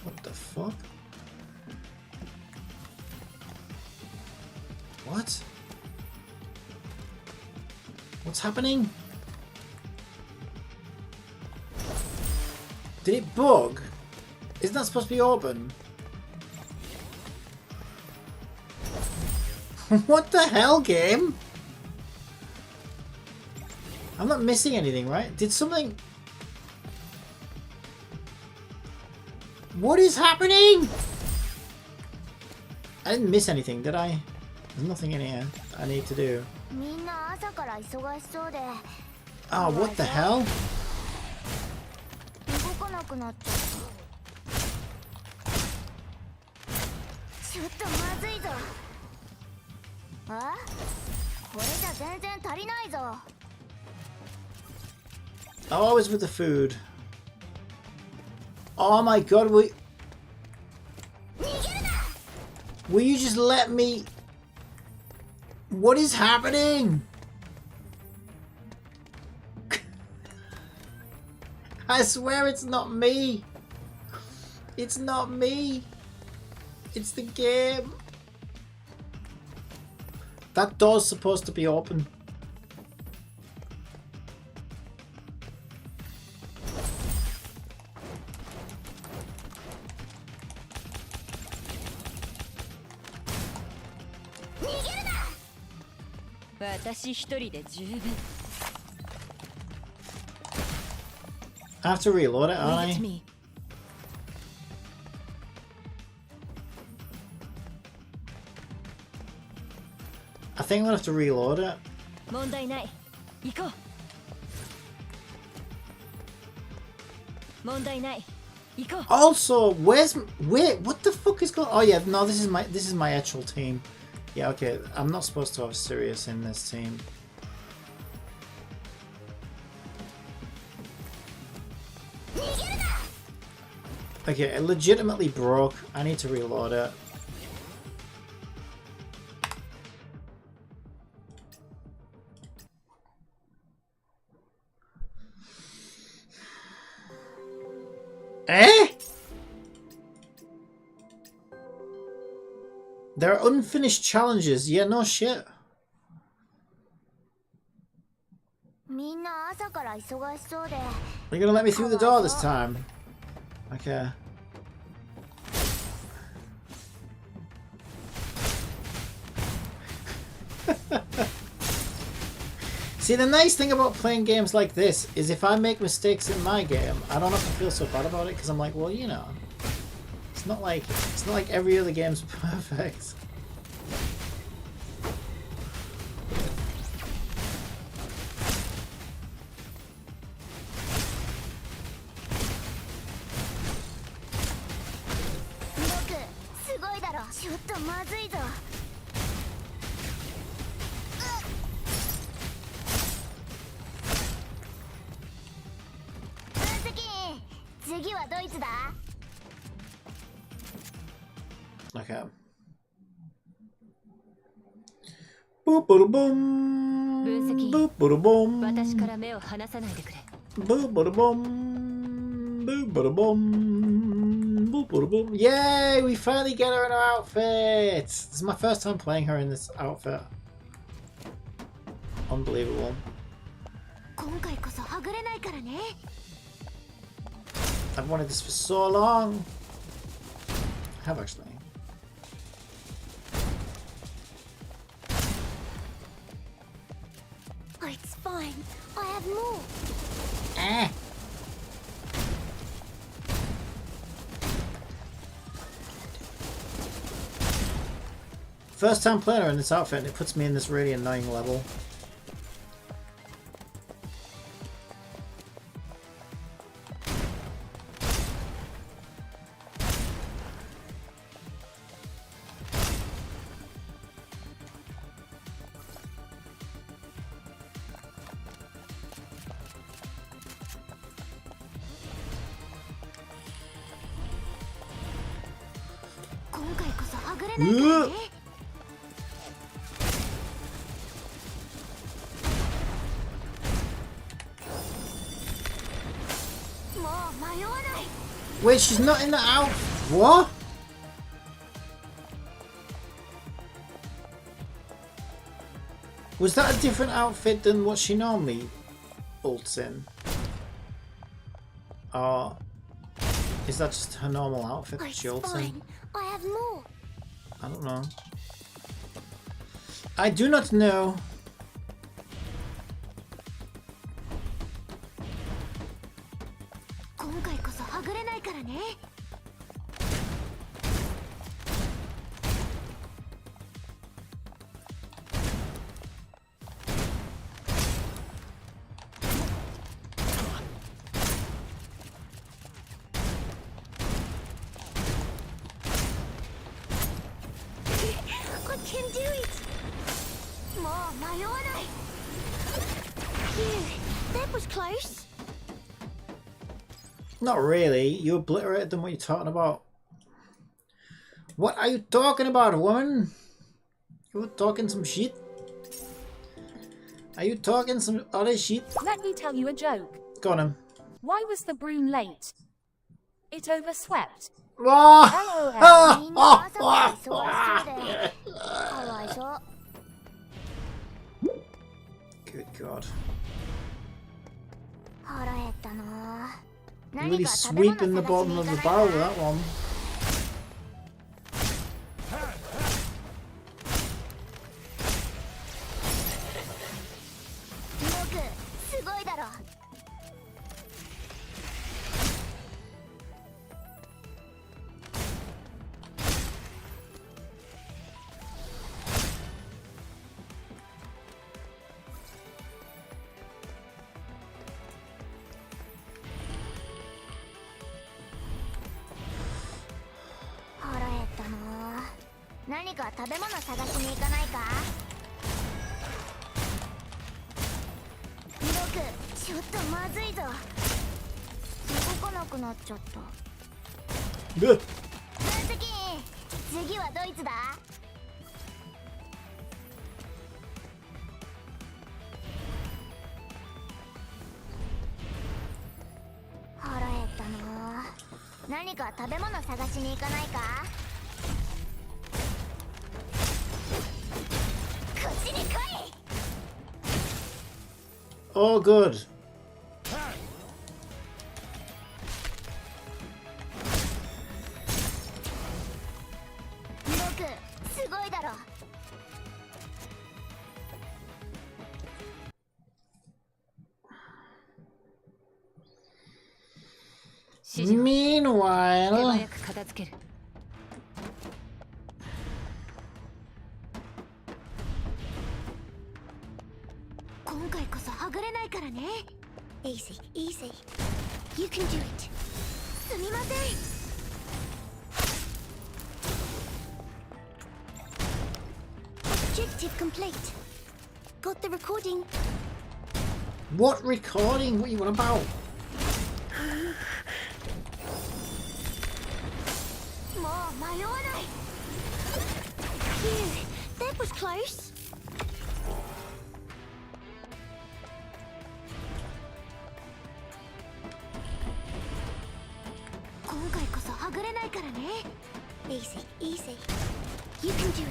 What the fuck? What? What's happening? Did it bug? Isn't that supposed to be open? What the hell, game? I'm not missing anything, right? Did something... What is happening? I didn't miss anything, did I? There's nothing in here I need to do.
みんな朝から忙しそうで
Oh, what the hell?
動かなくなっちゃったちょっとまずいぞあこれじゃ全然足りないぞ
Oh, I was with the food. Oh my god, will you just let me... What is happening? I swear it's not me. It's not me. It's the game. That door's supposed to be open. I have to reload it, aren't I?
me.
I think I'm gonna have to reload it.
問題ない。行こう。問題ない。行こう。
Also, wait, what the fuck is going? Oh yeah, no, this is my actual team. Yeah, okay, I'm not supposed to have Sirius in this team. Okay, it legitimately broke. I need to reload it. Eh? There are unfinished challenges. Yeah, no shit.
みんな朝から忙しそうで
You're gonna let me through the door this time. Okay. See, the nice thing about playing games like this is if I make mistakes in my game, I don't have to feel so bad about it because I'm like, well, you know, it's not like every other game's perfect.
Look, すごいだろちょっとまずいぞ 次はドイツだ
Okay. Boop boop boom.
分析
Boop boop boom.
私から目を離さないでくれ。
Boop boop boom. Boop boop boom. Boop boop boom. Yay! We finally get her in her outfit. This is my first time playing her in this outfit. Unbelievable.
今回こそはぐれないからね
I've wanted this for so long. I have actually.
Oh, it's fine. I have more.
Eh. First time playing her in this outfit and it puts me in this really annoying level.
ぐれないからね。もう迷わない。
Wait, she's not in the out. What? Was that a different outfit than what she normally ults in? Or is that just her normal outfit that
It's
she ults in?
fine. I have more.
I don't know. I do not know.
I can do it. もう迷わない。Phew, that was close.
Not really. You obliterated them. What are you talking about? What are you talking about, woman? You talking some shit? Are you talking some other shit?
Let me tell you a joke.
Go on, him.
Why was the broom late? It overswept.
Ah!
LOL.
みんな朝から忙しそうでかわいそう。
Good God.
腹減ったな。
You're
何
really
か食べ物
sweeping the
探し
bottom
に
of
行
the
か
barrel
ない
with
か。
that one.
僕すごいだろ。 腹減ったな。何か食べ物探しに行かないか。僕ちょっとまずいぞ。動かなくなっちゃった。
Good.
次はドイツだ。腹減ったな。何か食べ物探しに行かないか。こっちに来い。
Oh, good.
僕すごいだろ。
Meanwhile,
く片付ける。
今回こそはぐれないからね。Easy, easy. You can do it. すみません。Objective complete. Got the recording.
what recording? What are you on about?
もう迷わない。Phew, that was close. 今回こそはぐれないからね。Easy, easy. You can do it.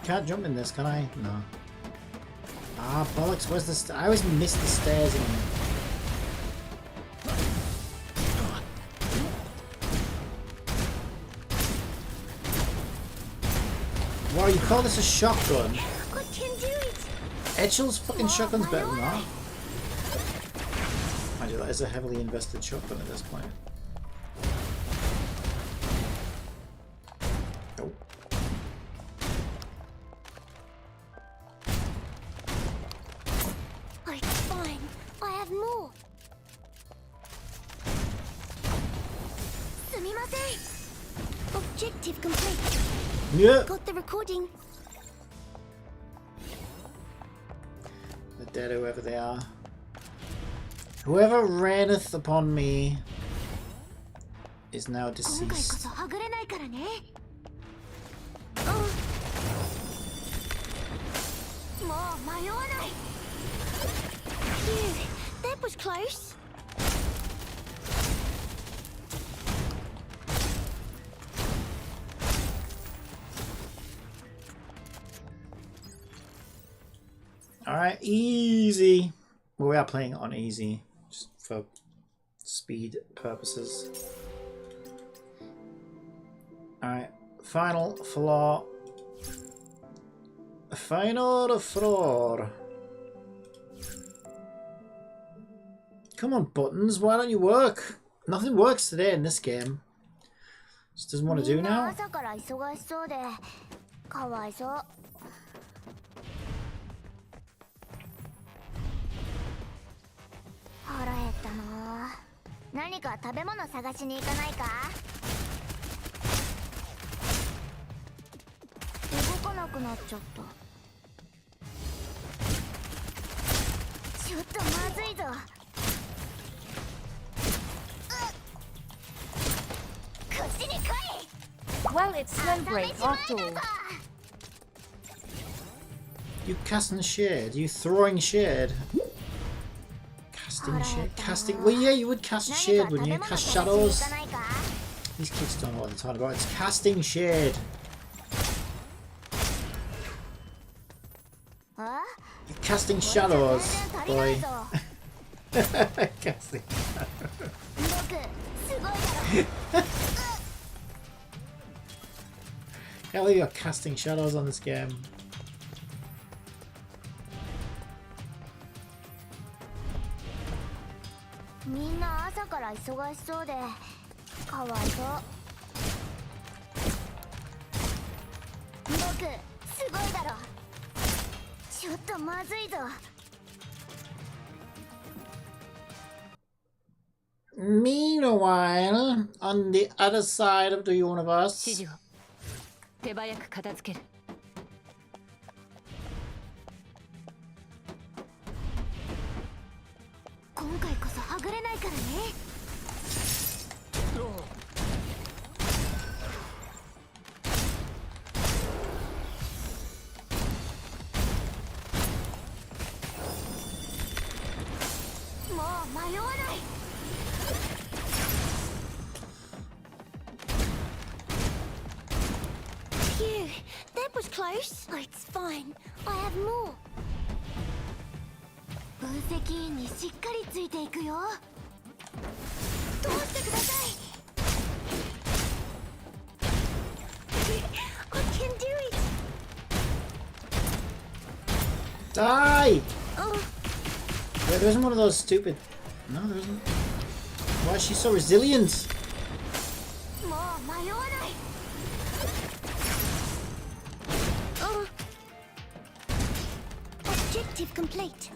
Can't jump in this, can I? No. Ah, bollocks, where's the I always miss the stairs in here. Wow, you call this a shotgun?
I can do it.
Edgel's fucking shotgun's better than that. Mind you, that is a heavily invested shotgun at this point. Oh.
It's fine. I have more. すみません。Objective complete.
Yeah.
Got the recording.
They're dead, whoever they are. Whoever reigneth upon me is now
今回こ
deceased.
そはぐれないからね。もう迷わない。Phew, that was close.
Alright, easy. Well, we are playing it on easy, just for speed purposes. Alright, final floor. Final floor. Come on, buttons, why don't you work? Nothing works today in this game. Just doesn't want to do
みんな
now.
朝から忙しそうでかわいそう。腹減ったな。何か食べ物探しに行かないか。動かなくなっちゃった。ちょっとまずいぞ。こっちに来い。
Well, it's Snow Break after all.
You casting shade? You throwing shade? Casting shade? Casting? Well, yeah, you would cast shade, wouldn't you? Cast shadows. These kids don't know what they're talking about. It's casting shade. You're casting shadows, boy. Casting. Can't believe you're casting shadows on this game.
Minna 朝から忙しそうでかわいそう。僕すごいだろ。ちょっとまずいぞ。
Meanwhile, on the other side of the
指
universe,
示を手早く片付ける。
今回こそはぐれないからね。もう迷わない。 Phew, that was close. Oh, it's fine. I have more. 分析員にしっかりついていくよ。通してください。I can do it.
die!
Oh,
Wait, there isn't one of those stupid. No, there isn't. Why is she so resilient?
もう迷わない。Oh. Objective complete.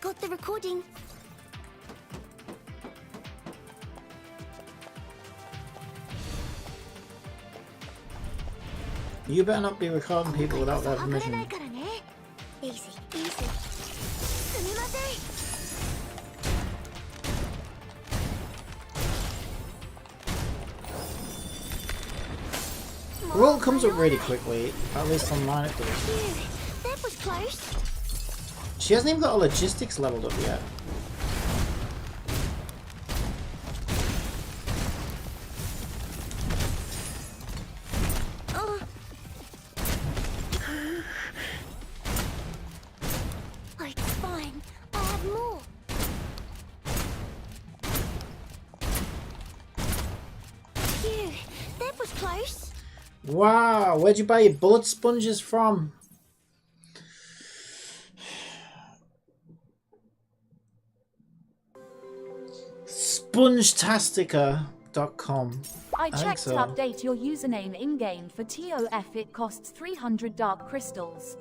Got the recording.
You better not be recording people without their
はぐれない
permission.
からね。Easy, easy. すみません。
The world comes up really quickly, at least online it does.
Phew, that was close.
She hasn't even got her logistics leveled up yet.
Oh. Oh, it's fine. I have more. Phew, that was close.
Wow, where'd you buy your bullet sponges from? Spongetastica.com.
I
think
checked
so.
to update your username in-game for TOF. It costs 300 dark crystals.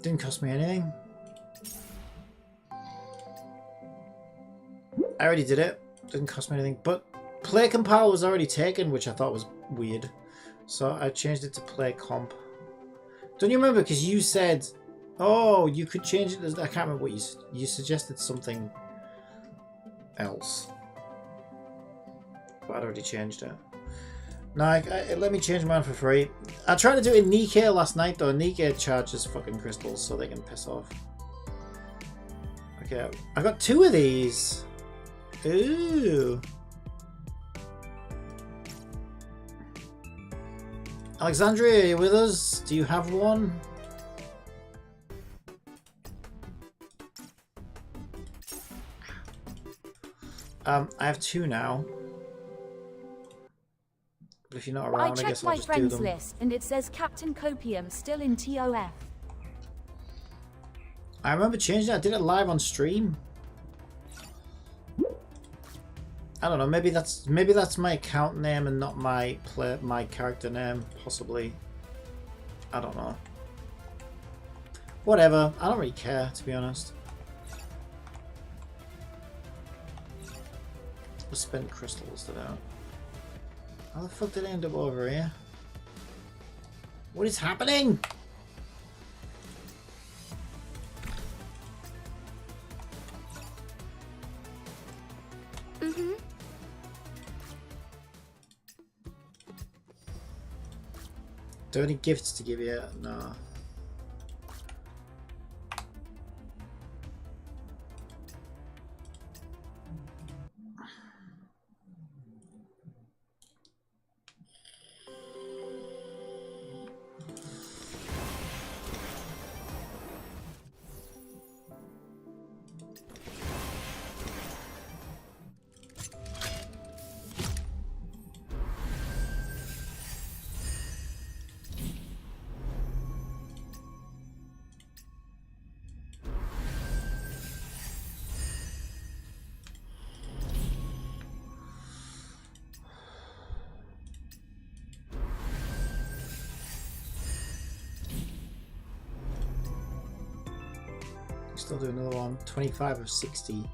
Didn't cost me anything. I already did it. Didn't cost me anything. But Play Compile was already taken, which I thought was weird. So I changed it to Play Comp. Don't you remember? Because you said, oh, you could change it. I can't remember what you suggested something else. But I'd already changed it. No, let me change mine for free. I tried to do it in Nikkei last night though. Nikkei charges fucking crystals so they can piss off. Okay, I got 2 of these. Ooh. Alexandria, are you with us? Do you have one? I have 2 now. But if you're not
I
around, I
checked
guess I'll
my
just do
friends
them.
list and it says Captain Copium still in TOF.
I remember changing it. I did it live on stream. I don't know. Maybe that's my account name and not my character name. Possibly. I don't know. Whatever. I don't really care, to be honest. Let's spend crystals to that. How the fuck did I end up over here? What is happening? Do I have any gifts to give you? No. Still do another one. 25 of 60.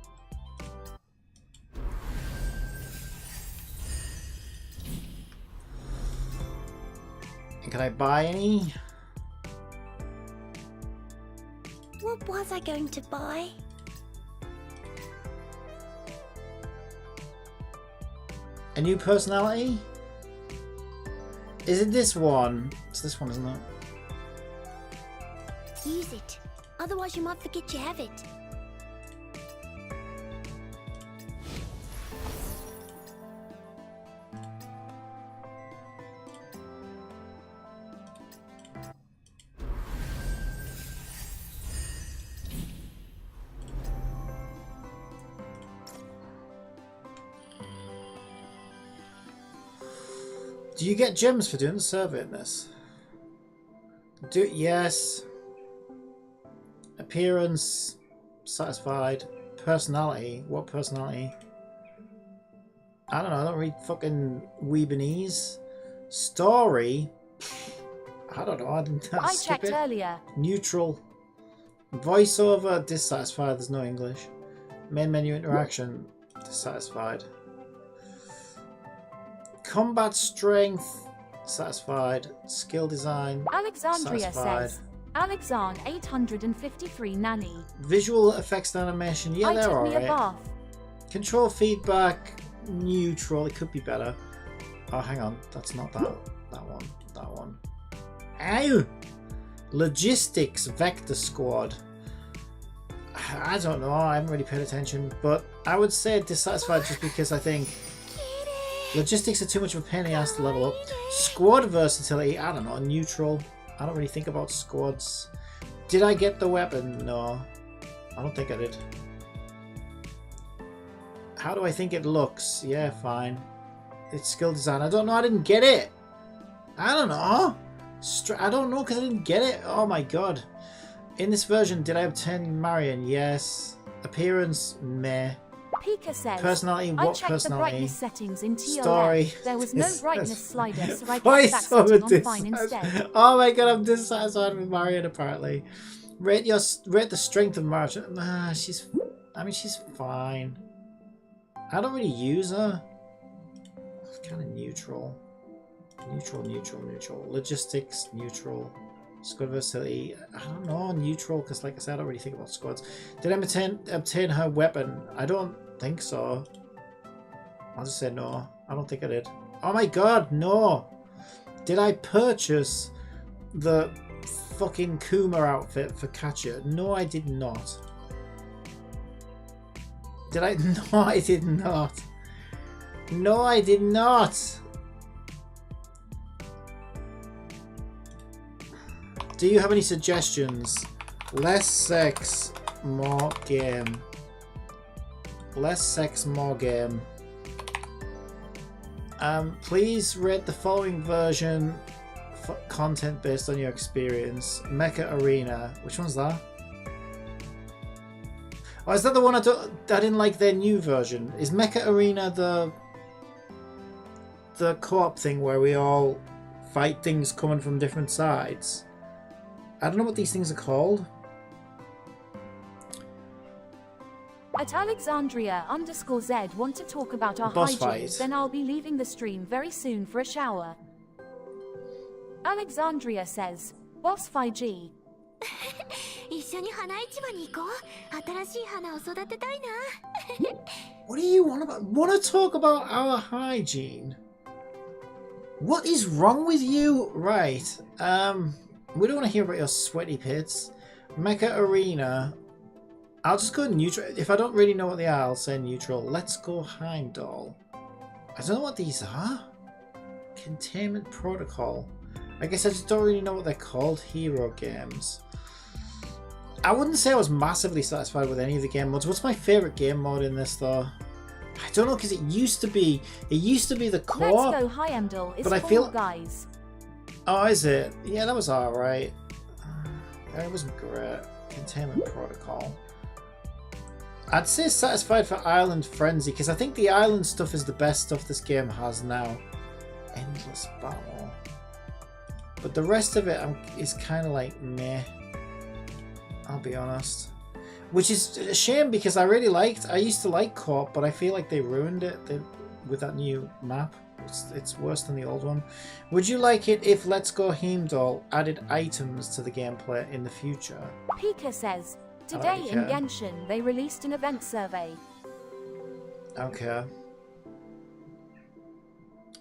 And can I buy any?
What was I going to buy?
A new personality? Is it this one? It's this one, isn't it?
Use it. Otherwise you might forget you have it.
Do you get gems for doing the survey in this? Yes. Appearance, satisfied. Personality, what personality? I don't know, I don't read fucking Weebanese. Story, I don't know, I didn't
I
skip
checked
it.
earlier.
Neutral. Voiceover, dissatisfied, there's no English. Main menu interaction, dissatisfied. Combat strength, satisfied. Skill design,
Alexandria
satisfied.
says. Alexan 853 Nanny.
Visual effects and animation, yeah,
I
they're
took me a
alright.
bath.
Control feedback, neutral, it could be better. Oh, hang on, that's not that one, that one. Ow! Logistics, Vector Squad. I don't know, I haven't really paid attention, but I would say dissatisfied just because I think logistics are too much of a pain in the ass to level up. Squad versatility, I don't know, neutral. I don't really think about squads. Did I get the weapon? No. I don't think I did. How do I think it looks? Yeah, fine. It's skill design. I don't know. I didn't get it. I don't know. I don't know because I didn't get it. Oh my god. In this version, did I obtain Marion? Yes. Appearance? Meh.
Pika says.
Personality?
I
What
checked
personality?
the brightness settings in TOF.
Story.
There was no
Yes,
brightness
yes.
slider, so I
Why
kept that
so
setting on fine
dissatisfied?
instead.
Oh my god, I'm dissatisfied with Marion apparently. Rate the strength of Marion. She's fine. I don't really use her. It's kind of neutral. Neutral. Logistics, neutral. Squad versatility, I don't know, neutral, because like I said, I don't really think about squads. Did I obtain her weapon? I don't think so. I'll just say no. I don't think I did. Oh my god, no! Did I purchase the fucking Kuma outfit for Katja? No, I did not. Did I? No, I did not. No, I did not. Do you have any suggestions? Less sex, more game. Less sex, more game. Please rate the following version for content based on your experience. Mecha Arena. Which one's that? Oh, is that the one I didn't like their new version? Is Mecha Arena the co-op thing where we all fight things coming from different sides? I don't know what these things are called.
At Alexandria_Z want to talk about our
Boss
hygiene,
fight.
then I'll be leaving the stream very soon for a shower. Alexandria says, Boss 5G.
一緒に花市場に行こう。新しい花を育てたいな。
What do you want about? Want to talk about our hygiene? What is wrong with you? Right. We don't want to hear about your sweaty pits. Mecha Arena. I'll just go neutral. If I don't really know what they are, I'll say neutral. Let's go Heimdall. I don't know what these are. Containment Protocol. I guess I just don't really know what they're called. Hero games. I wouldn't say I was massively satisfied with any of the game modes. What's my favourite game mode in this though? I don't know, because it used to be the co-op.
Let's go Heimdall is
but I
Fall
feel-
Guys.
Oh, is it? Yeah, that was alright. It wasn't great. Containment Protocol. I'd say satisfied for Island Frenzy, because I think the island stuff is the best stuff this game has now. Endless Battle. But the rest of it is kind of like meh. I'll be honest. Which is a shame, because I used to like co-op, but I feel like they ruined it with that new map. It's worse than the old one. Would you like it if Let's Go Heimdall added items to the gameplay in the future?
Pika says, today
like
in
it.
Genshin they released an event survey.
Okay.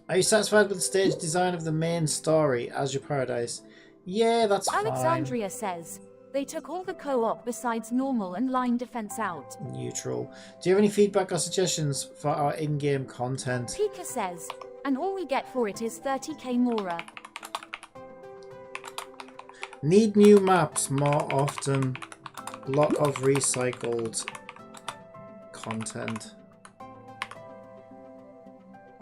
Are you satisfied with the stage design of the main story, Azure Paradise? Yeah, that's fine.
Alexandria says, they took all the co-op besides normal and line defense out.
Neutral. Do you have any feedback or suggestions for our in-game content?
Pika says, and all we get for it is 30k Mora.
Need new maps more often. Lot of recycled content.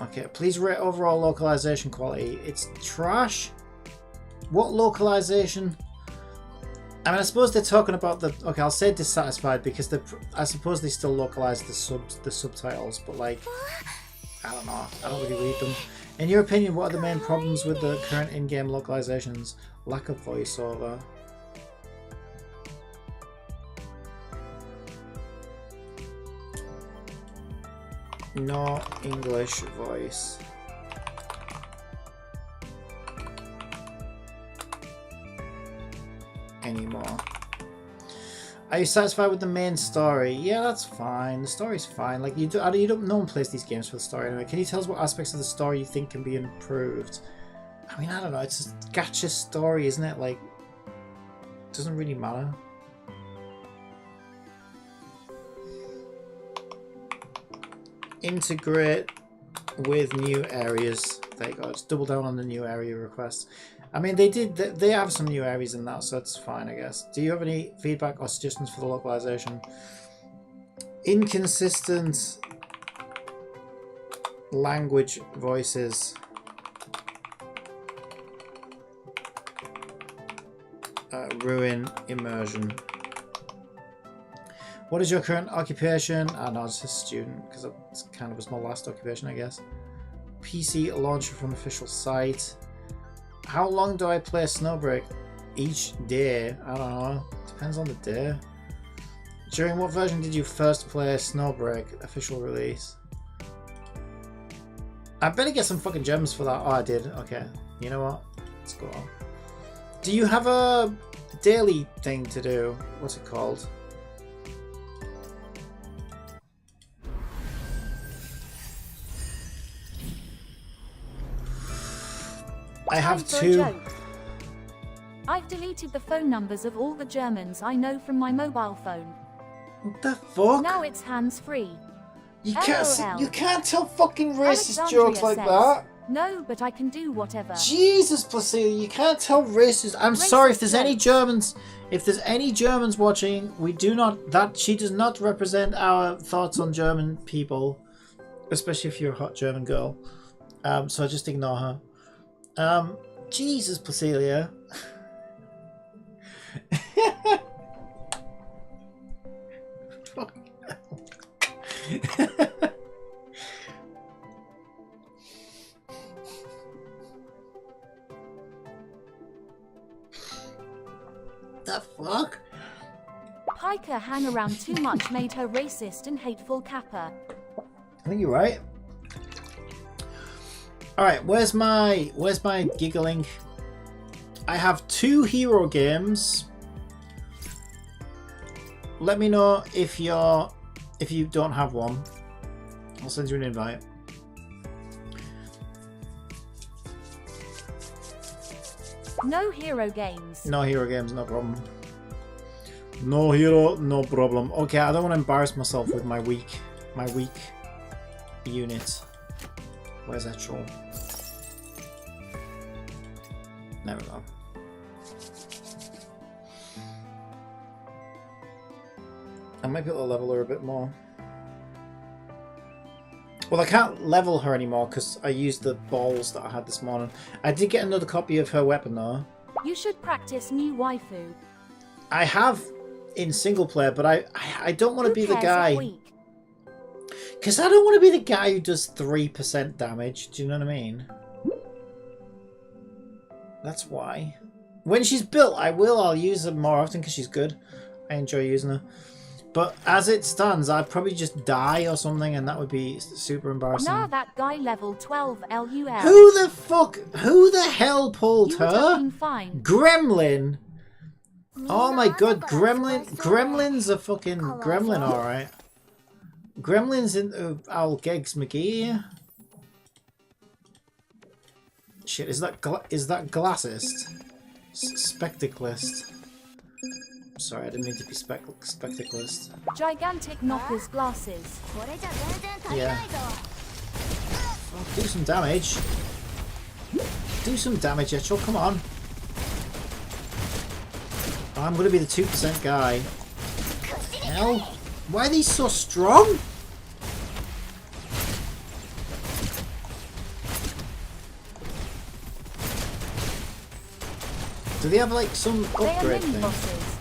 Okay, please rate overall localization quality. It's trash. What localization? I mean, I suppose they're talking about the... Okay, I'll say dissatisfied because I suppose they still localize the subtitles, but like... I don't know. I don't really read them. In your opinion, what are the main problems with the current in-game localizations? Lack of voiceover. No English voice. Anymore. Are you satisfied with the main story? Yeah, that's fine. The story's fine. Like no one plays these games for the story anyway. Can you tell us what aspects of the story you think can be improved? I mean, I don't know. It's a gacha story, isn't it? Like, it doesn't really matter. Integrate with new areas. There you go. Just double down on the new area request. I mean, they have some new areas in that, so it's fine, I guess. Do you have any feedback or suggestions for the localization? Inconsistent language voices. Ruin immersion. What is your current occupation? I know, it's a student, because it kind of was my last occupation, I guess. PC launcher from official site. How long do I play Snowbreak? Each day? I don't know. Depends on the day. During what version did you first play Snowbreak? Official release. I better get some fucking gems for that. Oh, I did. Okay. You know what? Let's go on. Do you have a daily thing to do? What's it called? I have
Time for a
2.
joke. I've deleted the phone numbers of all the Germans I know from my mobile phone.
What the fuck?
Now it's hands-free.
You
LOL.
you can't tell fucking racist
Alexandria
jokes like
says,
that.
No, but I can do whatever.
Jesus, Placidia, you can't tell racist. I'm
Racist
sorry if there's any
jokes.
Germans. If there's any Germans watching, we do not. That she does not represent our thoughts on German people, especially if you're a hot German girl. So just ignore her. Jesus, Placidia. Fucking hell. The fuck?
Piker hang around too much made her racist and hateful Kappa.
I think you're right. Alright, where's my giggling? I have 2 hero games. Let me know if you don't have one. I'll send you an invite.
No hero games.
No hero games, no problem. No hero, no problem. Okay, I don't want to embarrass myself with my weak unit. Where's that troll? There we go. I might be able to level her a bit more. Well, I can't level her anymore because I used the balls that I had this morning. I did get another copy of her weapon though.
You should practice new waifu.
I have in single player, but I don't want to be the
Who cares if
guy.
weak?
Because I don't want to be the guy who does 3% damage. Do you know what I mean? That's why. When she's built, I'll use her more often because she's good. I enjoy using her. But as it stands, I'd probably just die or something, and that would be super embarrassing.
Nah, that guy level 12 LUL.
Who the hell pulled
You were
her?
doing fine.
Gremlin! Oh my god, Gremlin's a fucking gremlin, alright. Gremlin's into Owl Gegs McGee. Shit, is that glassist? Spectaclist. Sorry, I didn't mean to be spectaclist.
Gigantic knockers glasses.
これじゃ全然足りないぞ
Oh, do some damage. Do some damage, Etchel, come on. I'm gonna be the 2% guy. Hell, why are these so strong? Do they have like some
They are
upgrade
mini
thing?
bosses.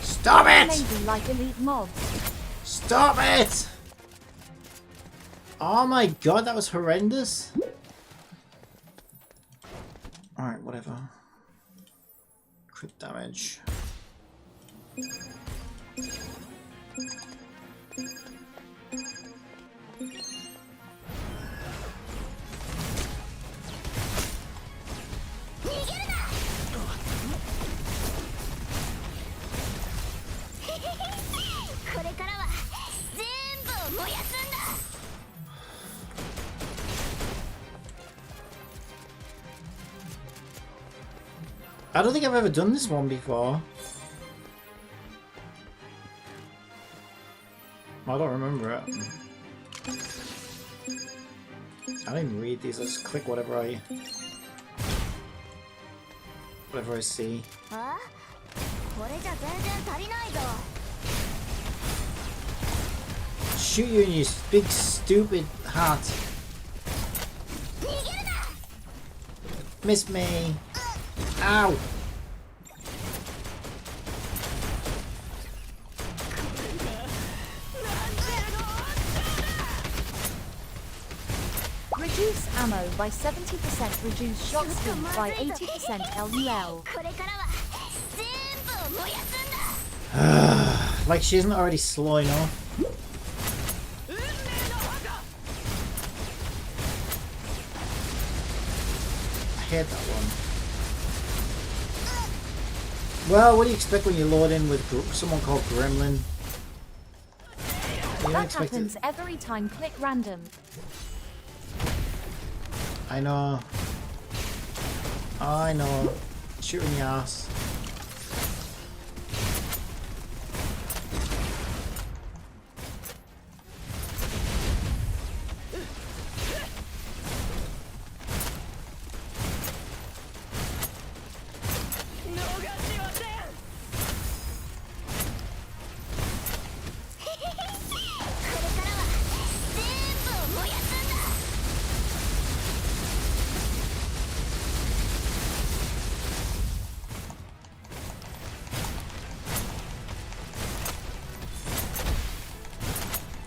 Stop it!
Maybe like elite mobs.
Stop it! Oh my god, that was horrendous. Alright, whatever. Crit damage. I don't think I've ever done this one before. I don't remember it. I don't even read these, I just click whatever I see.
あこれじゃ全然足りないぞ
Shoot you in your big stupid hat. Miss me. Ow.
Reduce ammo by 70%. Reduce shot speed by 80% LUL.
これからは全部燃やすんだ
Like she isn't already slow enough. I hate that one. Well, what do you expect when you load in with someone called Gremlin? don't
That
expect it.
happens every time. Click random.
I know. I know. Shoot in the ass.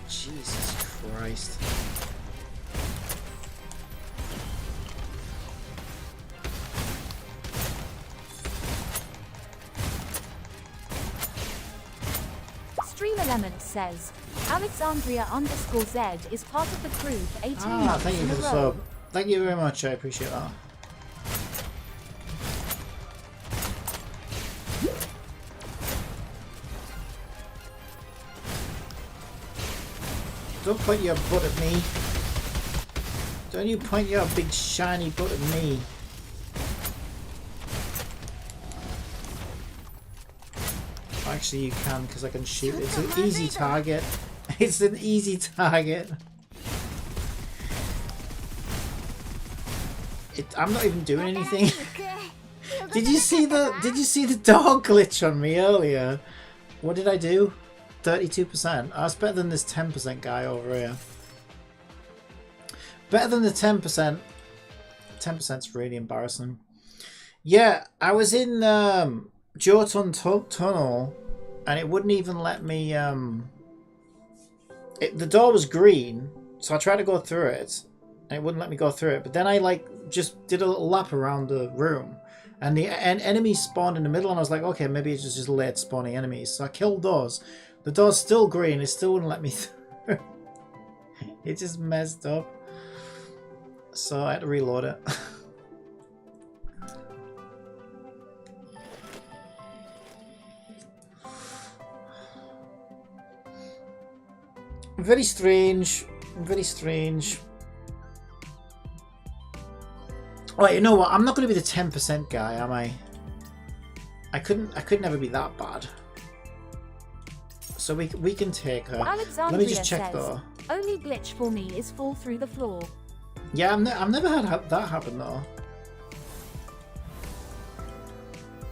Jesus Christ.
Stream Element says, Alexandria_Z is part of the crew for 18
Ah,
months
thank you
in
for
a
the
row.
sub. Thank you very much. I appreciate that. Don't point your butt at me. Don't you point your big shiny butt at me. Actually, you can because I can shoot. It's an easy target. It's an easy target. I'm not even doing anything. Did you see the dog glitch on me earlier? What did I do? 32%. That's better than this 10% guy over here. Better than the 10%. 10%'s really embarrassing. Yeah, I was in Jotun Tunnel and it wouldn't even let me the door was green, so I tried to go through it and it wouldn't let me go through it, but then I like just did a little lap around the room and the enemies spawned in the middle and I was like, okay, maybe it's just late spawning enemies, so I killed those. The door's still green, it still wouldn't let me through. It just messed up, so I had to reload it. Very strange. Very strange. Right, you know what? I'm not going to be the 10% guy, am I? I could never be that bad. So we can take her.
Alexandria
Let me just check
says,
though.
only glitch for me is fall through the floor.
Yeah, I've never had that happen though.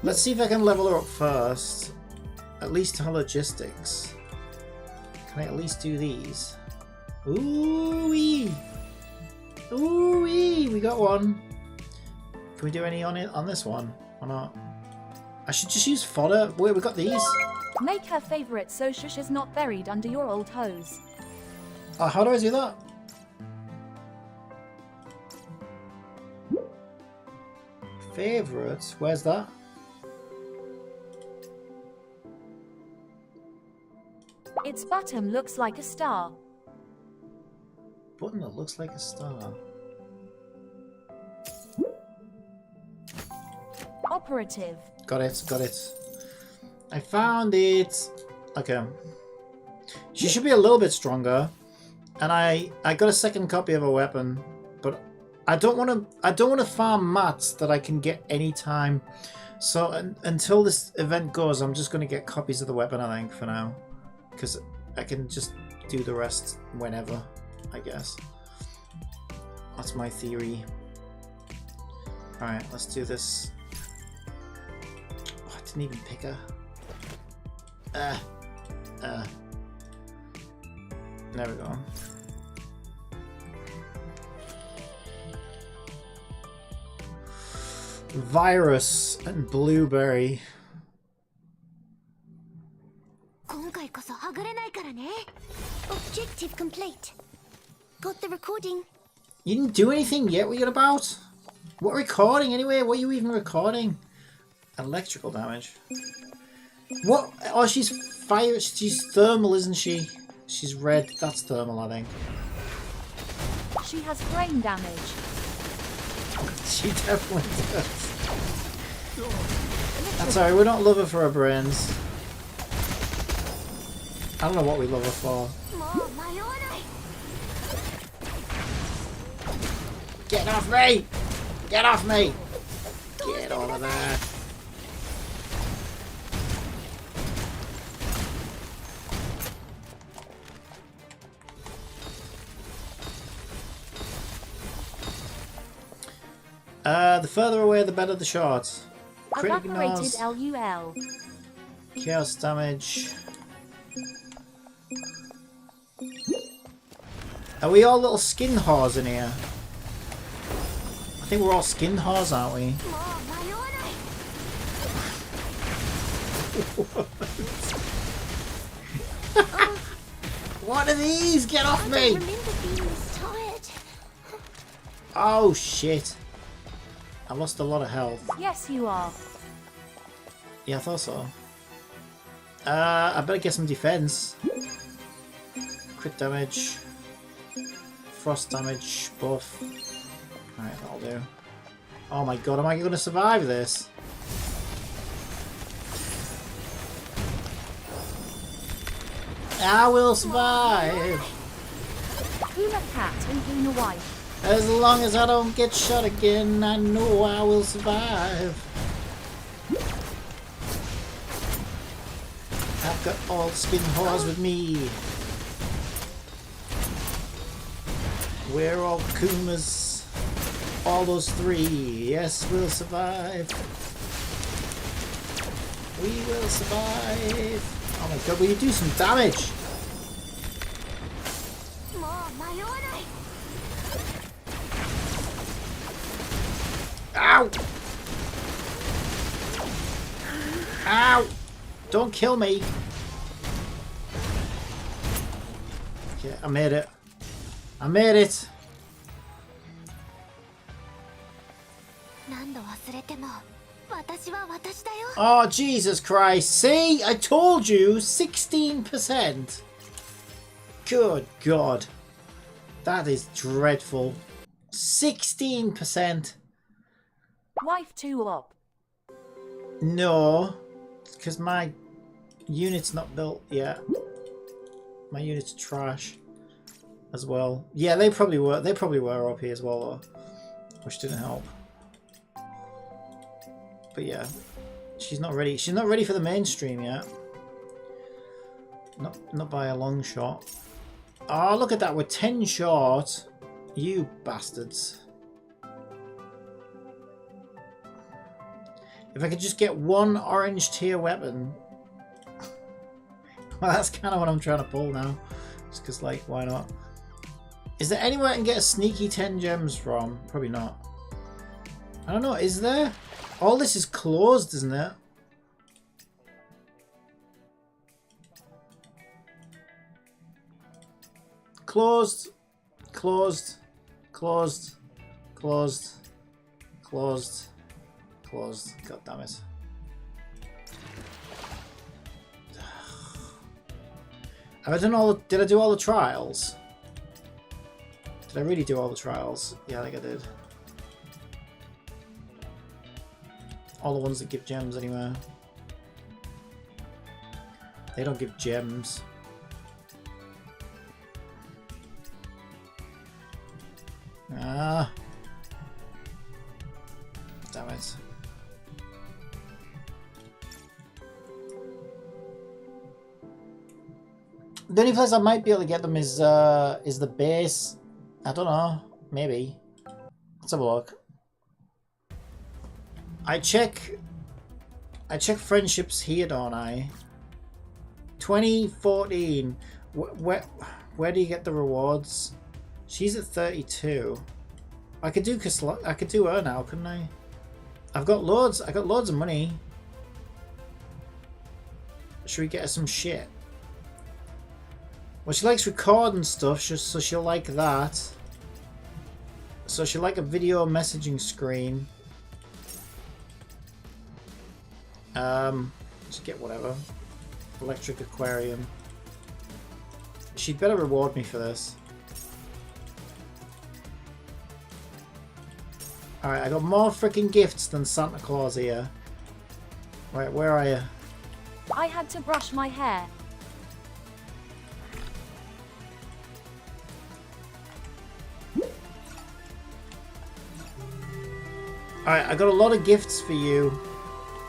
Let's see if I can level her up first. At least her logistics. Can I at least do these? Ooh-wee! Ooh-wee! We got one. Can we do any on it on this one? Or not? I should just use fodder. Wait, we got these.
Make her favorite so shush is not buried under your old hose.
Oh, how do I do that? Favorites? Where's that?
Its bottom looks like a star.
Button that looks like a star.
Operative.
Got it, got it. I found it. Okay. She should be a little bit stronger. And I got a second copy of a weapon, but I don't want to farm mats that I can get anytime. So until this event goes, I'm just going to get copies of the weapon, I think, for now. Because I can just do the rest whenever, I guess. That's my theory. Alright, let's do this. Oh, I didn't even pick her. There we go. Virus and blueberry.
今回こそはぐれないからね。Objective complete. Got the recording.
You didn't do anything yet? What are you about? What recording anyway? What are you even recording? Electrical damage. What? Oh, she's fire. She's thermal, isn't she? She's red. That's thermal, I think.
She has brain damage.
She definitely does. That's alright. We don't love her for her brains. I don't know what we love her for.
もう迷わない。
Get off me! Get off me! Get over there! The further away, the better the shot. Crit
Evaporated
ignores,
LUL.
chaos damage. Are we all little skin whores in here? I think we're all skin whores, aren't we?
もう迷わない。
What are these? Get off
I
me!
don't remember being this tired.
Oh shit. I lost a lot of health.
Yes, you are.
Yeah, I thought so. I better get some defense. Crit damage. Frost damage buff. Alright, that'll do. Oh my god, am I going to survive this? I will survive!
Una cat and Una wife.
As long as I don't get shot again, I know I will survive. I've got all the skin whores with me. We're all Kumas. All those three. Yes, we'll survive. We will survive. Oh my god, will you do some damage?
もう迷わない。
Ow! Ow! Don't kill me! Okay, I made it. I made it!
何度忘れても私は私だよ。
Oh, Jesus Christ. See? I told you! 16%! Good God. That is dreadful. 16%!
Wife 2 up.
No. Because my unit's not built yet. My unit's trash. As well. Yeah, they probably were. They probably were OP as well, though. Which didn't help. But yeah. She's not ready. She's not ready for the mainstream yet. Not by a long shot. Oh, look at that. We're 10 short. You bastards. If I could just get one orange tier weapon. Well, that's kind of what I'm trying to pull now. Just because, like, why not? Is there anywhere I can get a sneaky 10 gems from? Probably not. I don't know. Is there? All this is closed, isn't it? Closed. Closed. Closed. Closed. Closed. Closed. God damn it. Have I done all the, did I do all the trials? Did I really do all the trials? Yeah, I think I did. All the ones that give gems anyway. They don't give gems. Ah. Damn it. The only place I might be able to get them is the base. I don't know. Maybe. Let's have a look. I check friendships here, don't I? 2014. Where do you get the rewards? She's at 32. I could do her now, couldn't I? I got loads of money. Should we get her some shit? Well, she likes recording stuff, so she'll like that. So she'll like a video messaging screen. Just get whatever. Electric aquarium. She'd better reward me for this. Alright, I got more freaking gifts than Santa Claus here. Right, where are you?
I had to brush my hair.
Alright, I got a lot of gifts for you,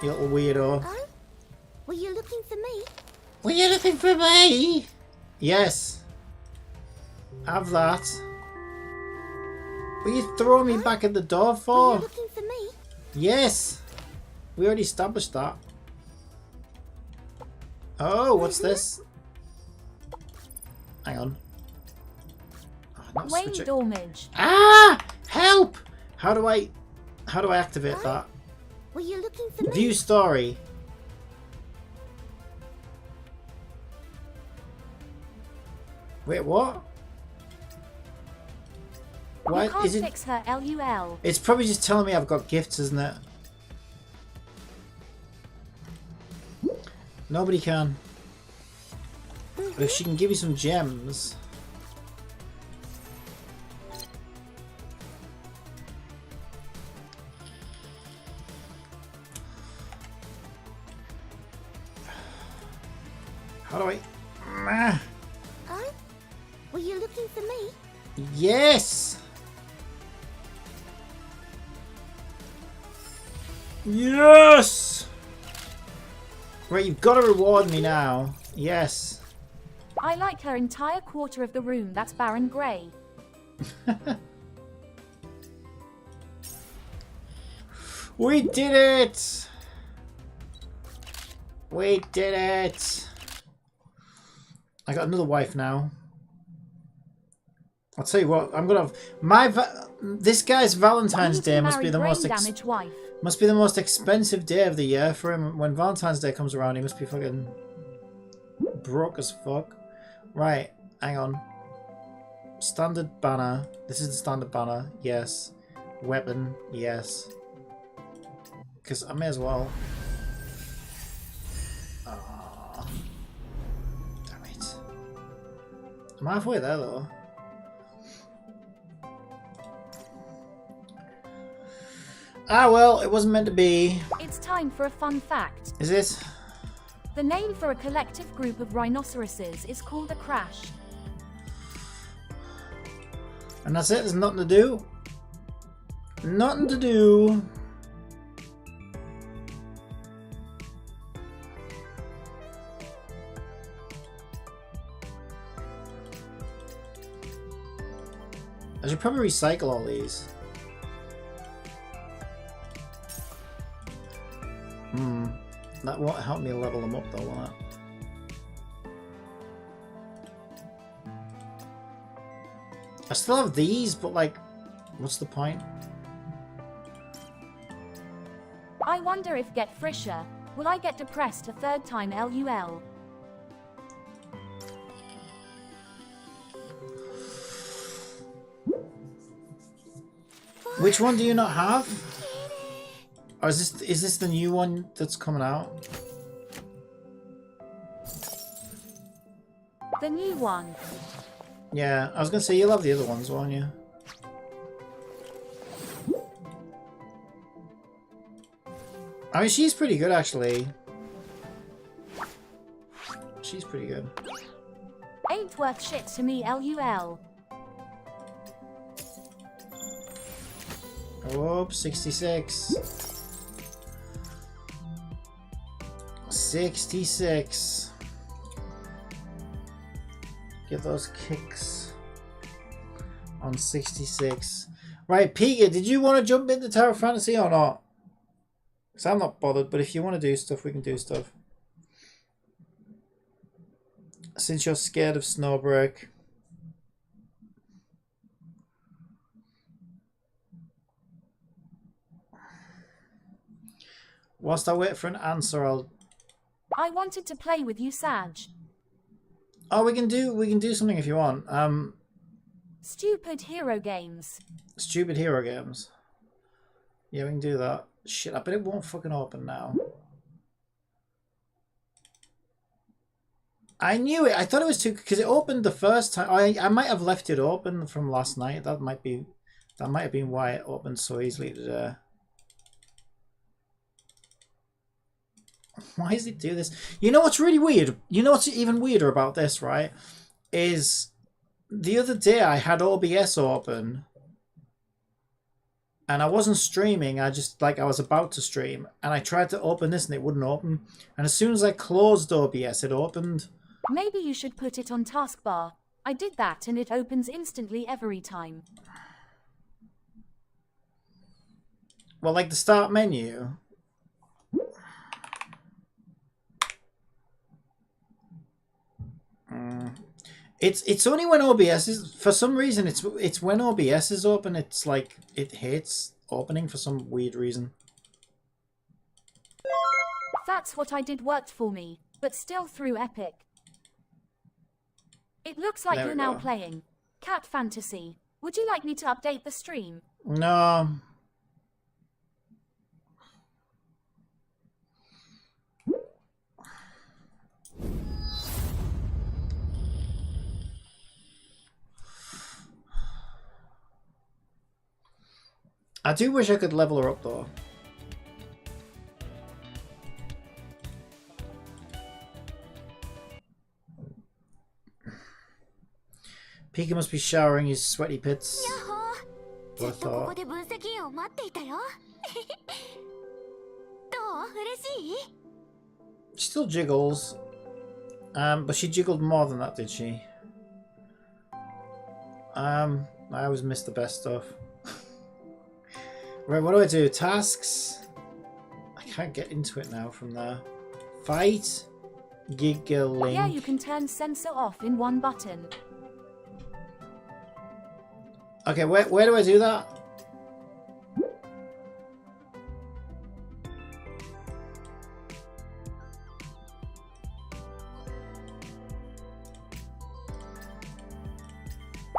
you little weirdo.
Oh? Were you looking for me?
Were you looking for me? Yes. Have that. What are you throwing me back at the door
Were
for?
you looking for me?
Yes. We already established that. Oh, what's this? Hang on. Oh, not
Wayne
switch it.
Dormage.
Ah! Help! How do I activate that?
Were you looking for me?
View story. Wait, what?
You
Why
can't
is it?
fix her LUL.
It's probably just telling me I've got gifts, isn't it? Nobody can. But if she can give you some gems. How do I? Ah,
Oh? Were you looking for me?
yes! Yes! Right, you've got to reward me now. Yes.
I like her entire quarter of the room. That's Baron Grey.
We did it! We did it! I got another wife now. I'll tell you what, I'm gonna have this guy's Valentine's Day must be the
brain
most
damaged wife.
must be the most expensive day of the year for him. When Valentine's Day comes around, he must be fucking broke as fuck. Right, hang on. Standard banner. This is the standard banner. Yes. Weapon. Yes. Because I may as well. Oh, damn it. I'm halfway there though. Ah well, it wasn't meant to be.
It's time for a fun fact.
Is it?
The name for a collective group of rhinoceroses is called a crash.
And that's it, there's nothing to do. Nothing to do. I should probably recycle all these. That won't help me level them up though, will it? I still have these, but like, what's the point?
I wonder if get Frisher. Will I get depressed a third time LUL?
Which one do you not have? Or is this the new one that's coming out?
The new one.
Yeah, I was gonna say you'll have the other ones, won't you? I mean, she's pretty good actually. She's pretty good.
Ain't worth shit to me LUL.
Oh, 66. 66. Get those kicks on 66. Right, Pika, did you want to jump into Tower Fantasy or not? Because I'm not bothered, but if you want to do stuff, we can do stuff. Since you're scared of Snowbreak. Whilst I wait for an answer,
I wanted to play with you, Sag.
Oh, we can do something if you want.
Stupid hero games.
Stupid hero games. Yeah, we can do that. Shit, I bet it won't fucking open now. I knew it. I thought it was too, because it opened the first time. I might have left it open from last night. That might have been why it opened so easily today. Why does it do this? You know what's really weird? You know what's even weirder about this, right? Is the other day I had OBS open And I wasn't streaming, I was about to stream, and I tried to open this and it wouldn't open. And as soon as I closed OBS, it opened.
Maybe you should put it on taskbar. I did that and it opens instantly every time.
Well, like the start menu. It's only when OBS is, for some reason, it's when OBS is open, it's like, it hates opening for some weird reason.
That's what I did worked for me, but still through Epic. It looks like
There
you're
we
now
go.
playing Cat Fantasy. Would you like me to update the stream?
No. I do wish I could level her up though. Pika must be showering his sweaty pits.
ずっとここで分析員を待っていたよ。どう？嬉しい？
She still jiggles. But she jiggled more than that, did she? I always miss the best stuff. Right, what do I do? Tasks? I can't get into it now from there. Fight? Giggling.
Yeah, you can turn sensor off in one button.
Okay, where do I do that?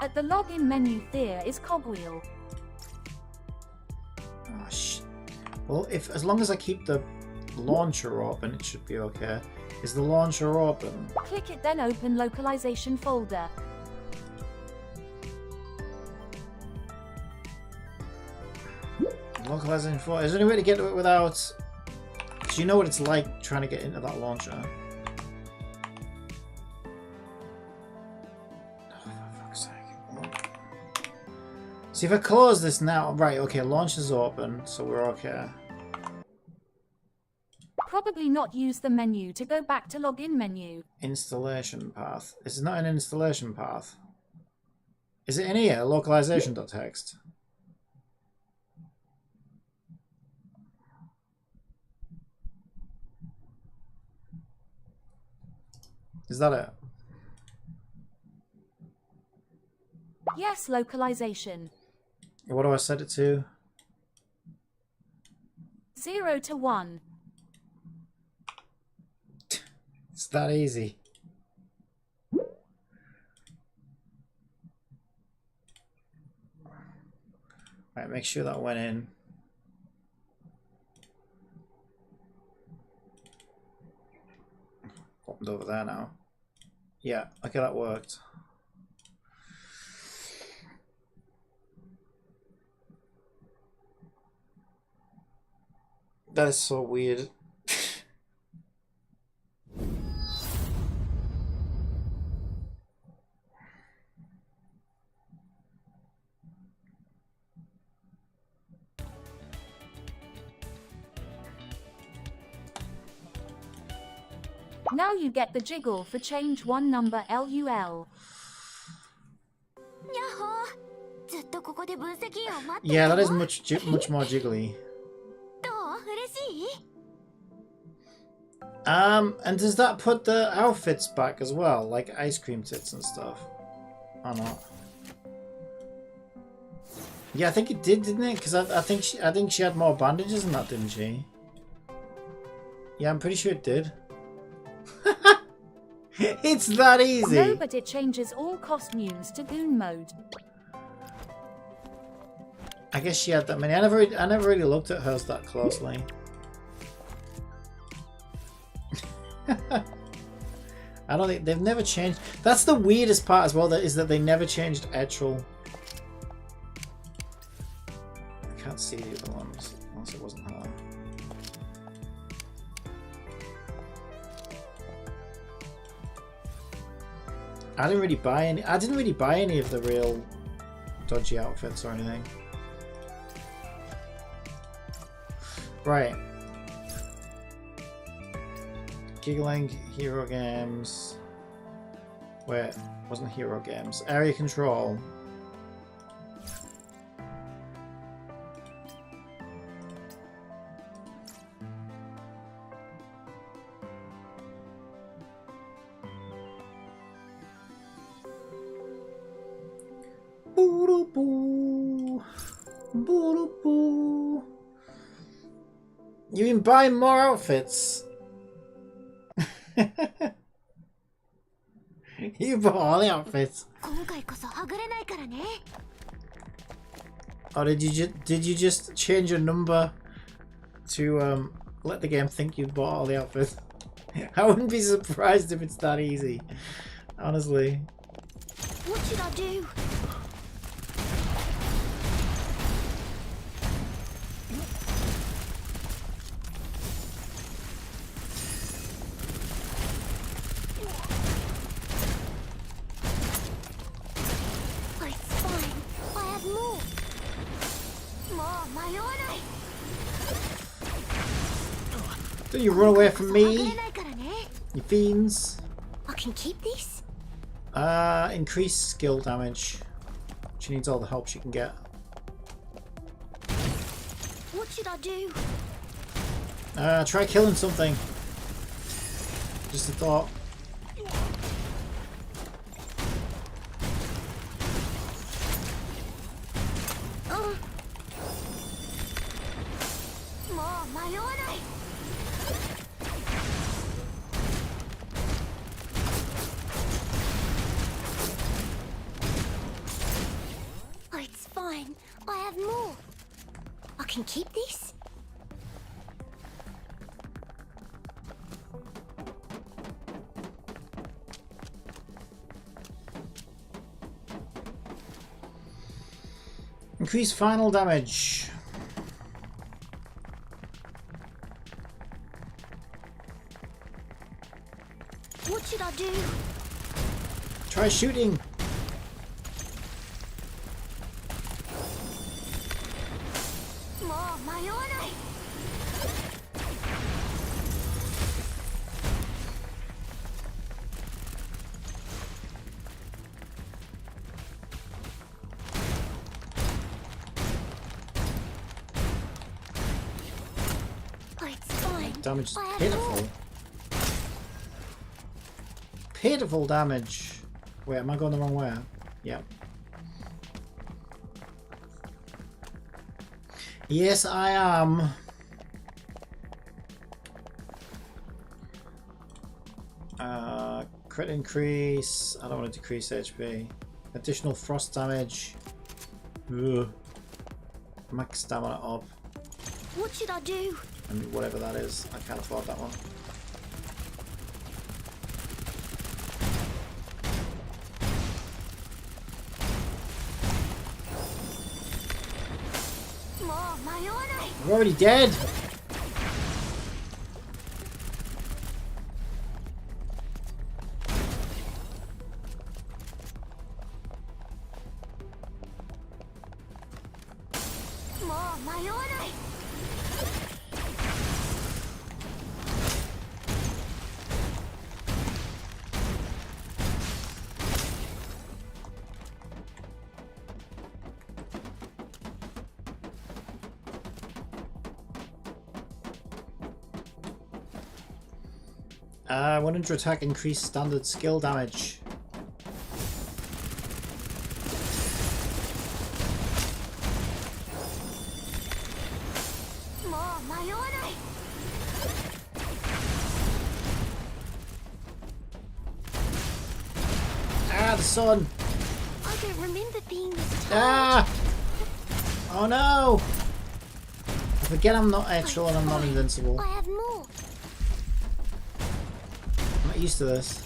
At the login menu, there is cogwheel.
Oh, well, as long as I keep the launcher open, it should be okay. Is the launcher open?
Click it, then open localization folder.
Localizing for. Is there any way to get to it without? Do you know what it's like trying to get into that launcher? Oh, for fuck's sake. See if I close this now. Right, okay, launch is open, so we're okay.
Probably not use the menu to go back to login menu.
Installation path. This is not an installation path. Is it in here? Localization.txt. Is that it?
Yes, localization.
What do I set it to?
0 to 1.
It's that easy. Right, make sure that went in. Opened over there now. Yeah, okay, that worked. That is so weird.
Now you get the jiggle for change one number LUL.
やっほー。ずっとここで分析員を待っていた
Yeah,
よ。
that is much more jiggly.
どう？嬉しい？
And does that put the outfits back as well, like ice cream tits and stuff? Or not? Yeah, I think it did, didn't it? Because I think she had more bandages than that, didn't she? Yeah, I'm pretty sure it did. It's that easy.
No, but it changes all costumes to goon mode.
I guess she had that many. I never really looked at hers that closely. I don't think they've never changed. That's the weirdest part as well. That is that they never changed Etrel. I can't see the other ones unless it wasn't her. I didn't really buy any. I didn't really buy any of the real dodgy outfits or anything. Right. Giggling, Hero Games. Wait, wasn't Hero Games. Area Control. Boo-doo-boo. Boo-doo-boo. You mean buying more outfits? You bought all the outfits.
今回こそはぐれないからね。
Or did you just change your number to let the game think you bought all the outfits? I wouldn't be surprised if it's that easy. Honestly.
What should I do? Oh, it's fine. I have more. もう迷わない。
Don't you run away from
はぐれ
me,
ないからね。
you fiends.
I can keep this.
Increase skill damage. She needs all the help she can get.
What should I do?
Try killing something. Just a thought.
Oh. もう迷わない。 Oh, it's fine. I have more. I can keep this.
Increase final damage.
What should I do?
Try shooting.
More, 迷わない。 Oh, it's fine.
Damage is
I have
pitiful.
more.
Pitiful damage. Wait, am I going the wrong way? Yep. Yes, I am. Crit increase. I don't want to decrease HP. Additional frost damage. Ugh. Max stamina up.
What should I do?
And whatever that is. I can't afford that one.
More, 迷わない。
We're already dead!
More, 迷わない。
When under attack, increase standard skill damage.
More, 迷わない。
Ah, the sun!
I don't remember being this tired.
Ah! Oh no! I forget I'm not actual and I'm not invincible.
I have more.
I'm not used to this.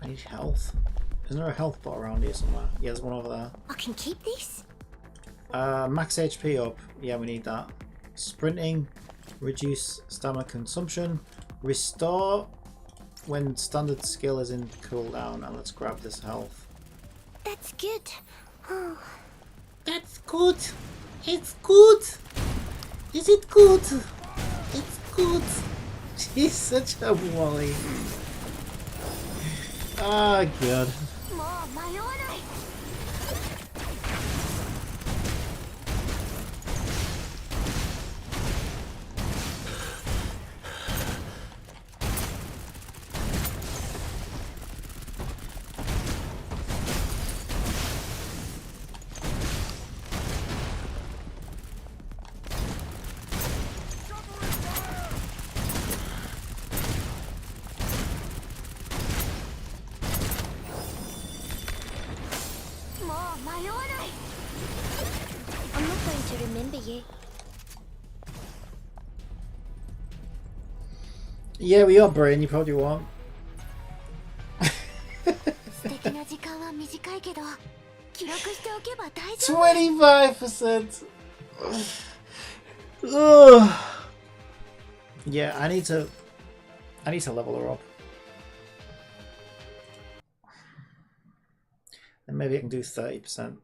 I need health. Isn't there a health bot around here somewhere? Yeah, there's one over there.
I can keep this.
Max HP up. Yeah, we need that. Sprinting. Reduce stamina consumption. Restore when standard skill is in cooldown, and let's grab this health.
That's good.
That's good. It's good. Is it good? It's good. She's such a wally. Ah, God.
もう迷わない。もう迷わない。I'm not going to remember you.
Yeah, we are, Brain. You probably won't.
素敵な時間は短いけど、記録しておけば大丈夫。
25%. Ugh. Yeah, I need to level her up. And maybe I can do 30%.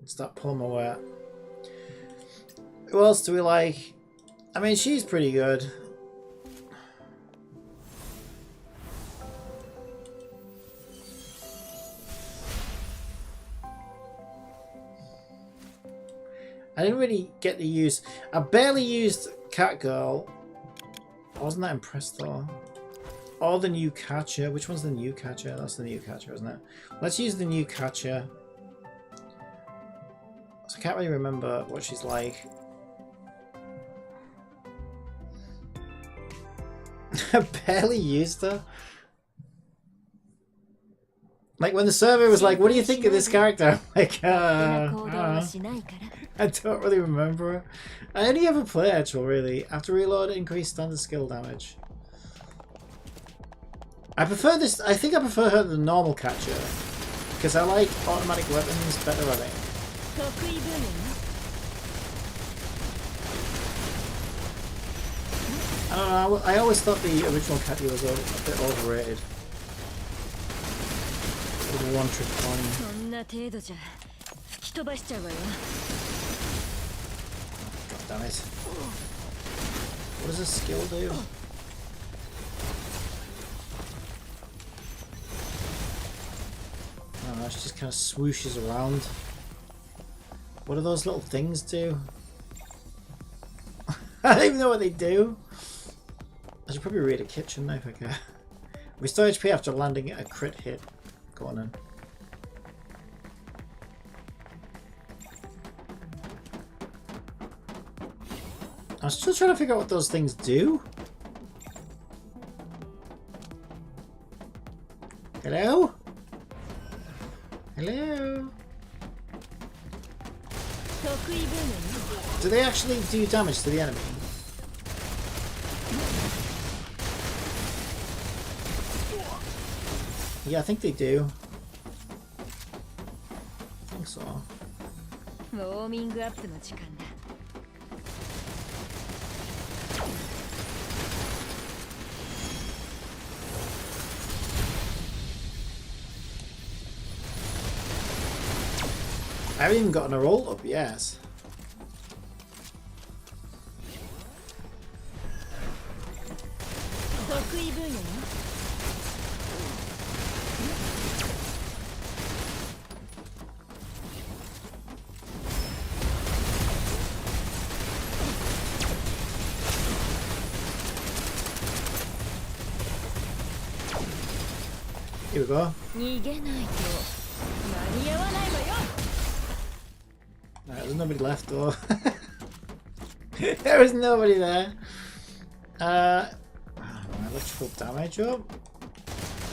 Start pulling my weight. Who else do we like? I mean, she's pretty good. I didn't really get to use... I barely used Catgirl. I wasn't that impressed though. Or the new Catcher. Which one's the new Catcher? That's the new Catcher, isn't it? Let's use the new Catcher. So I can't really remember what she's like. I barely used her. Like when the survey was like, what do you think of this character? I'm like, I don't really remember her. I only ever play actual really. After reload, increase standard skill damage. I prefer this. I think I prefer her than the normal Catcher because I like automatic weapons better. I think. I don't know. I always thought the original Catcher was a bit overrated. With a one-trick pony. God damn it! What does this skill do? I don't know, she just kind of swooshes around. What do those little things do? I don't even know what they do. I should probably read a kit, shouldn't I, if I can. Restore HP after landing a crit hit. Go on then. I'm still trying to figure out what those things do. Hello? Hello? Do they actually do damage to the enemy? Yeah, I think they do. I think so. I haven't even gotten a roll up yet. Here we go. Right, there's nobody left though. There is nobody there. I don't know, electrical damage up?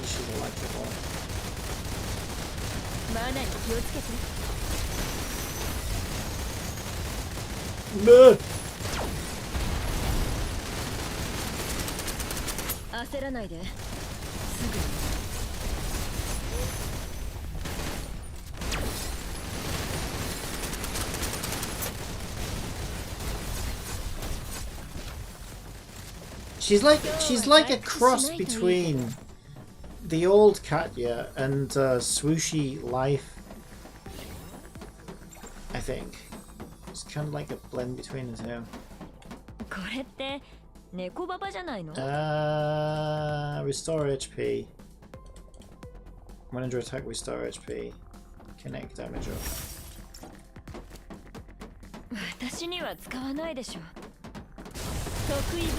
She's electrical. No! She's like a cross between the old Katya and Swooshy Life. I think it's kind of like a blend between the two.
これって猫ババじゃないの？
Restore HP. When under attack, restore HP. Kinetic damage up.
私には使わないでしょ。得意分野ね。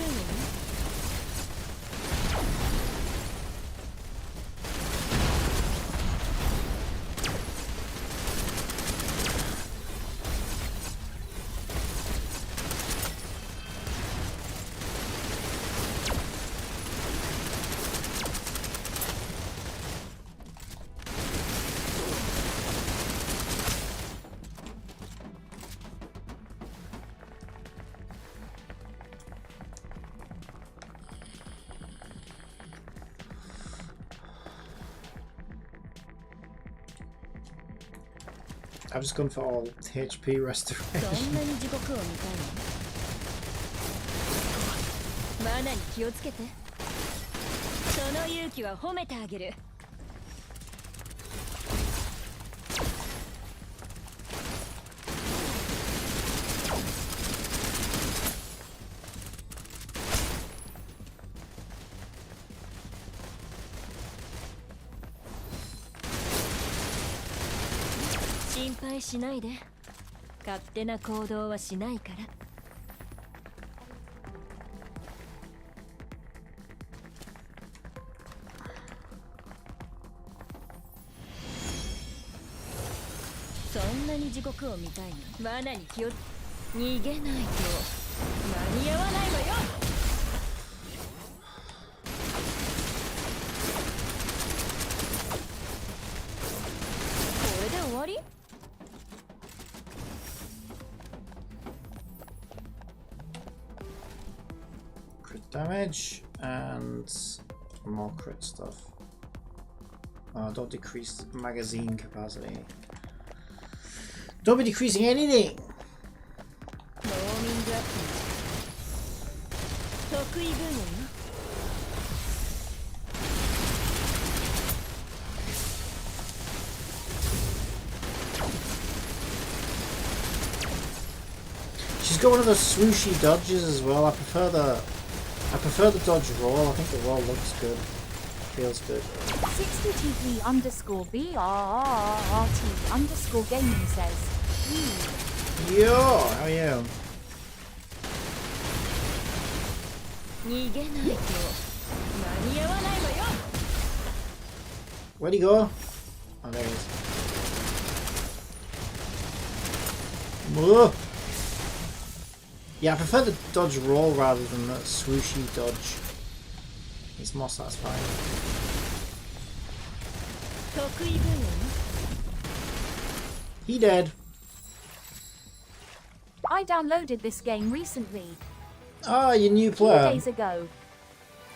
I've just gone for all HP
そん
restoration.
なに地獄を見たいの？罠に気をつけて。その勇気は褒めてあげる。心配しないで。勝手な行動はしないから。そんなに地獄を見たいの？罠に気を逃げないと間に合わないわよ。これで終わり
Crit damage and more crit stuff. Don't decrease magazine capacity. Don't be decreasing anything!
ノーミングアップ得意分野よ。
She's got one of those swooshy dodges as well. I prefer the dodge roll. I think the roll looks good. Feels good.
62p_BRRT_gaming says,
Yo, how are you?
逃げないと間に合わないわよ。
Where'd he go? Oh, there he is. Whoa. Yeah, I prefer the dodge roll rather than the swooshy dodge. It's more satisfying.
得意分野よ。
He dead.
I downloaded this game recently,
Ah, you new
2
player.
days ago.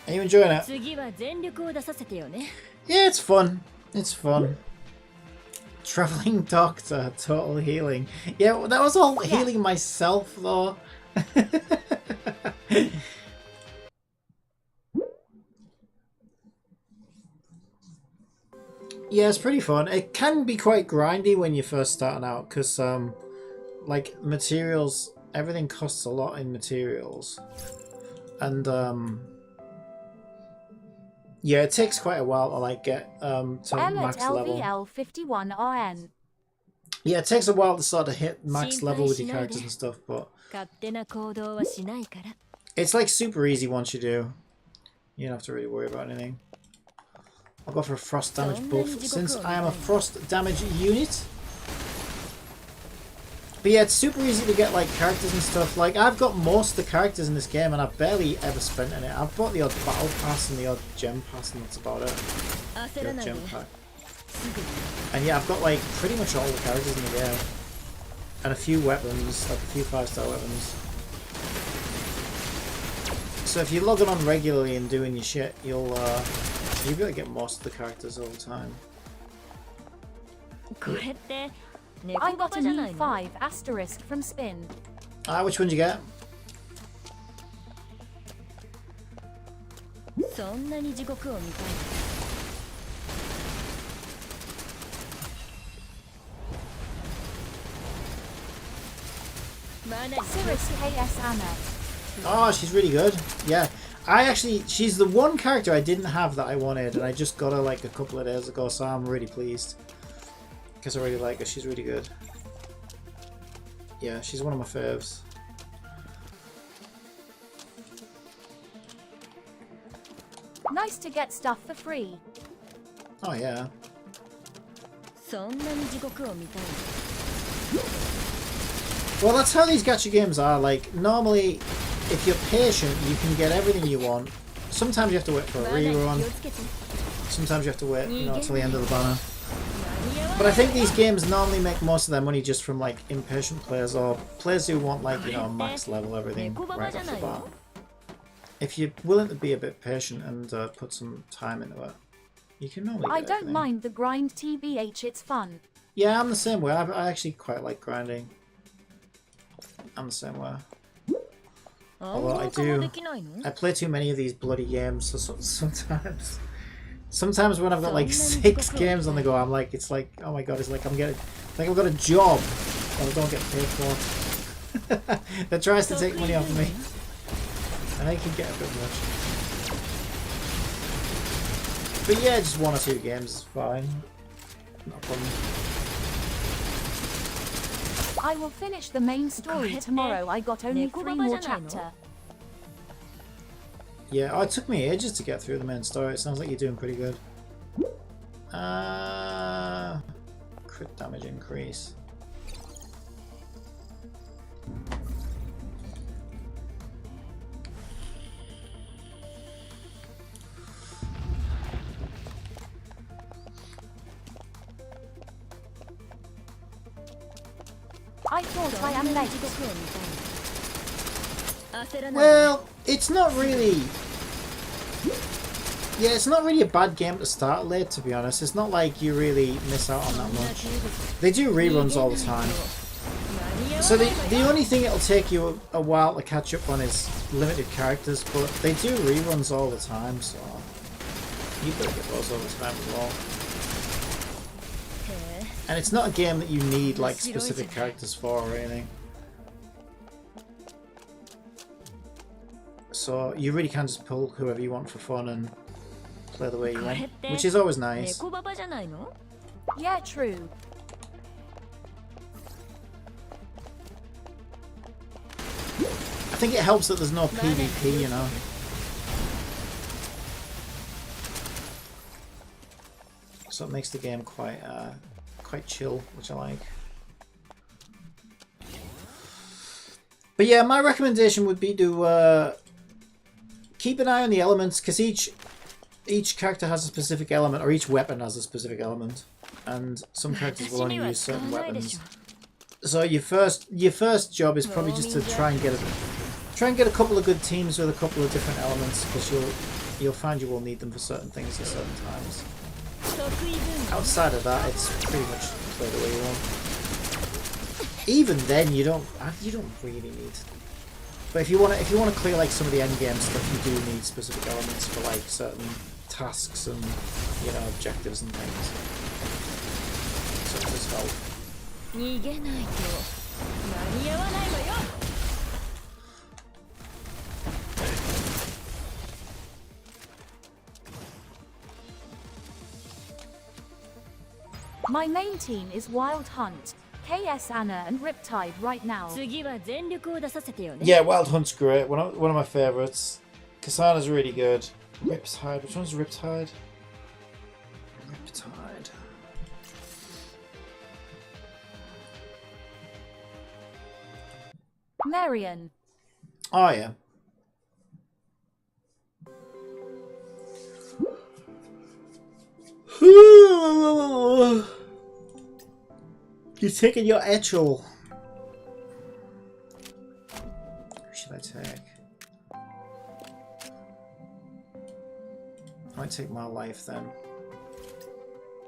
Are you enjoying it?
次は全力を出させてよね。
Yeah, it's fun. It's fun. Traveling doctor, total healing. Yeah, well, that was all healing myself though. Yeah, it's pretty fun. It can be quite grindy when you're first starting out because, like, materials, everything costs a lot in materials. And, yeah, it takes quite a while to, like, get to
L
max
at
level.
LVL51RN.
Yeah, it takes a while to sort of hit max
心配
level with your
しないで。
characters and stuff, but
勝手な行動はしないから。
it's like super easy once you do. You don't have to really worry about anything. I'll go for a frost damage buff since I am a frost damage unit. But yeah, it's super easy to get like characters and stuff. Like I've got most of the characters in this game and I've barely ever spent in it. I've bought the odd battle pass and the odd gem pass and that's about it.
焦
The
ら
odd
ないで。
gem pack.
すぐに。
And yeah, I've got like pretty much all the characters in the game. And a few weapons, like a few 5-star weapons. So if you're logging on regularly and doing your shit, you'll be able to get most of the characters all the time.
これって
I
猫バ
got
バ
a
じゃな
new
いの？
5 asterisk from Spin.
Which one did you get?
そんなに地獄を見たいまだ
Cirrus KS Anna.
Oh, she's really good. Yeah. She's the one character I didn't have that I wanted, and I just got her like a couple of days ago, so I'm really pleased. Because I really like her, she's really good. Yeah, she's one of my faves.
Nice to get stuff for free.
Oh yeah.
そんなに地獄を見たい
Well, that's how these gacha games are. Like, normally, if you're patient, you can get everything you want. Sometimes you have to wait for a
まだに気
rerun.
をつけて
Sometimes you have to wait, till the end of the banner. But I think these games normally make most of their money just from, like, impatient players or players who want, like, max level everything right off the bat. If you're willing to be a bit patient and put some time into it, you can normally
I
get
don't
everything.
mind the grind TBH, it's fun.
Yeah, I'm the same way. I actually quite like grinding. I'm the same way. Although I
暗号化も
do,
できないの
I play too many of these bloody games, so sometimes when I've got like 6 games on the go, I'm like, it's like, oh my god, it's like I've got a job and I don't get paid for. That tries to take money off me, and I can get a bit much. But yeah, just 1 or 2 games is fine. Not a problem.
I will finish the main story tomorrow. I got only 3 more chapter.
Yeah, oh, it took me ages to get through the main story. It sounds like you're doing pretty good. Crit damage increase.
I thought I am late.
焦らない
Well, it's not really... Yeah, it's not really a bad game to start late, to be honest. It's not like you really miss out on that much. They do reruns all the time. So the only thing it'll take you a while to catch up on is limited characters, but they do reruns all the time, so you've got to get those all the time as well. And it's not a game that you need like specific characters for or anything. So you really can just pull whoever you want for fun and play the way you want, which is always nice.
猫ババじゃないの
Yeah, true.
I think it helps that there's no PvP, you know. So it makes the game quite chill, which I like. But yeah, my recommendation would be to keep an eye on the elements, because each character has a specific element, or each weapon has a specific element, and some characters will only use certain weapons. So your first job is probably just to try and get a couple of good teams with a couple of different elements, because you'll find you will need them for certain things at certain times. Outside of that, it's pretty much play the way you want. Even then, you don't really need. But if you want to clear like some of the end game stuff, you do need specific elements for like certain tasks and objectives and things. So it does help.
逃げないと間に合わないわよ
My main team is Wild Hunt, KS Anna and Riptide right now.
次は全力を出させてよね
Yeah, Wild Hunt's great. One of my favorites. Kasana's really good. Riptide. Which one's Riptide? Riptide.
Marion.
Oh yeah. You're taking your Etchel. Who should I take? I might take my life then.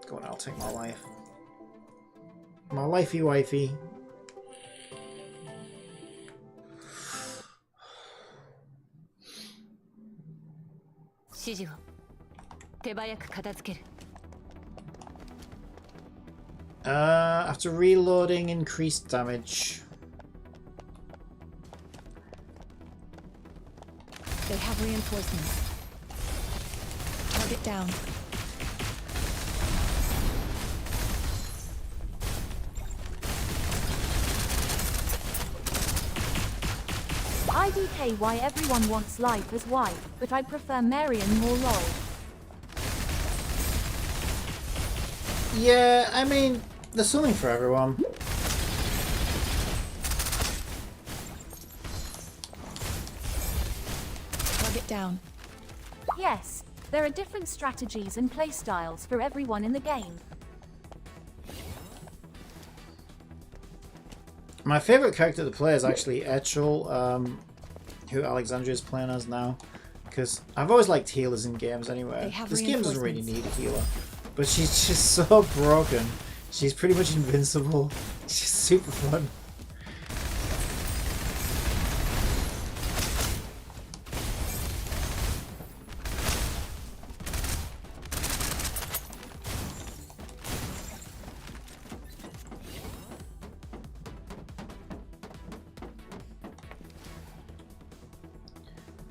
Go on, I'll take my life. My lifey wifey.
指示を手早く片付ける。
After reloading, increased damage.
They have reinforcements. Target down.
IDK why everyone wants life as wife, but I prefer Marion more lol.
Yeah, I mean, there's something for everyone.
Target down.
Yes, there are different strategies and playstyles for everyone in the game.
My favourite character to play is actually Etchel, who Alexandria is playing as now. Because I've always liked healers in games anyway. This game doesn't really need a healer. But she's just so broken. She's pretty much invincible. She's super fun.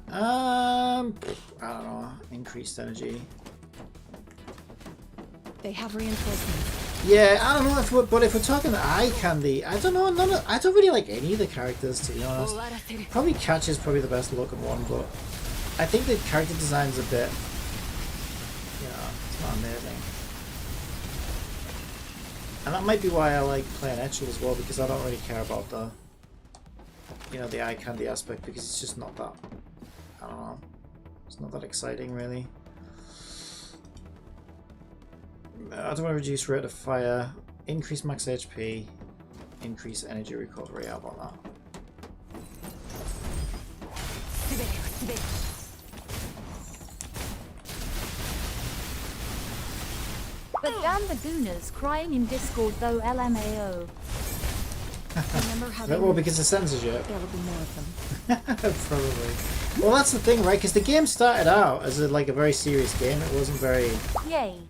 I don't know. Increased energy.
They have reinforcements.
Yeah, I don't know but if we're talking eye candy, I don't know. I don't really like any of the characters, to be honest. Probably Catch is probably the best looking one, but I think the character design's a bit, it's not amazing. And that might be why I like playing Etchel as well, because I don't really care about the, the eye candy aspect, because it's just not that, I don't know, it's not that exciting really. I don't want to reduce rate of fire, increase max HP, increase energy recovery. How about that?
But damn the Gooners crying in Discord though LMAO.
Remember how they
Well, because of censorship.
There will be more of them.
Probably. Well, that's the thing, right? Because the game started out as a very serious game. It wasn't very...
Yay.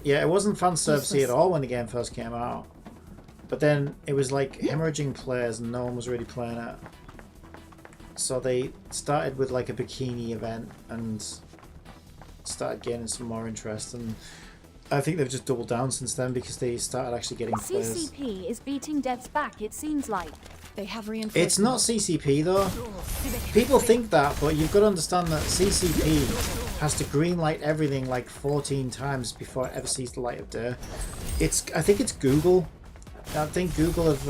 Yeah, it wasn't fan servicey at all when the game first came out. But then it was like hemorrhaging players and no one was really playing it. So they started with like a bikini event and started gaining some more interest, and I think they've just doubled down since then because they started actually getting players.
CCP is beating devs back, it seems like.
They have reinforcements.
It's not CCP though. People think that, but you've got to understand that CCP has to greenlight everything like 14 times before it ever sees the light of day. I think it's Google. I think Google have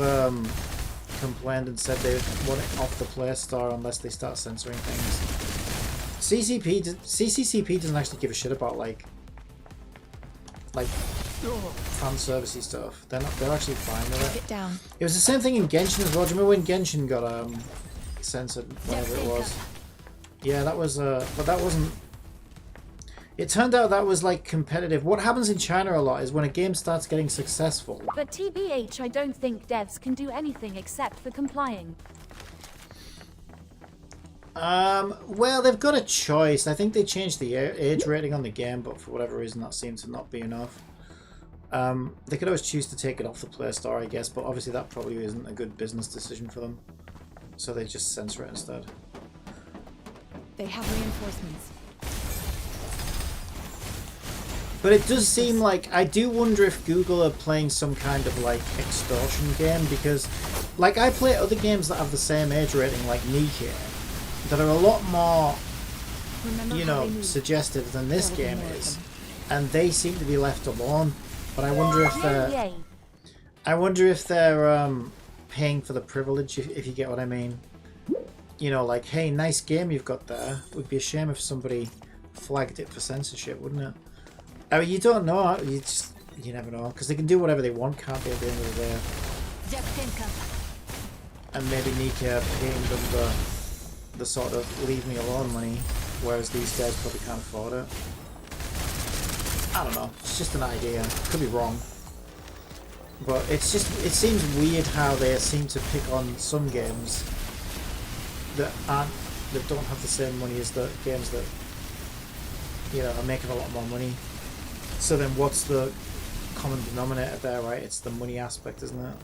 complained and said they want it off the Play Store unless they start censoring things. CCCP doesn't actually give a shit about like fan servicey stuff. They're actually fine with it.
Get down.
It was the same thing in Genshin as well. Do you remember when Genshin got censored, whatever it was? Yeah, that was but that wasn't. It turned out that was like competitive. What happens in China a lot is when a game starts getting successful.
But TBH, I don't think devs can do anything except for complying.
Well, they've got a choice. I think they changed the age rating on the game, but for whatever reason that seemed to not be enough. They could always choose to take it off the Play Store, I guess, but obviously that probably isn't a good business decision for them. So they just censor it instead.
They have reinforcements.
But it does seem like, I do wonder if Google are playing some kind of like extortion game, because like I play other games that have the same age rating like Nikke that are a lot more, suggestive than this game is, and they seem to be left alone. But I wonder if they're paying for the privilege, if you get what I mean. Like, hey, nice game you've got there. It would be a shame if somebody flagged it for censorship, wouldn't it? I mean, you don't know. You never know, because they can do whatever they want, can't they? At the end of the day. And maybe Nikke are paying them the sort of leave me alone money, whereas these guys probably can't afford it. I don't know. It's just an idea. Could be wrong. But it seems weird how they seem to pick on some games that don't have the same money as the games that you know, are making a lot more money. So then what's the common denominator there, right? It's the money aspect, isn't it?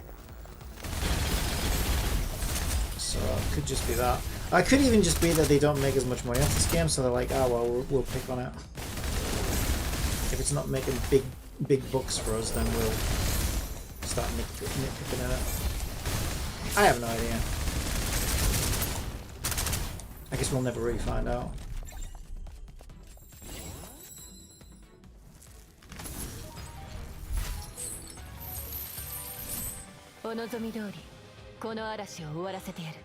So it could just be that. I could even just be that they don't make as much money off this game, so they're like, oh well, we'll pick on it. If it's not making big bucks for us, then we'll start nitpicking at it. I have no idea. I guess we'll never really find out.
O nozomi dori, この嵐を終わらせてやる。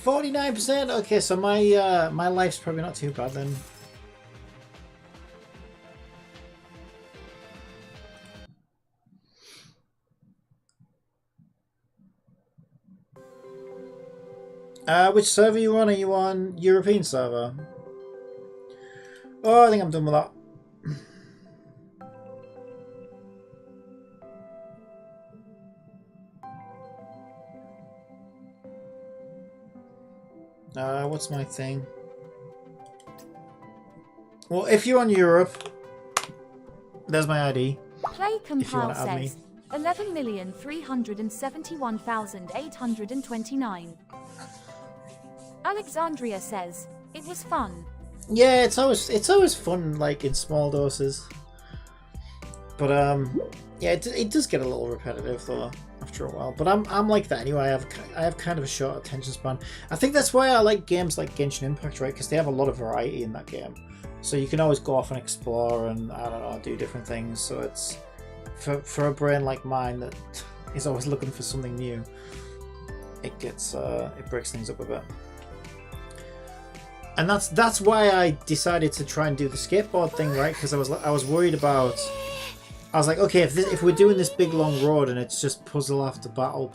49%. Okay, so my my life's probably not too bad then. Which server are you on? Are you on European server? Oh, I think I'm done with that. What's my thing? Well, if you're on Europe, there's my ID.
Play Compile
add me.
says 11,371,829. Alexandria says it was fun.
Yeah, it's always fun, like in small doses. But yeah, it does get a little repetitive though after a while. But I'm like that anyway. I have kind of a short attention span. I think that's why I like games like Genshin Impact, right? Because they have a lot of variety in that game, so you can always go off and explore and I don't know, do different things. So it's for a brain like mine that is always looking for something new. It gets it breaks things up a bit. And that's why I decided to try and do the skateboard thing, right? Because I was worried about. I was like, okay, if we're doing this big long road and it's just puzzle after battle,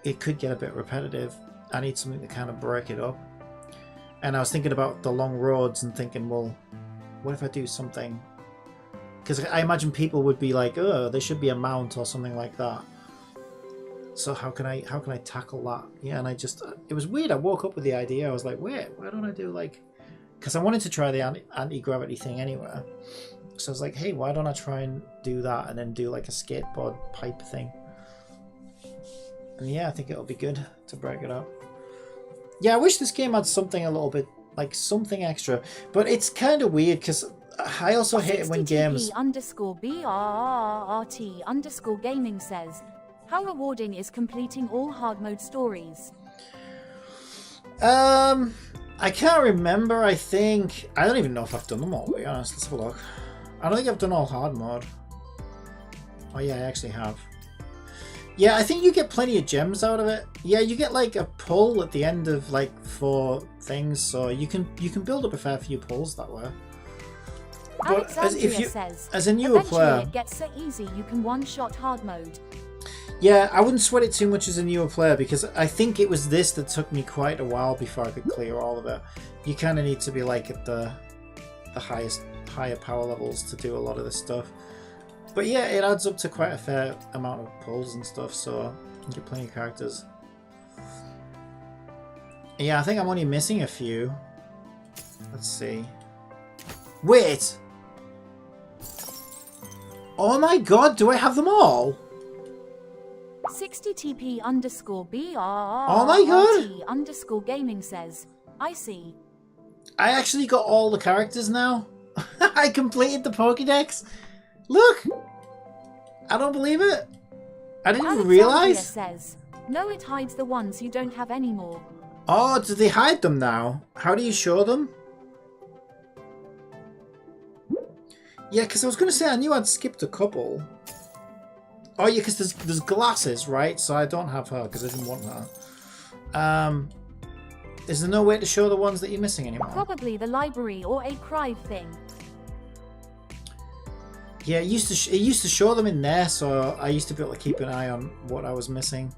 it could get a bit repetitive. I need something to kind of break it up. And I was thinking about the long roads and thinking, well, what if I do something? Because I imagine people would be like, oh, there should be a mount or something like that. So how can I tackle that? Yeah, and it was weird. I woke up with the idea. I was like, wait, why don't I do like, because I wanted to try the anti-gravity thing anyway. So I was like, hey, why don't I try and do that and then do like a skateboard pipe thing? And yeah, I think it'll be good to break it up. Yeah, I wish this game had something a little bit, like something extra. But it's kind of weird because I also hate it when games...
_BRRT_gaming says, how rewarding is completing all hard mode stories?
I can't remember. I don't even know if I've done them all, to be honest. Let's have a look. I don't think I've done all hard mode. Oh yeah, I actually have. Yeah, I think you get plenty of gems out of it. Yeah, you get like a pull at the end of like 4 things, so you can build up a fair few pulls that way. But as a newer player,
it gets so easy you can one-shot hard mode.
Yeah, I wouldn't sweat it too much as a newer player because I think it was this that took me quite a while before I could clear all of it. You kind of need to be like at the higher power levels to do a lot of this stuff. But yeah, it adds up to quite a fair amount of pulls and stuff, so you get plenty of characters. Yeah, I think I'm only missing a few. Let's see. Wait! Oh my god, do I have them all?
60TP_BRRT
Oh my god!
_gaming says, I see.
I actually got all the characters now. I completed the Pokédex. Look! I don't believe it. I didn't even realise.
Says, no, it hides the ones you don't have anymore.
Oh, do they hide them now? How do you show them? Yeah, because I was going to say I knew I'd skipped a couple. Oh yeah, because there's glasses, right? So I don't have her because I didn't want her. Is there no way to show the ones that you're missing anymore?
Probably the library or a Crive thing.
Yeah, it used to show them in there, so I used to be able to keep an eye on what I was missing.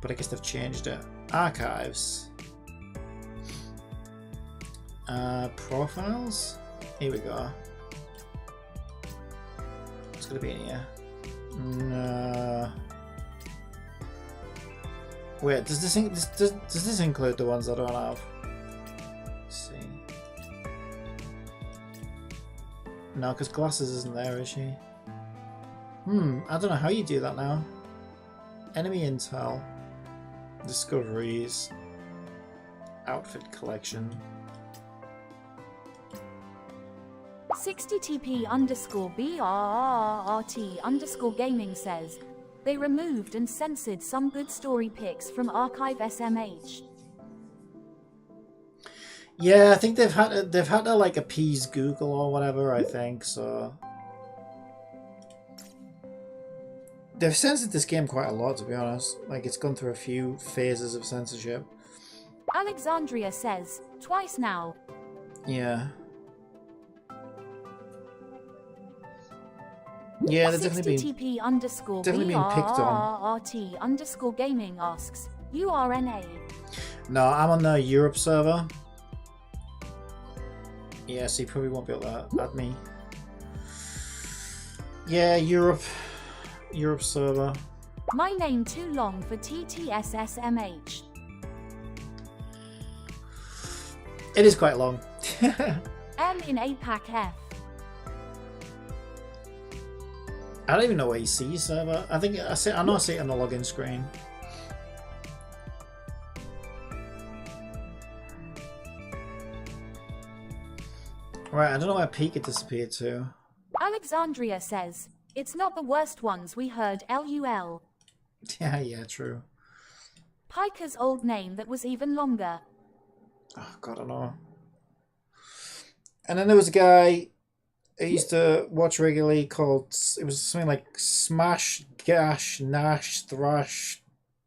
But I guess they've changed it. Archives. Profiles. Here we go. It's gonna be in here. No. Wait, does this include the ones I don't have? Let's see. No, because Glasses isn't there, is she? I don't know how you do that now. Enemy intel. Discoveries. Outfit collection.
60TP_BRRRT_gaming says, they removed and censored some good story pics from Archive SMH.
Yeah, I think they've had to like appease Google or whatever, I think, so. They've censored this game quite a lot, to be honest. Like, it's gone through a few phases of censorship.
Alexandria says, twice now.
Yeah. Yeah, they've definitely been picked on.
BRRRT_gaming asks, URNA.
No, I'm on the Europe server. Yeah, so you probably won't be able to add me. Yeah, Europe server.
My name too long for TTSSMH.
It is quite long.
M in APAC F.
I don't even know where you see your server. I know I see it on the login screen. Right, I don't know where Pika disappeared to.
Alexandria says, it's not the worst ones we heard LUL.
Yeah, true.
Pika's old name that was even longer.
Oh, God, I don't know. And then there was a guy I used to watch regularly called, it was something like Smash, Gash, Nash, Thrash,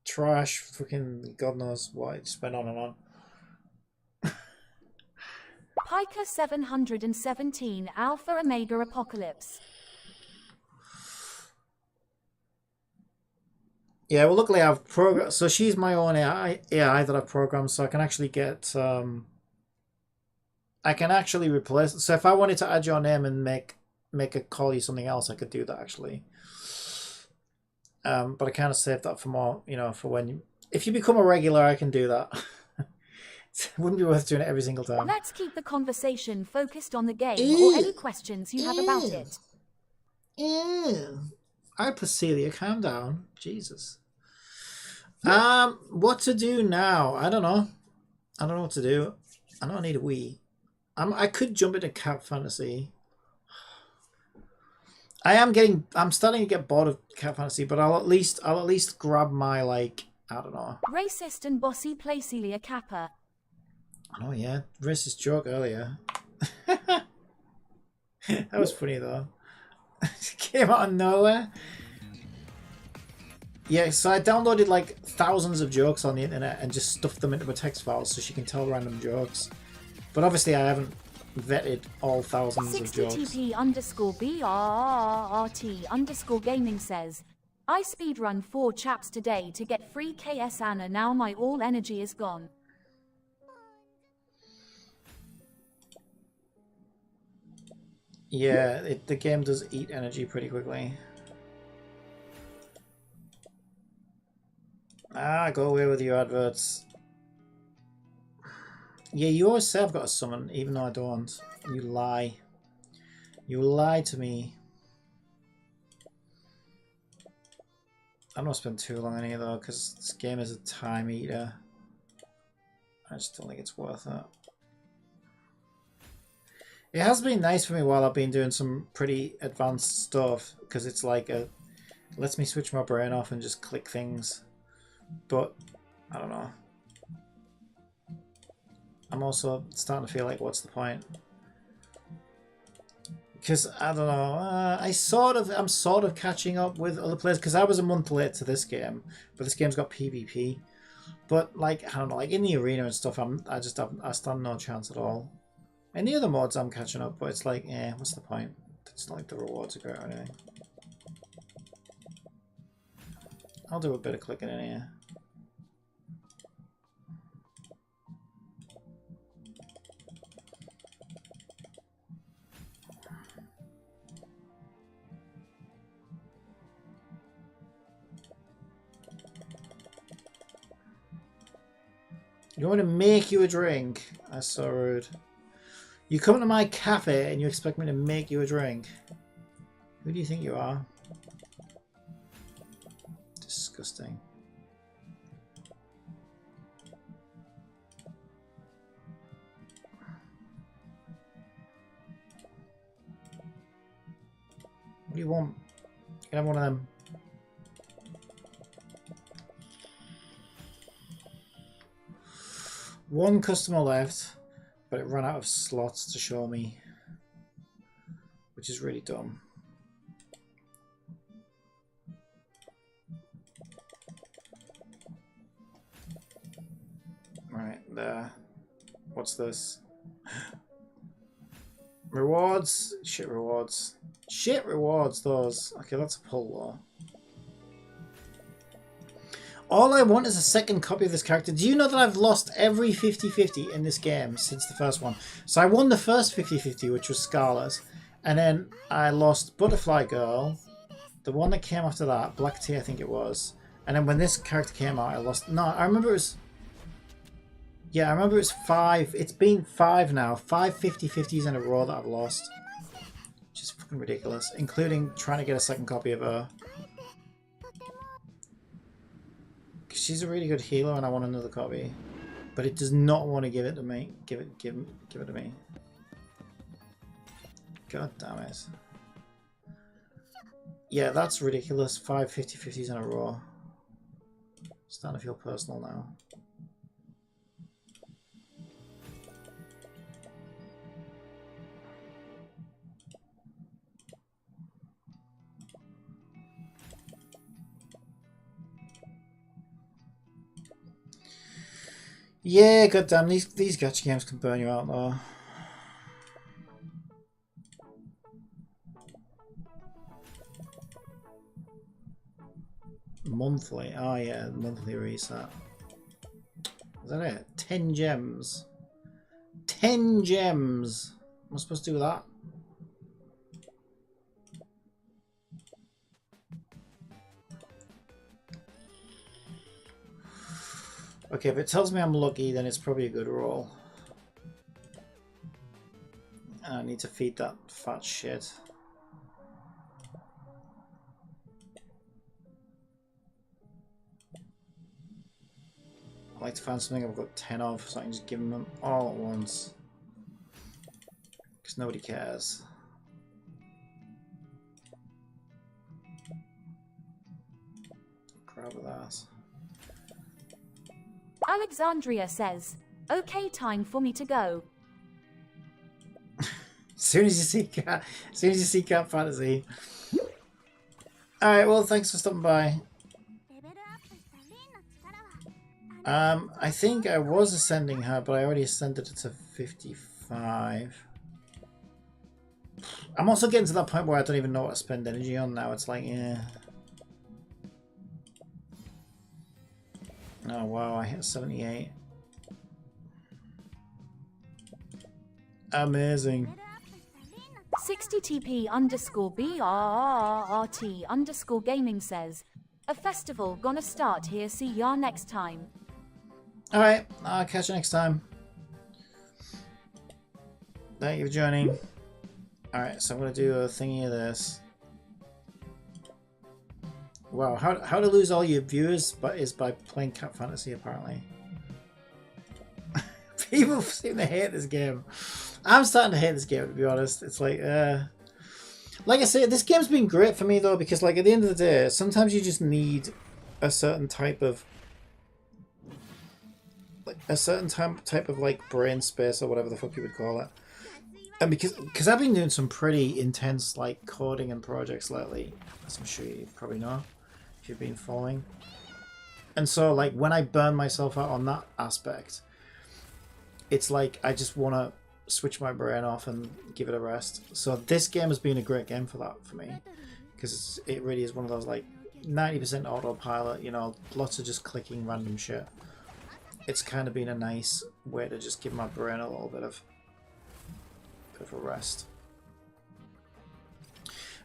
Trash, fucking God knows what. It just went on and on.
Pika 717 Alpha Omega Apocalypse.
Yeah, well, luckily I've programmed. So she's my own AI that I've programmed, so I can actually get. I can actually replace. So if I wanted to add your name and make it call you something else, I could do that actually. But I kind of saved that for more, for when if you become a regular, I can do that. It wouldn't be worth doing it every single time.
Let's keep the conversation focused on the game or any questions you have about it.
Hypercelia, calm down. Jesus. What to do now? I don't know. I don't know what to do. I know I need a Wii. I could jump into Cat Fantasy. I'm starting to get bored of Cat Fantasy, but I'll at least grab my I don't know.
Racist and bossy Placelia Kappa.
Oh yeah, racist joke earlier. That was funny though. It came out of nowhere. Yeah, so I downloaded thousands of jokes on the internet and just stuffed them into a text file so she can tell random jokes. But obviously I haven't vetted all thousands of jokes.
60TP_BRRRT_gaming says, I speedrun 4 chaps today to get free KS Anna, now my all energy is gone.
Yeah, the game does eat energy pretty quickly. Go away with your adverts. Yeah, you always say I've got a summon, even though I don't. You lie. You lie to me. I'm not spend too long on here though, because this game is a time eater. I just don't think it's worth it. It has been nice for me while I've been doing some pretty advanced stuff, because it's lets me switch my brain off and just click things. But I don't know. I'm also starting to feel like, what's the point? Because I don't know. I'm sort of catching up with other players because I was a month late to this game, but this game's got PvP. But I don't know, in the arena and stuff, I stand no chance at all. In the other mods, I'm catching up, but it's what's the point? It's not like the rewards are great or anything. I'll do a bit of clicking in here. You want me to make you a drink? That's so rude. You come to my cafe and you expect me to make you a drink? Who do you think you are? Disgusting. What do you want? You can have one of them. One customer left, but it ran out of slots to show me, which is really dumb. Right, there. What's this? Rewards? Shit rewards. Shit rewards, those. Okay, that's a pull though. All I want is a second copy of this character. Do you know that I've lost every 50-50 in this game since the first one? So I won the first 50-50, which was Scarlet. And then I lost Butterfly Girl. The one that came after that, Black Tea, I think it was. And then when this character came out, I lost... No, I remember it was... Yeah, I remember it was 5. It's been 5 now. 5 50-50s in a row that I've lost. Which is fucking ridiculous. Including trying to get a second copy of her. She's a really good healer and I want another copy. But it does not want to give it to me. Give it to me. God damn it. Yeah, that's ridiculous. 5 50-50s in a row. Starting to feel personal now. Yeah, goddamn, these gacha games can burn you out though. Monthly, oh yeah, monthly reset. Is that it? 10 gems. 10 gems! What am I supposed to do with that? Okay, if it tells me I'm lucky, then it's probably a good roll. I need to feed that fat shit. I'd like to find something I've got 10 of, so I can just give them all at once. Because nobody cares. Grab that.
Alexandria says, okay, time for me to go.
As soon as you see Cat Fantasy. Alright, well, thanks for stopping by. I think I was ascending her, but I already ascended it to 55. I'm also getting to that point where I don't even know what to spend energy on now. It's like, yeah. Oh wow, I hit 78. Amazing.
60TP_BRRT_gaming says, a festival gonna start here, see ya next time.
Alright, I'll catch you next time. Thank you for joining. Alright, so I'm gonna do a thingy of this. Wow, how to lose all your viewers is by playing Cat Fantasy, apparently. People seem to hate this game. I'm starting to hate this game, to be honest. It's like I say, this game's been great for me though, because like at the end of the day, sometimes you just need a certain type of like brain space or whatever the fuck you would call it. And because I've been doing some pretty intense like coding and projects lately, as I'm sure you probably know if you've been following. And so like when I burn myself out on that aspect, it's like I just want to switch my brain off and give it a rest. So this game has been a great game for that for me, because it really is one of those like 90% autopilot, you know, lots of just clicking random shit. It's kind of been a nice way to just give my brain a little bit of a rest.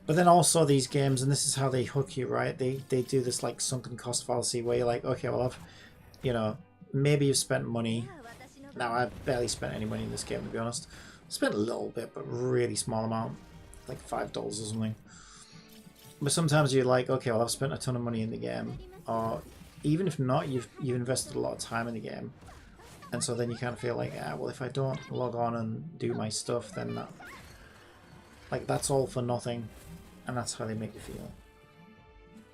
But then also these games, and this is how they hook you, right? They do this like sunken cost fallacy where you're like, okay, well maybe you've spent money. Now I've barely spent any money in this game, to be honest. Spent a little bit, but really small amount, like $5 or something. But sometimes you're like, okay, well, I've spent a ton of money in the game, or even if not, you've invested a lot of time in the game, and so then you kind of feel like, ah, well, if I don't log on and do my stuff, then that, like, that's all for nothing, and that's how they make you feel.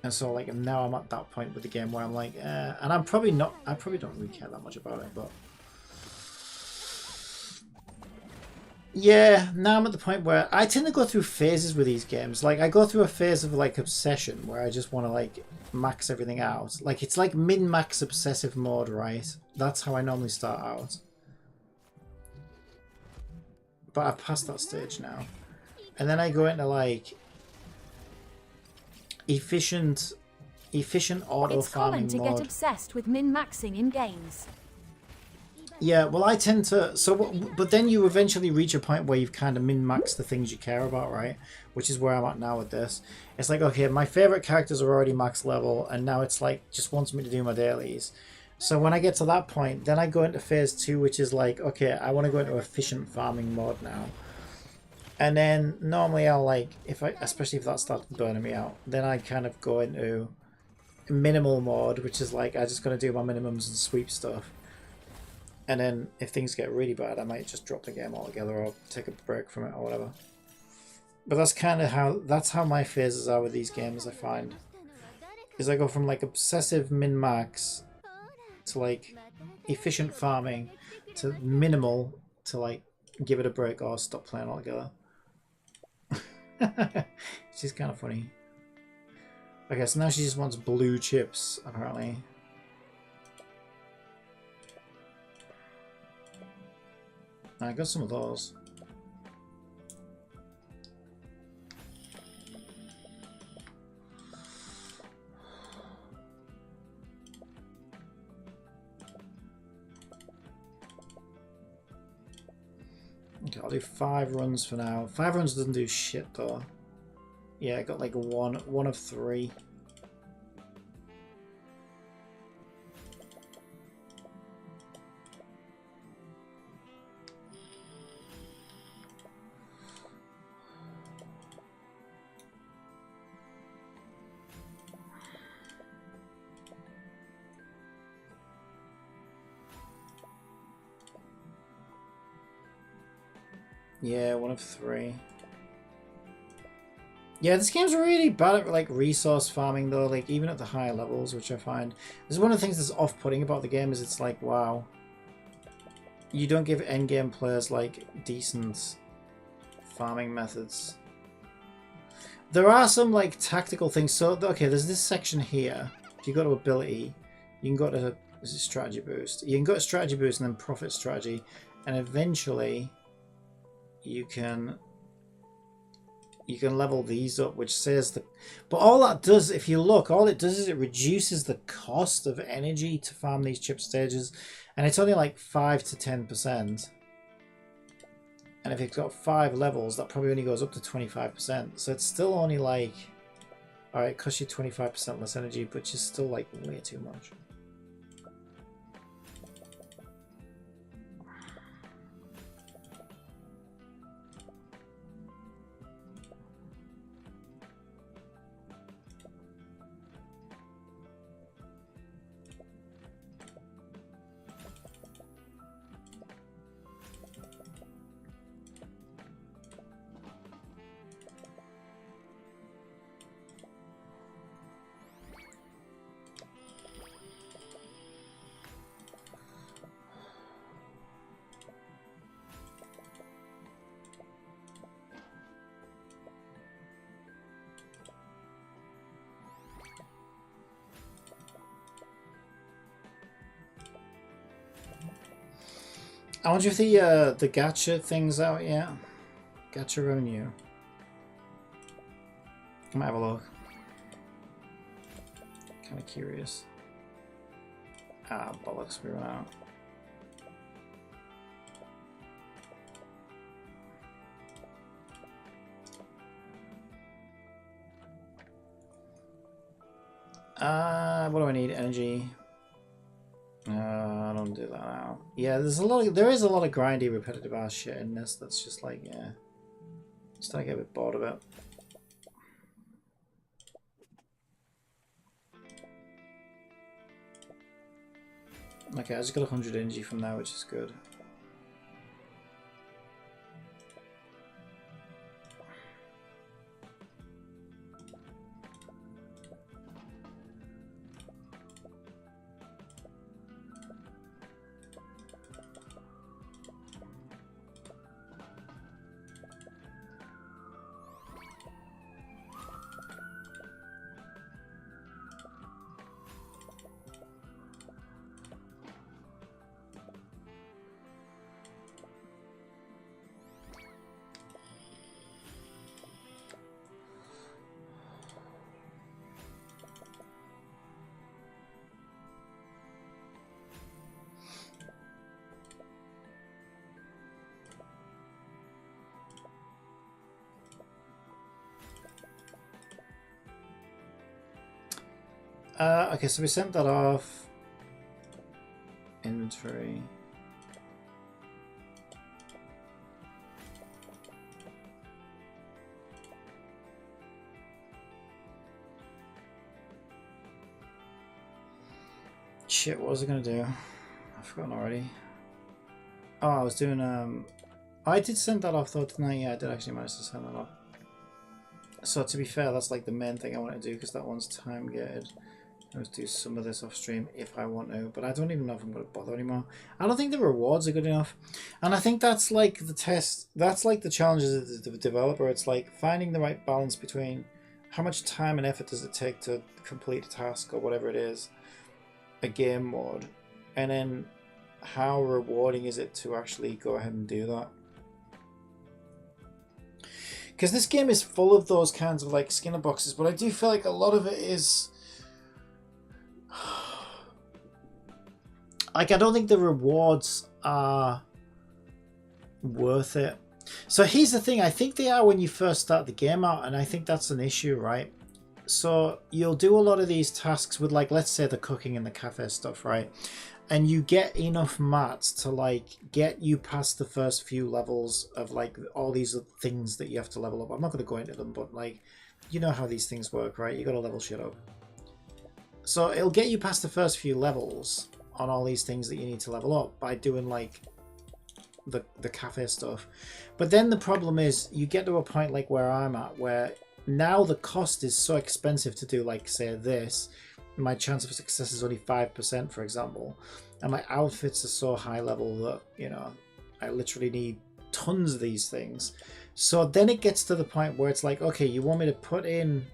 And so, like, now I'm at that point with the game where I'm like, and I'm probably not, I probably don't really care that much about it, but yeah, now I'm at the point where I tend to go through phases with these games. Like, I go through a phase of, like, obsession where I just want to, like, max everything out. Like, it's like min-max obsessive mode, right? That's how I normally start out. But I've passed that stage now. And then I go into, like, efficient auto
It's common
farming
to
mode.
get obsessed with min-maxing in games.
Yeah, well, I tend to. But then you eventually reach a point where you've kind of min-maxed the things you care about, right? Which is where I'm at now with this. It's like, okay, my favorite characters are already max level, and now it's like just wants me to do my dailies. So when I get to that point, then I go into phase 2, which is like, okay, I want to go into efficient farming mode now. And then normally I'll like, especially if that starts burning me out, then I kind of go into minimal mode, which is like, I just gotta do my minimums and sweep stuff. And then if things get really bad, I might just drop the game altogether or take a break from it or whatever. But that's kind of how my phases are with these games, I find. Is I go from like obsessive min-max to like efficient farming to minimal to like give it a break or stop playing altogether. She's kind of funny. Okay, so now she just wants blue chips, apparently. I got some of those. Okay, I'll do 5 runs for now. 5 runs doesn't do shit though. Yeah, I got like one of 3. Yeah, 1 of 3. Yeah, this game's really bad at like resource farming though, like even at the higher levels, which I find. This is one of the things that's off-putting about the game, is it's like, wow, you don't give endgame players like decent farming methods. There are some like tactical things. So okay, there's this section here. If you go to ability, you can go to, this is strategy boost. You can go to strategy boost and then profit strategy, and eventually you can level these up, which says the, but all that does, if you look, all it does is it reduces the cost of energy to farm these chip stages, and it's only like 5 to 10%. And if it's got 5 levels, that probably only goes up to 25%. So it's still only like, alright, it costs you 25% less energy, which is still like way too much. I wonder if the gacha thing's out yet. Gacha revenue. I might have a look. Kind of curious. Ah, bollocks, we ran out. What do I need? Energy. I don't want to do that now. Yeah, there is a lot of grindy, repetitive ass shit in this that's just like, yeah. Starting to get a bit bored of it. Okay, I just got 100 energy from that, which is good. Okay, so we sent that off. Inventory. Shit, what was I gonna do? I've forgotten already. Oh, I was doing I did send that off though, didn't I? Yeah, I did actually manage to send that off. So to be fair, that's like the main thing I want to do because that one's time gated. Let's do some of this off stream if I want to, but I don't even know if I'm going to bother anymore. I don't think the rewards are good enough, and I think that's like the test. That's like the challenges of the developer. It's like finding the right balance between how much time and effort does it take to complete a task or whatever it is, a game mode, and then how rewarding is it to actually go ahead and do that. Because this game is full of those kinds of like Skinner boxes, but I do feel like a lot of it is like, I don't think the rewards are worth it. So here's the thing, I think they are when you first start the game out, and I think that's an issue, right? So you'll do a lot of these tasks with, like, let's say the cooking and the cafe stuff, right? And you get enough mats to like get you past the first few levels of like all these things that you have to level up. I'm not going to go into them, but like, you know how these things work, right? You got to level shit up. So it'll get you past the first few levels on all these things that you need to level up by doing like the cafe stuff. But then the problem is you get to a point like where I'm at, where now the cost is so expensive to do, like say this, my chance of success is only 5%, for example, and my outfits are so high level that, you know, I literally need tons of these things. So then it gets to the point where it's like, okay, you want me to put in,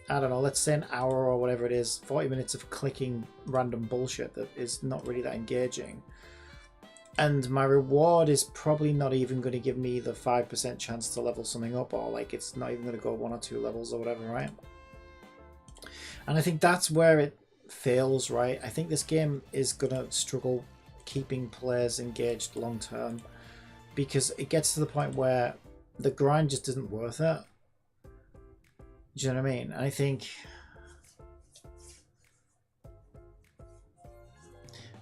I don't know, let's say an hour or whatever it is, 40 minutes of clicking random bullshit that is not really that engaging, and my reward is probably not even going to give me the 5% chance to level something up, or like it's not even going to go 1 or 2 levels or whatever, right? And I think that's where it fails, right? I think this game is going to struggle keeping players engaged long term, because it gets to the point where the grind just isn't worth it. Do you know what I mean? And I think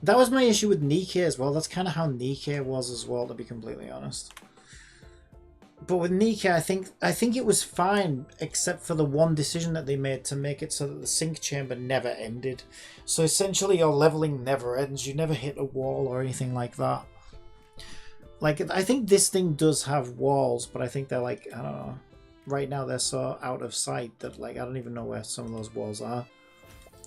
that was my issue with Nikke as well. That's kind of how Nikke was as well, to be completely honest. But with Nikke, I think it was fine, except for the one decision that they made to make it so that the sync chamber never ended. So essentially your leveling never ends. You never hit a wall or anything like that. Like, I think this thing does have walls, but I think they're like, I don't know. Right now they're so out of sight that like I don't even know where some of those walls are.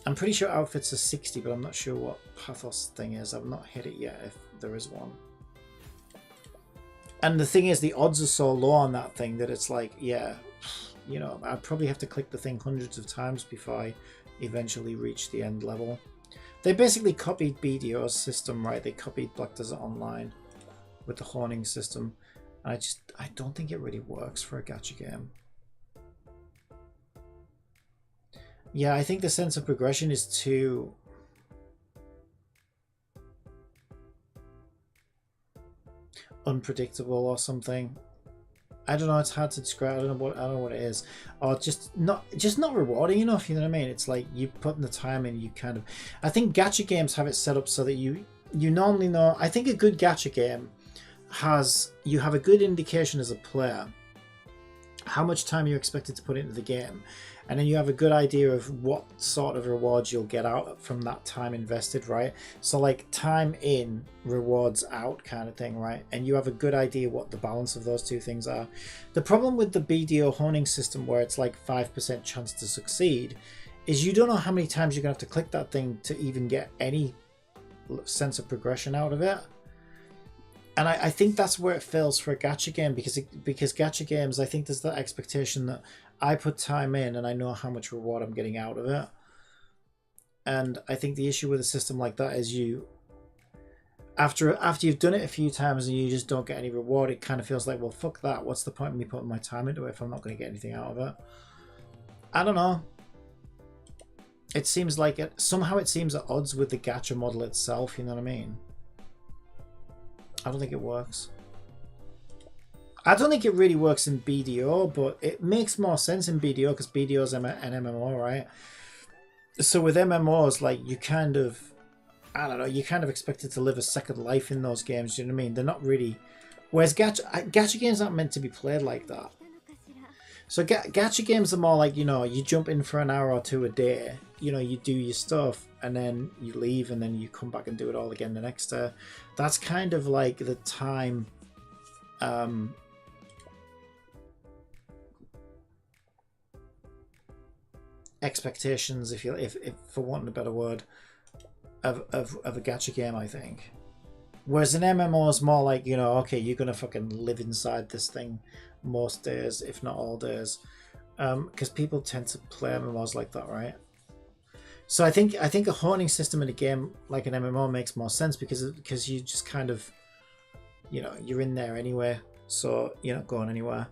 I'm pretty sure outfits are 60, but I'm not sure what Pathos thing is. I've not hit it yet, if there is one. And the thing is, the odds are so low on that thing that it's like, yeah, you know, I'd probably have to click the thing hundreds of times before I eventually reach the end level. They basically copied BDO's system, right? They copied Black Desert Online with the honing system. I don't think it really works for a gacha game. Yeah, I think the sense of progression is too unpredictable or something. I don't know, it's hard to describe. I don't know what it is. Or just not rewarding enough, you know what I mean? It's like you put in the time and you kind of, I think gacha games have it set up so that you you normally know. I think a good gacha game you have a good indication as a player how much time you're expected to put into the game, and then you have a good idea of what sort of rewards you'll get out from that time invested, right? So like time in, rewards out kind of thing, right? And you have a good idea what the balance of those two things are. The problem with the BDO honing system, where it's like 5% chance to succeed, is you don't know how many times you're gonna have to click that thing to even get any sense of progression out of it. And I think that's where it fails for a gacha game, because gacha games, I think there's that expectation that I put time in and I know how much reward I'm getting out of it. And I think the issue with a system like that is after you've done it a few times and you just don't get any reward, it kind of feels like, well, fuck that. What's the point of me putting my time into it if I'm not going to get anything out of it? I don't know. It seems like somehow it seems at odds with the gacha model itself, you know what I mean? I don't think it works. I don't think it really works in BDO, but it makes more sense in BDO because BDO is an MMO, right? So with MMOs, like, you kind of, I don't know, you kind of expect it to live a second life in those games, you know what I mean? They're not really... Whereas gacha games aren't meant to be played like that. So gacha games are more like, you know, you jump in for an hour or two a day, you know, you do your stuff, and then you leave, and then you come back and do it all again the next day. That's kind of like the time expectations, if for wanting a better word, of a gacha game, I think. Whereas an MMO is more like, you know, okay, you're gonna fucking live inside this thing most days, if not all days, because people tend to play MMOs like that, right? So I think a honing system in a game like an MMO makes more sense because you just kind of, you know, you're in there anyway, so you're not going anywhere.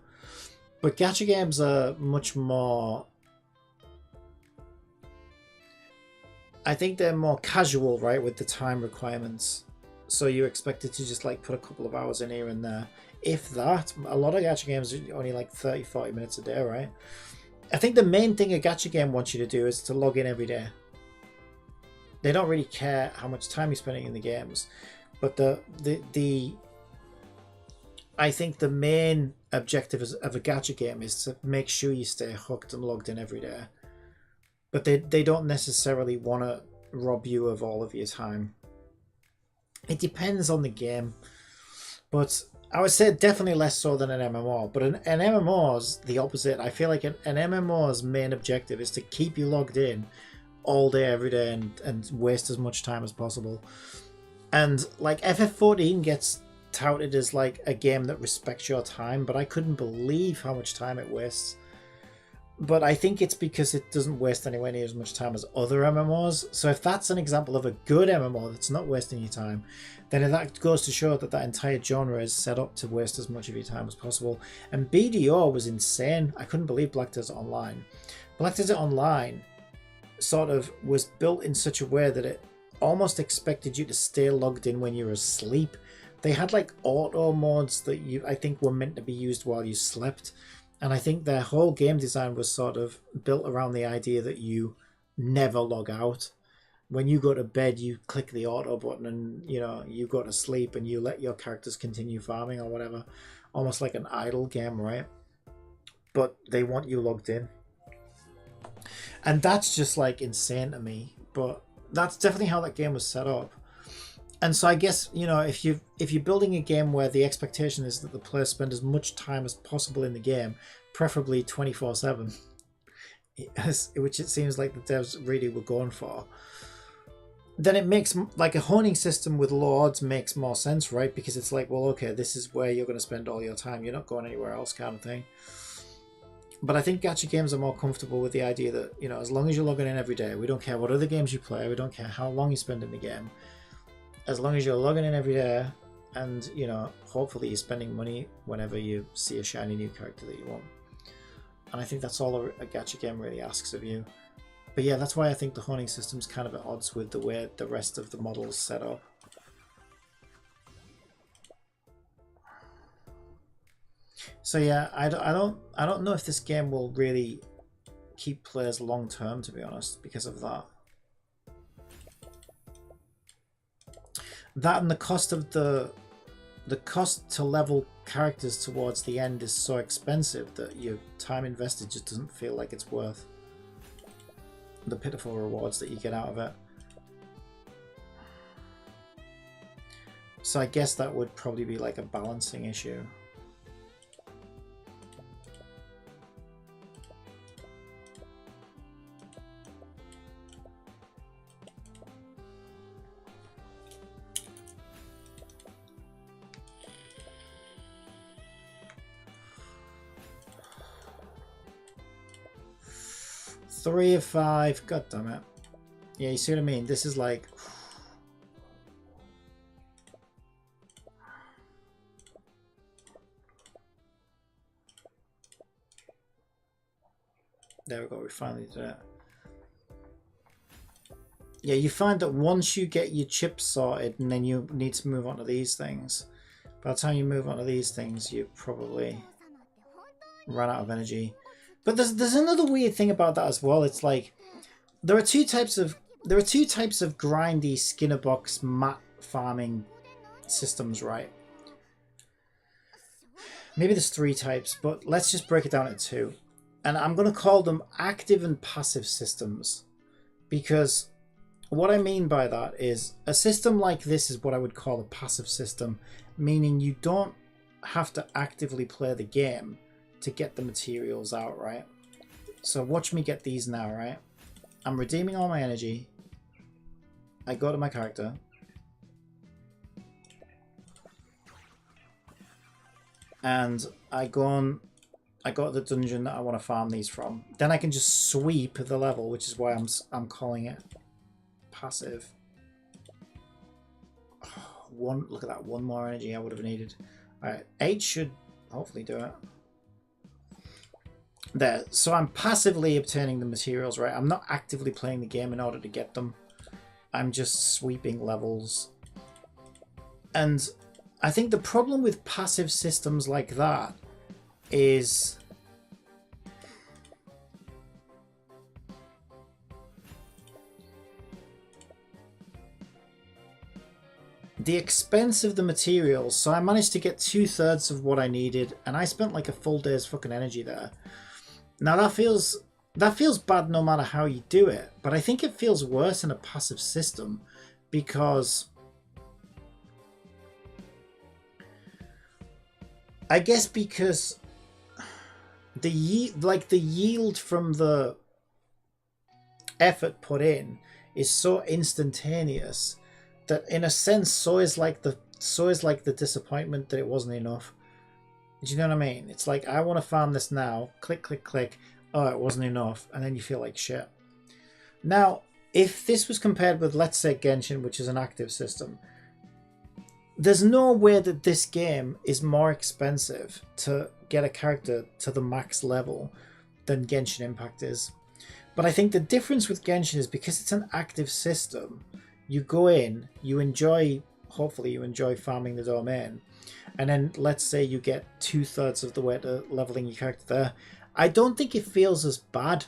But gacha games are much more, I think they're more casual, right, with the time requirements. So you're expected to just like put a couple of hours in here and there. If that, a lot of gacha games are only like 30-40 minutes a day, right? I think the main thing a gacha game wants you to do is to log in every day. They don't really care how much time you're spending in the games, but I think the main objective of a gacha game is to make sure you stay hooked and logged in every day. But they don't necessarily want to rob you of all of your time. It depends on the game, but I would say definitely less so than an MMO. But an MMO is the opposite. I feel like an MMO's main objective is to keep you logged in all day, every day, and waste as much time as possible. And like FF14 gets touted as like a game that respects your time, but I couldn't believe how much time it wastes. But I think it's because it doesn't waste anywhere near as much time as other MMOs. So if that's an example of a good MMO that's not wasting your time, then that goes to show that that entire genre is set up to waste as much of your time as possible. And BDO was insane. I couldn't believe Black Desert Online. Black Desert Online sort of was built in such a way that it almost expected you to stay logged in when you're asleep. They had like auto modes that I think were meant to be used while you slept. And I think their whole game design was sort of built around the idea that you never log out. When you go to bed, you click the auto button and, you know, you go to sleep and you let your characters continue farming or whatever. Almost like an idle game, right? But they want you logged in. And that's just like insane to me. But that's definitely how that game was set up. And so I guess, you know, if you're building a game where the expectation is that the players spend as much time as possible in the game, preferably 24/7, which it seems like the devs really were going for, then it makes like a honing system with low odds makes more sense, right? Because it's like, well, okay, this is where you're going to spend all your time. You're not going anywhere else, kind of thing. But I think gacha games are more comfortable with the idea that, you know, as long as you're logging in every day, we don't care what other games you play, we don't care how long you spend in the game. As long as you're logging in every day and, you know, hopefully you're spending money whenever you see a shiny new character that you want. And I think that's all a gacha game really asks of you. But yeah, that's why I think the honing system's kind of at odds with the way the rest of the model's set up. So yeah, I don't know if this game will really keep players long term, to be honest, because of that. that and the cost of the cost to level characters towards the end is so expensive that your time invested just doesn't feel like it's worth the pitiful rewards that you get out of it. So I guess that would probably be like a balancing issue. Three of 5. God damn it. Yeah, you see what I mean? This is like... There we go, we finally did it. Yeah, you find that once you get your chips sorted and then you need to move on to these things, by the time you move on to these things, you probably run out of energy. But there's another weird thing about that as well. It's like there are two types of grindy Skinner box mat farming systems, right? Maybe there's 3 types, but let's just break it down into 2. And I'm going to call them active and passive systems, because what I mean by that is a system like this is what I would call a passive system, meaning you don't have to actively play the game to get the materials out, right? So watch me get these now, right? I'm redeeming all my energy. I go to my character. And I go to the dungeon that I want to farm these from. Then I can just sweep the level, which is why I'm calling it passive. Look at that, 1 more energy I would have needed. Alright, 8 should hopefully do it. There, so I'm passively obtaining the materials, right? I'm not actively playing the game in order to get them. I'm just sweeping levels. And I think the problem with passive systems like that is the expense of the materials. So I managed to get 2/3 of what I needed, and I spent like a full day's fucking energy there. Now that feels bad no matter how you do it, but I think it feels worse in a passive system because I guess because the yield from the effort put in is so instantaneous that in a sense so is like the disappointment that it wasn't enough. Do you know what I mean? It's like, I want to farm this now. Click, click, click. Oh, it wasn't enough. And then you feel like shit. Now, if this was compared with, let's say, Genshin, which is an active system, there's no way that this game is more expensive to get a character to the max level than Genshin Impact is. But I think the difference with Genshin is because it's an active system, you go in, you enjoy, hopefully you enjoy farming the domain, and then let's say you get 2/3 of the way to leveling your character there. I don't think it feels as bad.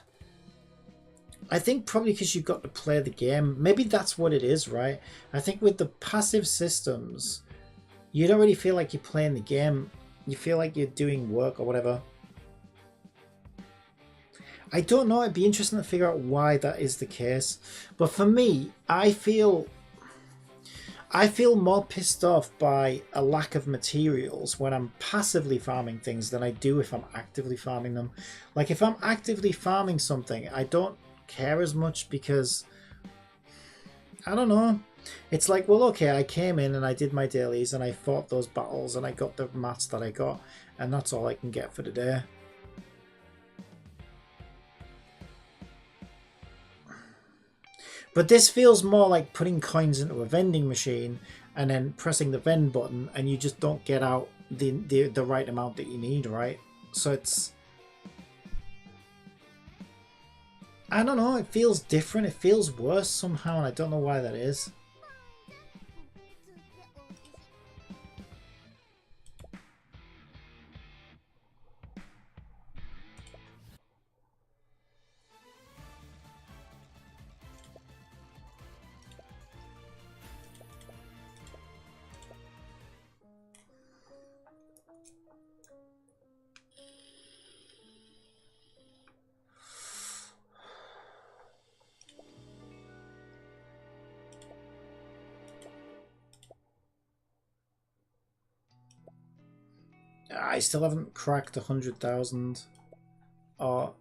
I think probably because you've got to play the game. Maybe that's what it is, right? I think with the passive systems, you don't really feel like you're playing the game. You feel like you're doing work or whatever. I don't know. It'd be interesting to figure out why that is the case. But for me, I feel more pissed off by a lack of materials when I'm passively farming things than I do if I'm actively farming them. Like if I'm actively farming something, I don't care as much because, I don't know. It's like, well, okay, I came in and I did my dailies and I fought those battles and I got the mats that I got, and that's all I can get for the day. But this feels more like putting coins into a vending machine and then pressing the vend button, and you just don't get out the right amount that you need, right? So it's, I don't know, it feels different. It feels worse somehow, and I don't know why that is. I still haven't cracked 100,000. Or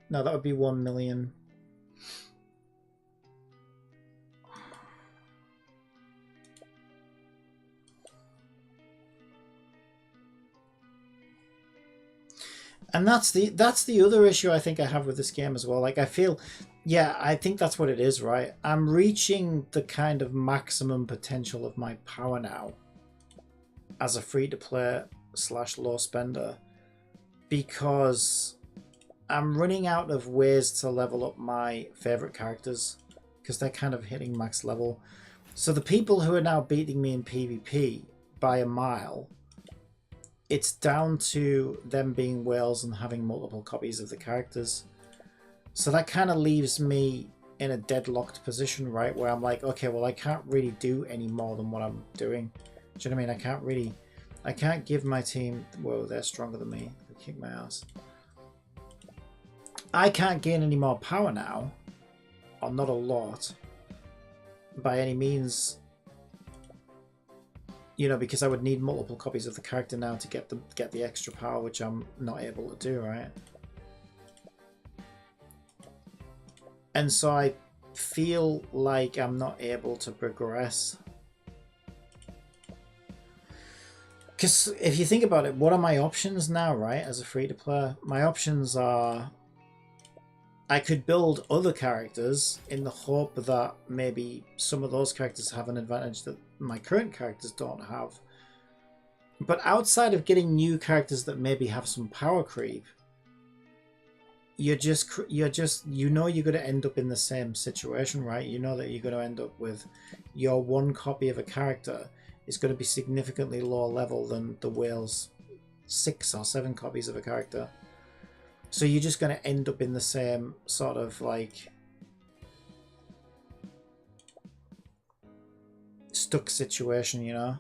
no, that would be 1 million. And that's the other issue I think I have with this game as well. Like I feel, yeah, I think that's what it is, right? I'm reaching the kind of maximum potential of my power now as a free-to-play / low spender, because I'm running out of ways to level up my favorite characters because they're kind of hitting max level. So the people who are now beating me in PvP by a mile, it's down to them being whales and having multiple copies of the characters. So that kind of leaves me in a deadlocked position, right? Where I'm like, okay, well, I can't really do any more than what I'm doing. Do you know what I mean? I can't give my team, whoa, they're stronger than me. They kick my ass. I can't gain any more power now, or not a lot, by any means. You know, because I would need multiple copies of the character now to get the extra power, which I'm not able to do, right? And so I feel like I'm not able to progress. Because if you think about it, what are my options now, right, as a free-to-play? My options are... I could build other characters in the hope that maybe some of those characters have an advantage that my current characters don't have. But outside of getting new characters that maybe have some power creep, you know you're going to end up in the same situation, right? You know that you're going to end up with your one copy of a character is going to be significantly lower level than the whale's 6 or 7 copies of a character. So you're just going to end up in the same sort of like stuck situation, you know?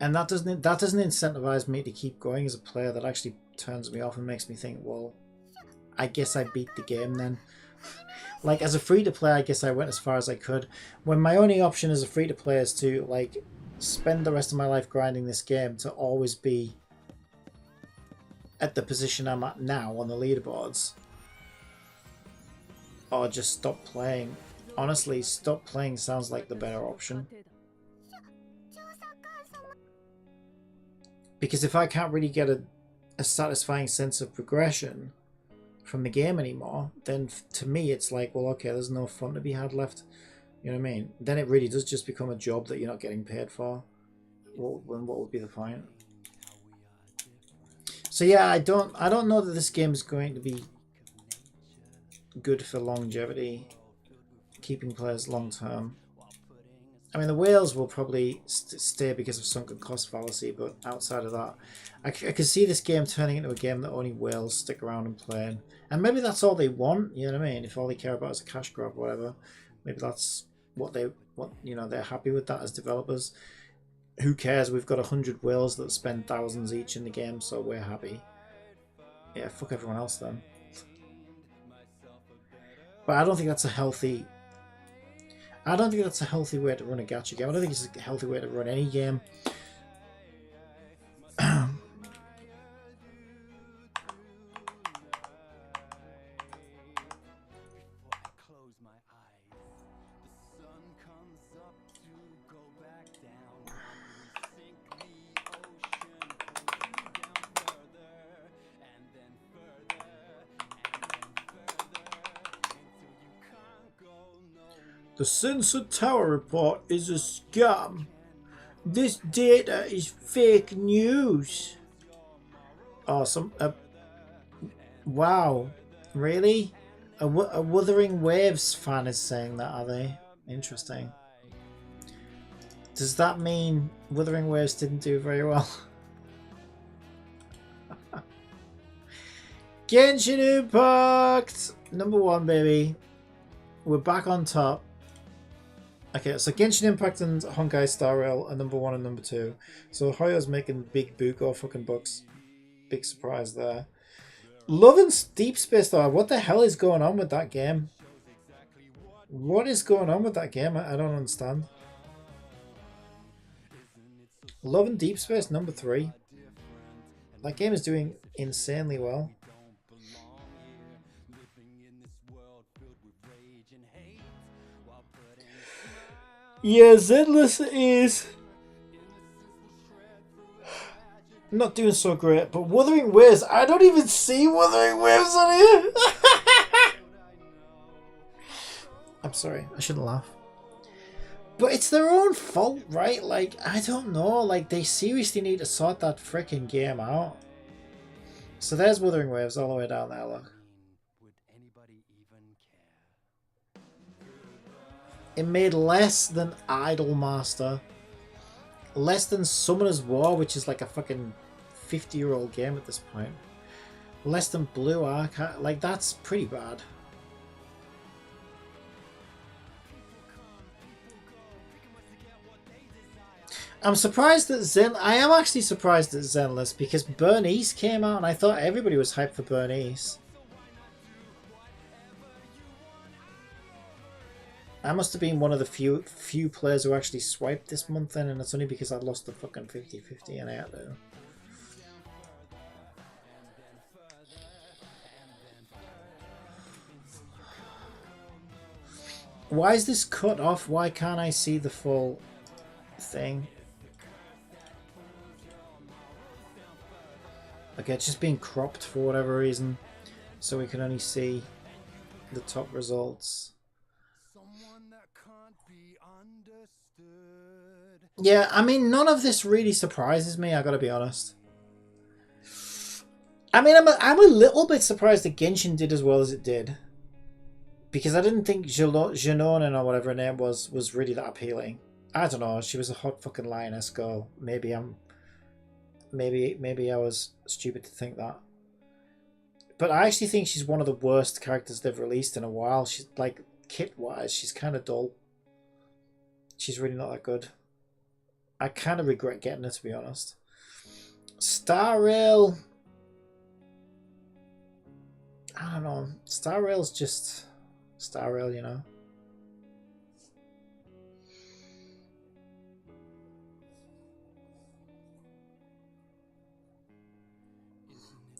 And that doesn't incentivize me to keep going as a player. That actually turns me off and makes me think, well, I guess I beat the game then. Like as a free-to-play, I guess I went as far as I could. When my only option as a free-to-play is to like spend the rest of my life grinding this game to always be at the position I'm at now on the leaderboards, or just stop playing. Honestly, stop playing sounds like the better option. Because if I can't really get a satisfying sense of progression from the game anymore, then to me it's like, well, okay, there's no fun to be had left. You know what I mean? Then it really does just become a job that you're not getting paid for. What would be the point? So yeah, I don't know that this game is going to be good for longevity, keeping players long term. I mean, the whales will probably stay because of sunken cost fallacy, but outside of that, I could see this game turning into a game that only whales stick around and play. And maybe that's all they want, you know what I mean? If all they care about is a cash grab or whatever, maybe that's what you know, they're happy with that as developers. Who cares? We've got 100 whales that spend thousands each in the game, so we're happy. Yeah, fuck everyone else then. But I don't think that's a healthy... I don't think that's a healthy way to run a gacha game. I don't think it's a healthy way to run any game. The Sensor Tower report is a scam. This data is fake news. Oh, wow. Really? A Wuthering Waves fan is saying that, are they? Interesting. Does that mean Wuthering Waves didn't do very well? Genshin Impact! #1, baby. We're back on top. Okay, so Genshin Impact and Honkai Star Rail are #1 and #2. So Hoyo's making big buko fucking bucks. Big surprise there. Love and Deep Space though, what the hell is going on with that game? What is going on with that game? I don't understand. Love and Deep Space number 3. That game is doing insanely well. Yeah, Zenless is not doing so great, but Wuthering Waves, I don't even see Wuthering Waves on here. I'm sorry, I shouldn't laugh. But it's their own fault, right? Like, I don't know, like, they seriously need to sort that freaking game out. So there's Wuthering Waves all the way down there, look. It made less than Idolmaster. Less than Summoner's War, which is like a fucking 50-year-old game at this point. Less than Blue Archive. Like, that's pretty bad. I'm surprised that I am actually surprised at Zenless because Bernice came out and I thought everybody was hyped for Bernice. I must have been one of the few players who actually swiped this month then, and it's only because I lost the fucking 50-50 and I had to. Why is this cut off? Why can't I see the full thing? Okay, it's just being cropped for whatever reason, so we can only see the top results. Yeah, I mean, none of this really surprises me, I gotta be honest. I mean, I'm a little bit surprised that Genshin did as well as it did. Because I didn't think Janonen or whatever her name was really that appealing. I don't know, she was a hot fucking lioness girl. Maybe I was stupid to think that. But I actually think she's one of the worst characters they've released in a while. She's like, kit-wise, she's kind of dull. She's really not that good. I kind of regret getting her, to be honest. Star Rail. I don't know. Star Rail's just Star Rail, you know.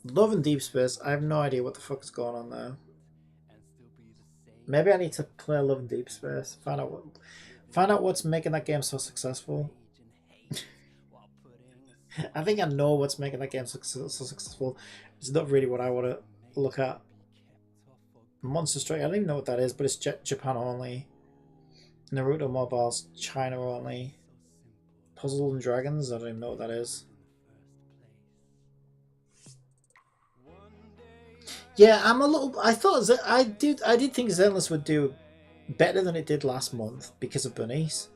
Love and Deep Space. I have no idea what the fuck is going on there. Maybe I need to play Love and Deep Space. Find out what's making that game so successful. I think I know what's making that game so successful. It's not really what I want to look at. Monster Strike, I don't even know what that is, but it's Japan only. Naruto Mobile's China only. Puzzle and Dragons, I don't even know what that is. Yeah, I'm a little. I thought I did think Zenless would do better than it did last month because of Bernice.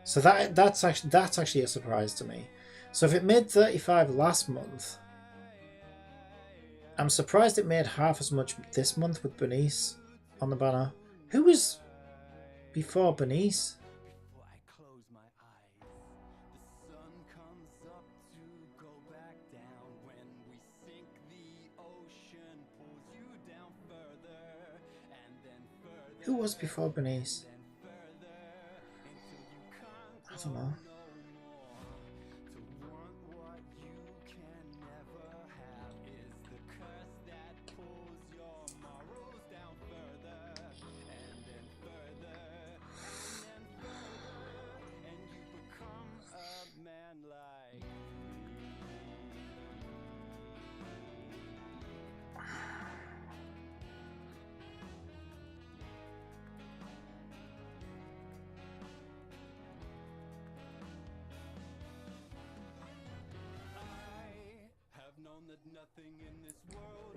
So that's actually a surprise to me. So if it made 35 last month, I'm surprised it made half as much this month with Bernice on the banner. Who was before Bernice? Who was before Bernice? I don't know.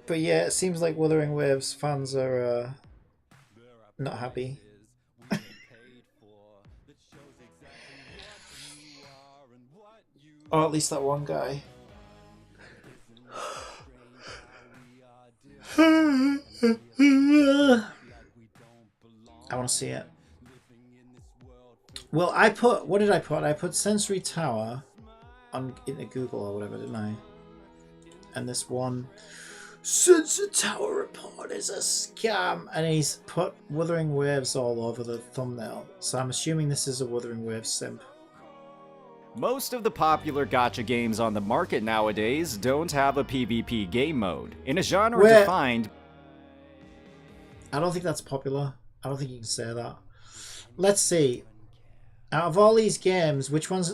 But yeah, it seems like Wuthering Waves fans are not happy. Or at least that one guy. I want to see it. Well, what did I put? I put Sensory Tower into Google or whatever, didn't I? And this one, Sensor Tower report is a scam, and he's put Wuthering Waves all over the thumbnail. So I'm assuming this is a Wuthering Waves simp.
Most of the popular gacha games on the market nowadays don't have a PvP game mode. In a genre
Where-
defined
I don't think that's popular. I don't think you can say that. Let's see. Out of all these games, which ones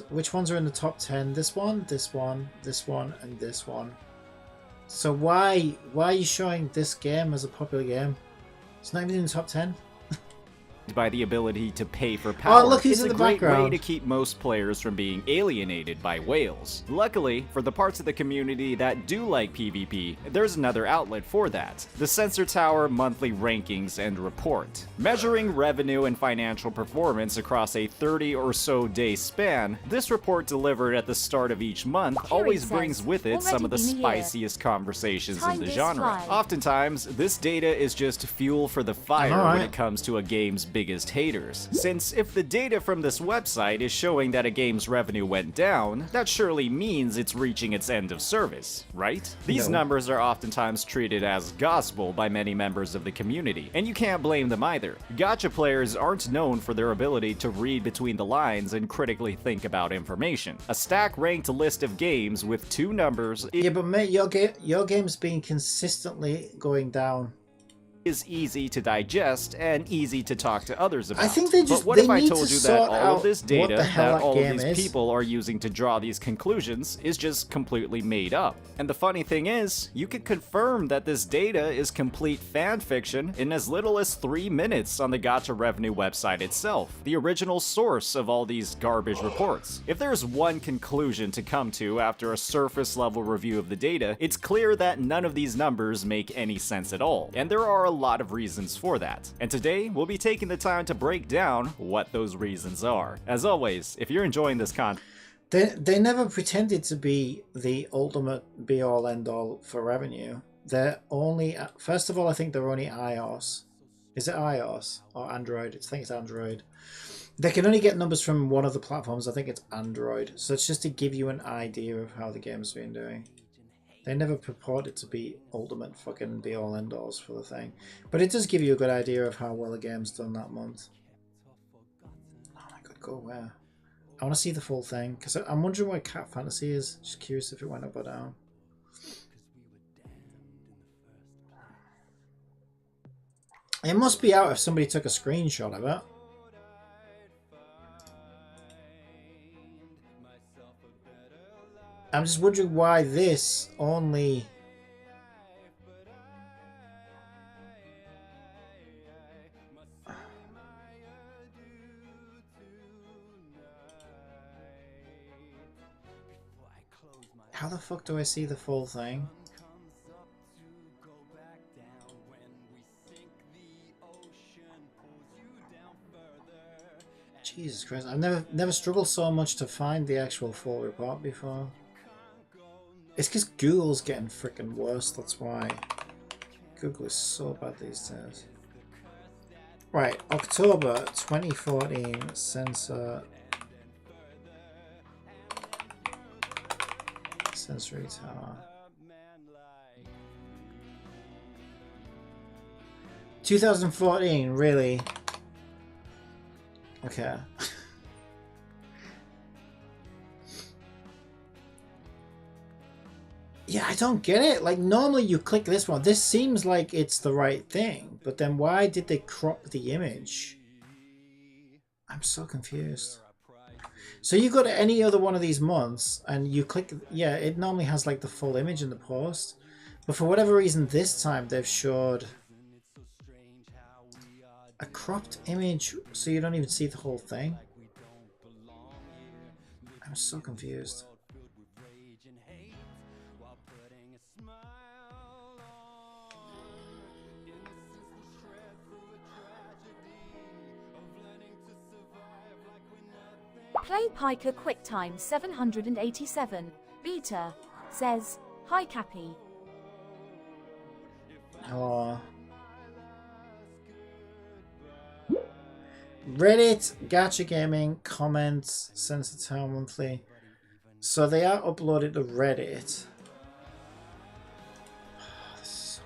are in the top 10? This one, this one, this one, and this one. So why are you showing this game as a popular game? It's not even in the top 10.
by the ability to pay for power,
look who's
it's
in
a
the
great way
background.
to keep most players from being alienated by whales. Luckily, for the parts of the community that do like PvP, there's another outlet for that. The Sensor Tower monthly rankings and report. Measuring revenue and financial performance across a 30 or so day span, this report delivered at the start of each month always
says,
brings with it some of the
"Already been a year.
spiciest conversations
Time
in the
is
genre.
flying.
Oftentimes, this data is just fuel for the fire
Alright.
when it comes to a game's biggest haters. Since if the data from this website is showing that a game's revenue went down, that surely means it's reaching its end of service, right? These
No.
numbers are oftentimes treated as gospel by many members of the community, and you can't blame them either. Gacha players aren't known for their ability to read between the lines and critically think about information. A stack-ranked list of games with two numbers
Yeah, but mate, your game's been consistently going down.
is easy to digest and easy to talk to others about.
I think they just-
But what
they
if I
need
told
to
you that
sort
all
out
of this
what
data
the hell
that
that
all
game
of
is?
these people are using to draw these conclusions is just completely made up? And the funny thing is, you could confirm that this data is complete fan fiction in as little as 3 minutes on the Gacha Revenue website itself, the original source of all these garbage reports. If there's one conclusion to come to after a surface level review of the data, it's clear that none of these numbers make any sense at all, and there are a lot of reasons for that. And today, we'll be taking the time to break down what those reasons are. As always, if you're enjoying this content,
They never pretended to be the ultimate be all end all for revenue. They're only, first of all, I think they're only iOS. Is it iOS or Android? I think it's Android. They can only get numbers from one of the platforms. I think it's Android. So it's just to give you an idea of how the game's been doing. They never purported to be ultimate fucking be all end alls for the thing. But it does give you a good idea of how well a game's done that month. Oh my god, go where? I want to see the full thing because I'm wondering where Cat Fantasy is. Just curious if it went up or down. It must be out if somebody took a screenshot of it. I'm just wondering why this only... How the fuck do I see the full thing? Jesus Christ, I've never struggled so much to find the actual full report before. It's because Google's getting freaking worse, that's why. Google is so bad these days. Right, October 2014, Sensory Tower. 2014, really? Okay. Yeah, I don't get it. Like, normally you click this one. This seems like it's the right thing. But then why did they crop the image? I'm so confused. So you go to any other one of these months and you click... Yeah, it normally has like the full image in the post. But for whatever reason, this time they've showed a cropped image so you don't even see the whole thing. I'm so confused.
Play Piker QuickTime 787 Beta says, "Hi Cappy."
Hello. Reddit, Gacha Gaming, comments, Sensor Tower Monthly. So they are uploaded to Reddit. This is so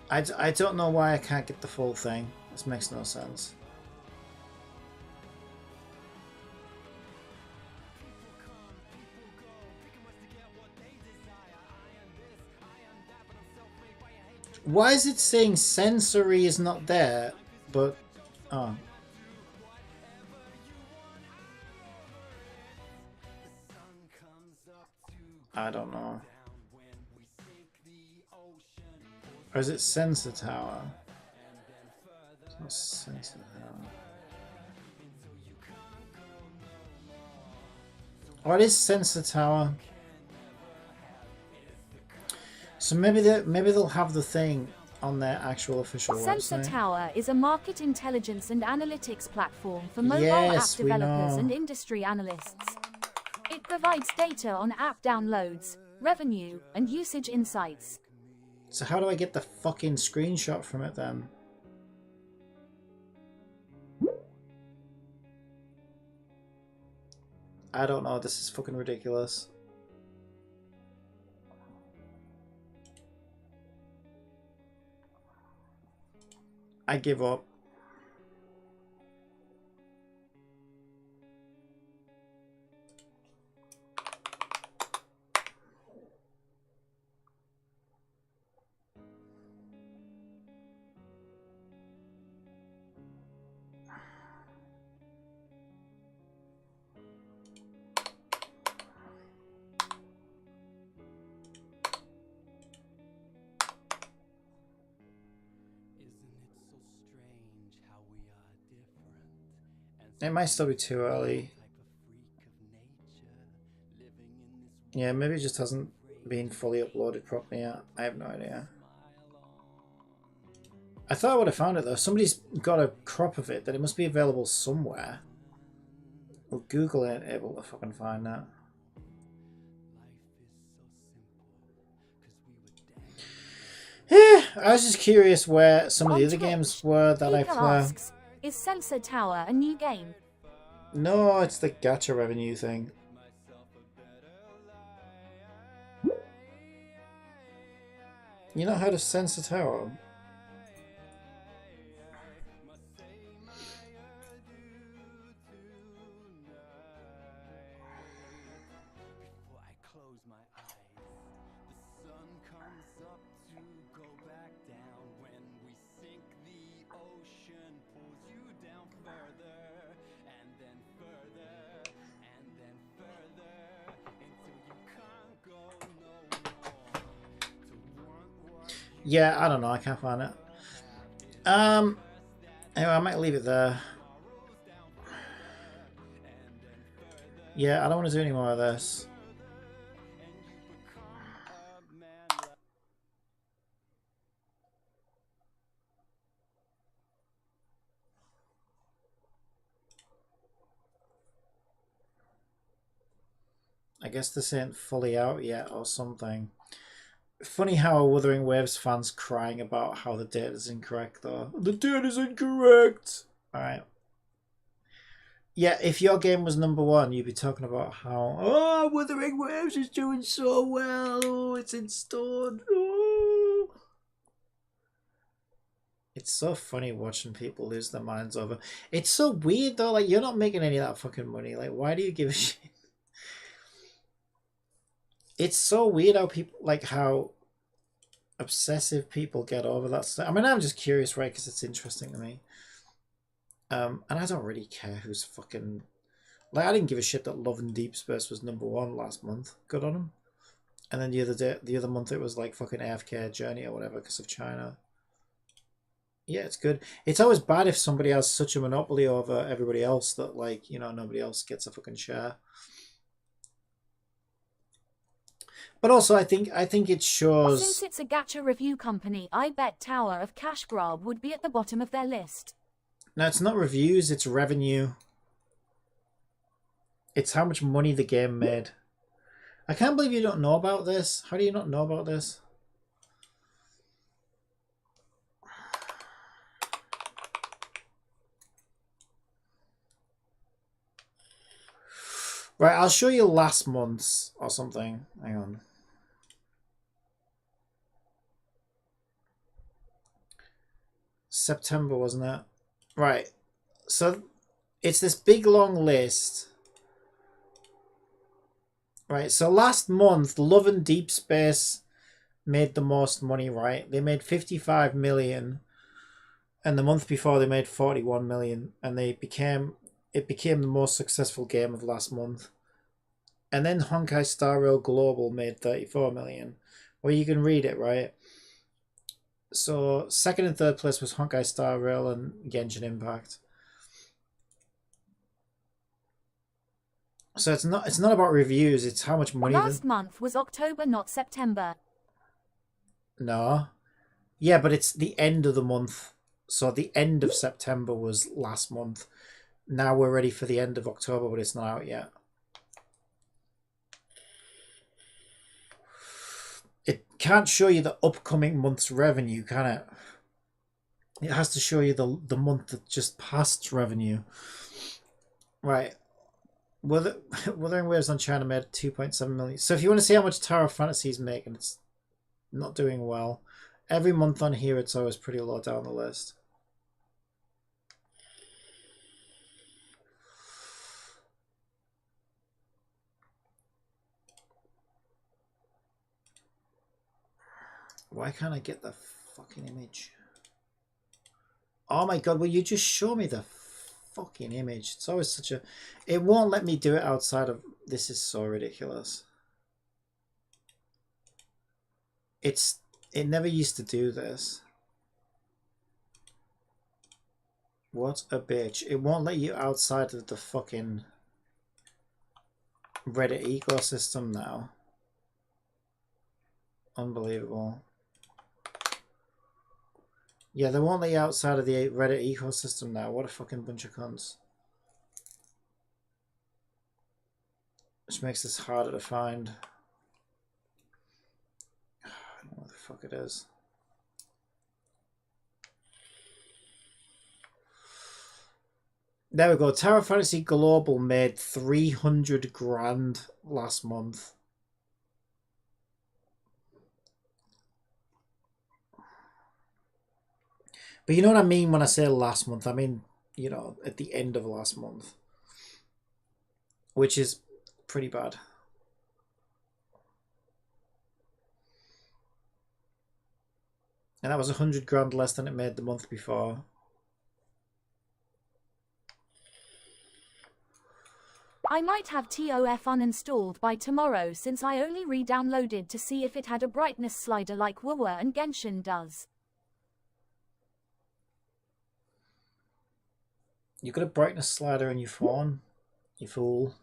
annoying. I don't know why I can't get the full thing. This makes no sense. Why is it saying sensory is not there, but... Oh. I don't know. Or is it sensor tower? It's not sensor tower. Oh, it is sensor tower. So maybe they'll have the thing on their actual official
Sensor
website.
Tower is a market intelligence and analytics platform for mobile
Yes,
app
we
developers
know.
and industry analysts. It provides data on app downloads, revenue, and usage insights.
So how do I get the fucking screenshot from it then? I don't know, this is fucking ridiculous. I give up. It might still be too early. Yeah, maybe it just hasn't been fully uploaded properly yet. I have no idea. I thought I would have found it though. Somebody's got a crop of it, that it must be available somewhere. Well, Google ain't able to fucking find that. Yeah, I was just curious where some of the
On
other
Twitch,
games were that I
Pika
play.
asks, is Sensor Tower a new game?
No, it's the gacha revenue thing. You know how to sense a tower? Yeah, I don't know. I can't find it. Anyway, I might leave it there. Yeah, I don't want to do any more of this. I guess this ain't fully out yet or something. Funny how Wuthering Waves fans crying about how the data's incorrect though. The data's incorrect! Alright. Yeah, if your game was #1, you'd be talking about how, oh, Wuthering Waves is doing so well. Oh, it's in stone. Oh. It's so funny watching people lose their minds over. It's so weird though, like you're not making any of that fucking money. Like, why do you give a shit? It's so weird how people, like how obsessive people get over that stuff. I mean, I'm just curious, right? Because it's interesting to me. And I don't really care who's fucking... Like, I didn't give a shit that Love and Deep Space was #1 last month. Good on him. And then the other month it was like fucking AFK Journey or whatever because of China. Yeah, it's good. It's always bad if somebody has such a monopoly over everybody else that, like, you know, nobody else gets a fucking share. But also, I think it shows...
Since it's a gacha review company, I bet Tower of Cash Grab would be at the bottom of their list.
No, it's not reviews, it's revenue. It's how much money the game made. I can't believe you don't know about this. How do you not know about this? Right, I'll show you last month's or something. Hang on. September, wasn't it? Right. So it's this big long list. Right, so last month, Love and Deep Space made the most money, right? They made 55 million, and the month before they made 41 million, and it became the most successful game of last month. And then Honkai Star Rail Global made 34 million. Well, you can read it, right? So second and third place was Honkai Star Rail and Genshin Impact. So it's not about reviews, it's how much money.
Last month was October, not September.
No. Yeah, but it's the end of the month. So the end of September was last month. Now we're ready for the end of October, but it's not out yet. It can't show you the upcoming month's revenue, can it? It has to show you the month that just passed revenue. Right. Wuthering Waves on China made 2.7 million. So if you want to see how much Tower of Fantasy is making, it's not doing well. Every month on here, it's always pretty low down the list. Why can't I get the fucking image? Oh my god, will you just show me the fucking image? It's always such a... It won't let me do it outside of... This is so ridiculous. It never used to do this. What a bitch. It won't let you outside of the fucking Reddit ecosystem now. Unbelievable. Yeah, they won't let you outside of the Reddit ecosystem now. What a fucking bunch of cunts. Which makes this harder to find. I don't know what the fuck it is. There we go. Tower Fantasy Global made 300 grand last month. But you know what I mean when I say last month? I mean, you know, at the end of last month. Which is pretty bad. And that was 100 grand less than it made the month before.
I might have TOF uninstalled by tomorrow since I only re-downloaded to see if it had a brightness slider like WoW and Genshin does.
You got a brightness slider in your phone, you fool.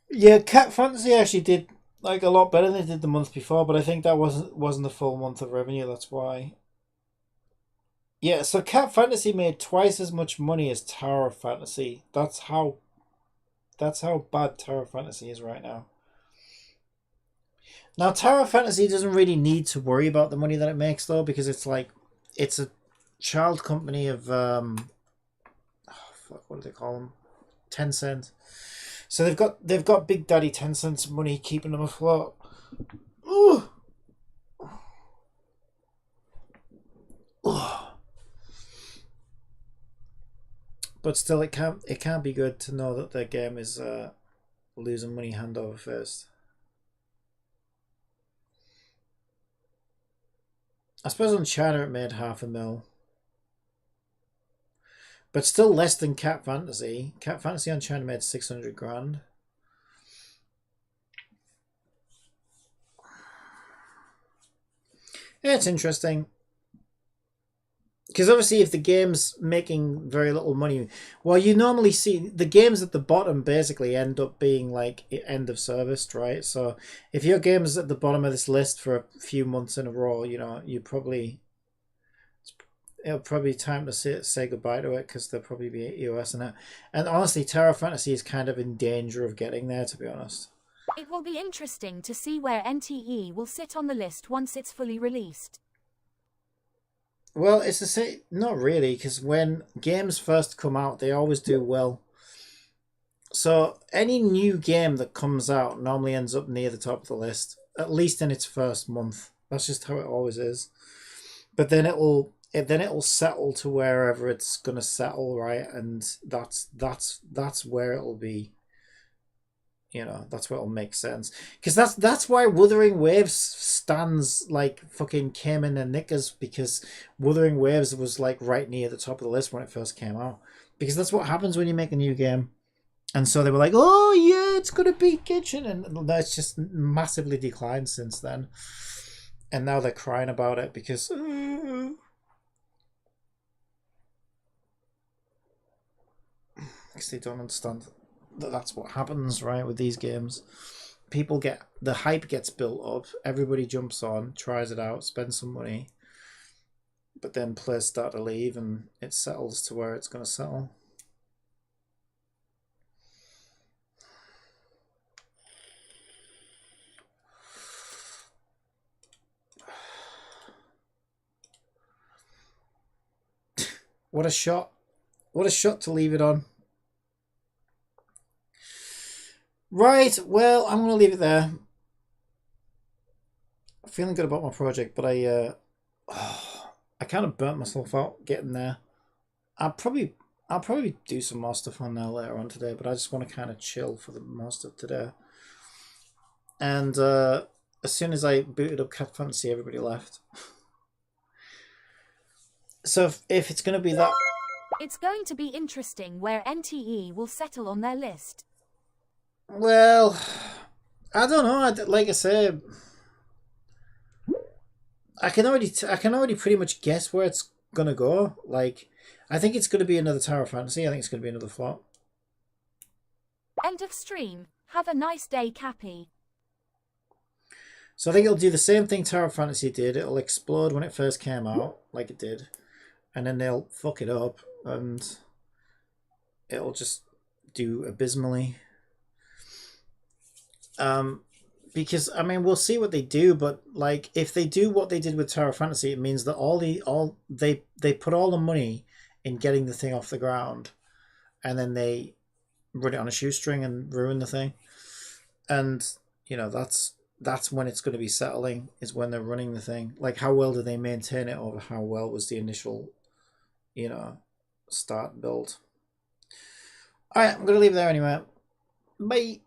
Yeah, Cat Fantasy actually did like a lot better than it did the month before, but I think that wasn't the full month of revenue, that's why. Yeah, so Cat Fantasy made twice as much money as Tower of Fantasy. That's how bad Tower of Fantasy is right now. Now Tower of Fantasy doesn't really need to worry about the money that it makes though, because it's like it's a child company of oh fuck, what do they call them? Tencent. So they've got Big Daddy Tencent's money keeping them afloat. Ooh. Ooh. But still, it can't be good to know that their game is losing money hand over fist. I suppose on China it made $500,000. But still less than Cat Fantasy. Cat Fantasy on China made 600 grand. Yeah, it's interesting. Because obviously if the game's making very little money, well, you normally see the games at the bottom basically end up being like end of service, right? So if your game is at the bottom of this list for a few months in a row, you know, it'll probably be time to say goodbye to it because there'll probably be EOS in it. And honestly, Tower of Fantasy is kind of in danger of getting there, to be honest.
It will be interesting to see where NTE will sit on the list once it's fully released.
Well, it's the same. Not really, because when games first come out, they always do well. So any new game that comes out normally ends up near the top of the list, at least in its first month. That's just how it always is. But then it'll settle to wherever it's gonna settle, right? And that's where it'll be. You know, that's where it'll make sense. Because that's why Wuthering Waves stands like fucking came in their knickers, because Wuthering Waves was like right near the top of the list when it first came out. Because that's what happens when you make a new game. And so they were like, oh yeah, it's gonna beat Genshin, and that's just massively declined since then. And now they're crying about it because they don't understand that that's what happens, right, with these games. People get, the hype gets built up, everybody jumps on, tries it out, spends some money, but then players start to leave and it settles to where it's going to settle. What a shot. What a shot to leave it on. Right, well, I'm going to leave it there. I'm feeling good about my project, but I kind of burnt myself out getting there. I'll probably do some more stuff on there later on today, but I just want to kind of chill for the most of today. And as soon as I booted up Cat Fantasy, everybody left. So if it's going to be that...
It's going to be interesting where NTE will settle on their list.
Well, I don't know. Like I say, I can already pretty much guess where it's gonna go. Like, I think it's gonna be another Tower Fantasy. I think it's gonna be another flop.
End of stream. Have a nice day, Cappy.
So I think it'll do the same thing Tower Fantasy did. It'll explode when it first came out, like it did, and then they'll fuck it up, and it'll just do abysmally. Because I mean, we'll see what they do, but like if they do what they did with Tower Fantasy, it means that they put all the money in getting the thing off the ground, and then they run it on a shoestring and ruin the thing. And you know, that's when it's going to be settling, is when they're running the thing. Like, how well do they maintain it over how well was the initial, you know, start build. All right, I'm going to leave it there anyway. Bye.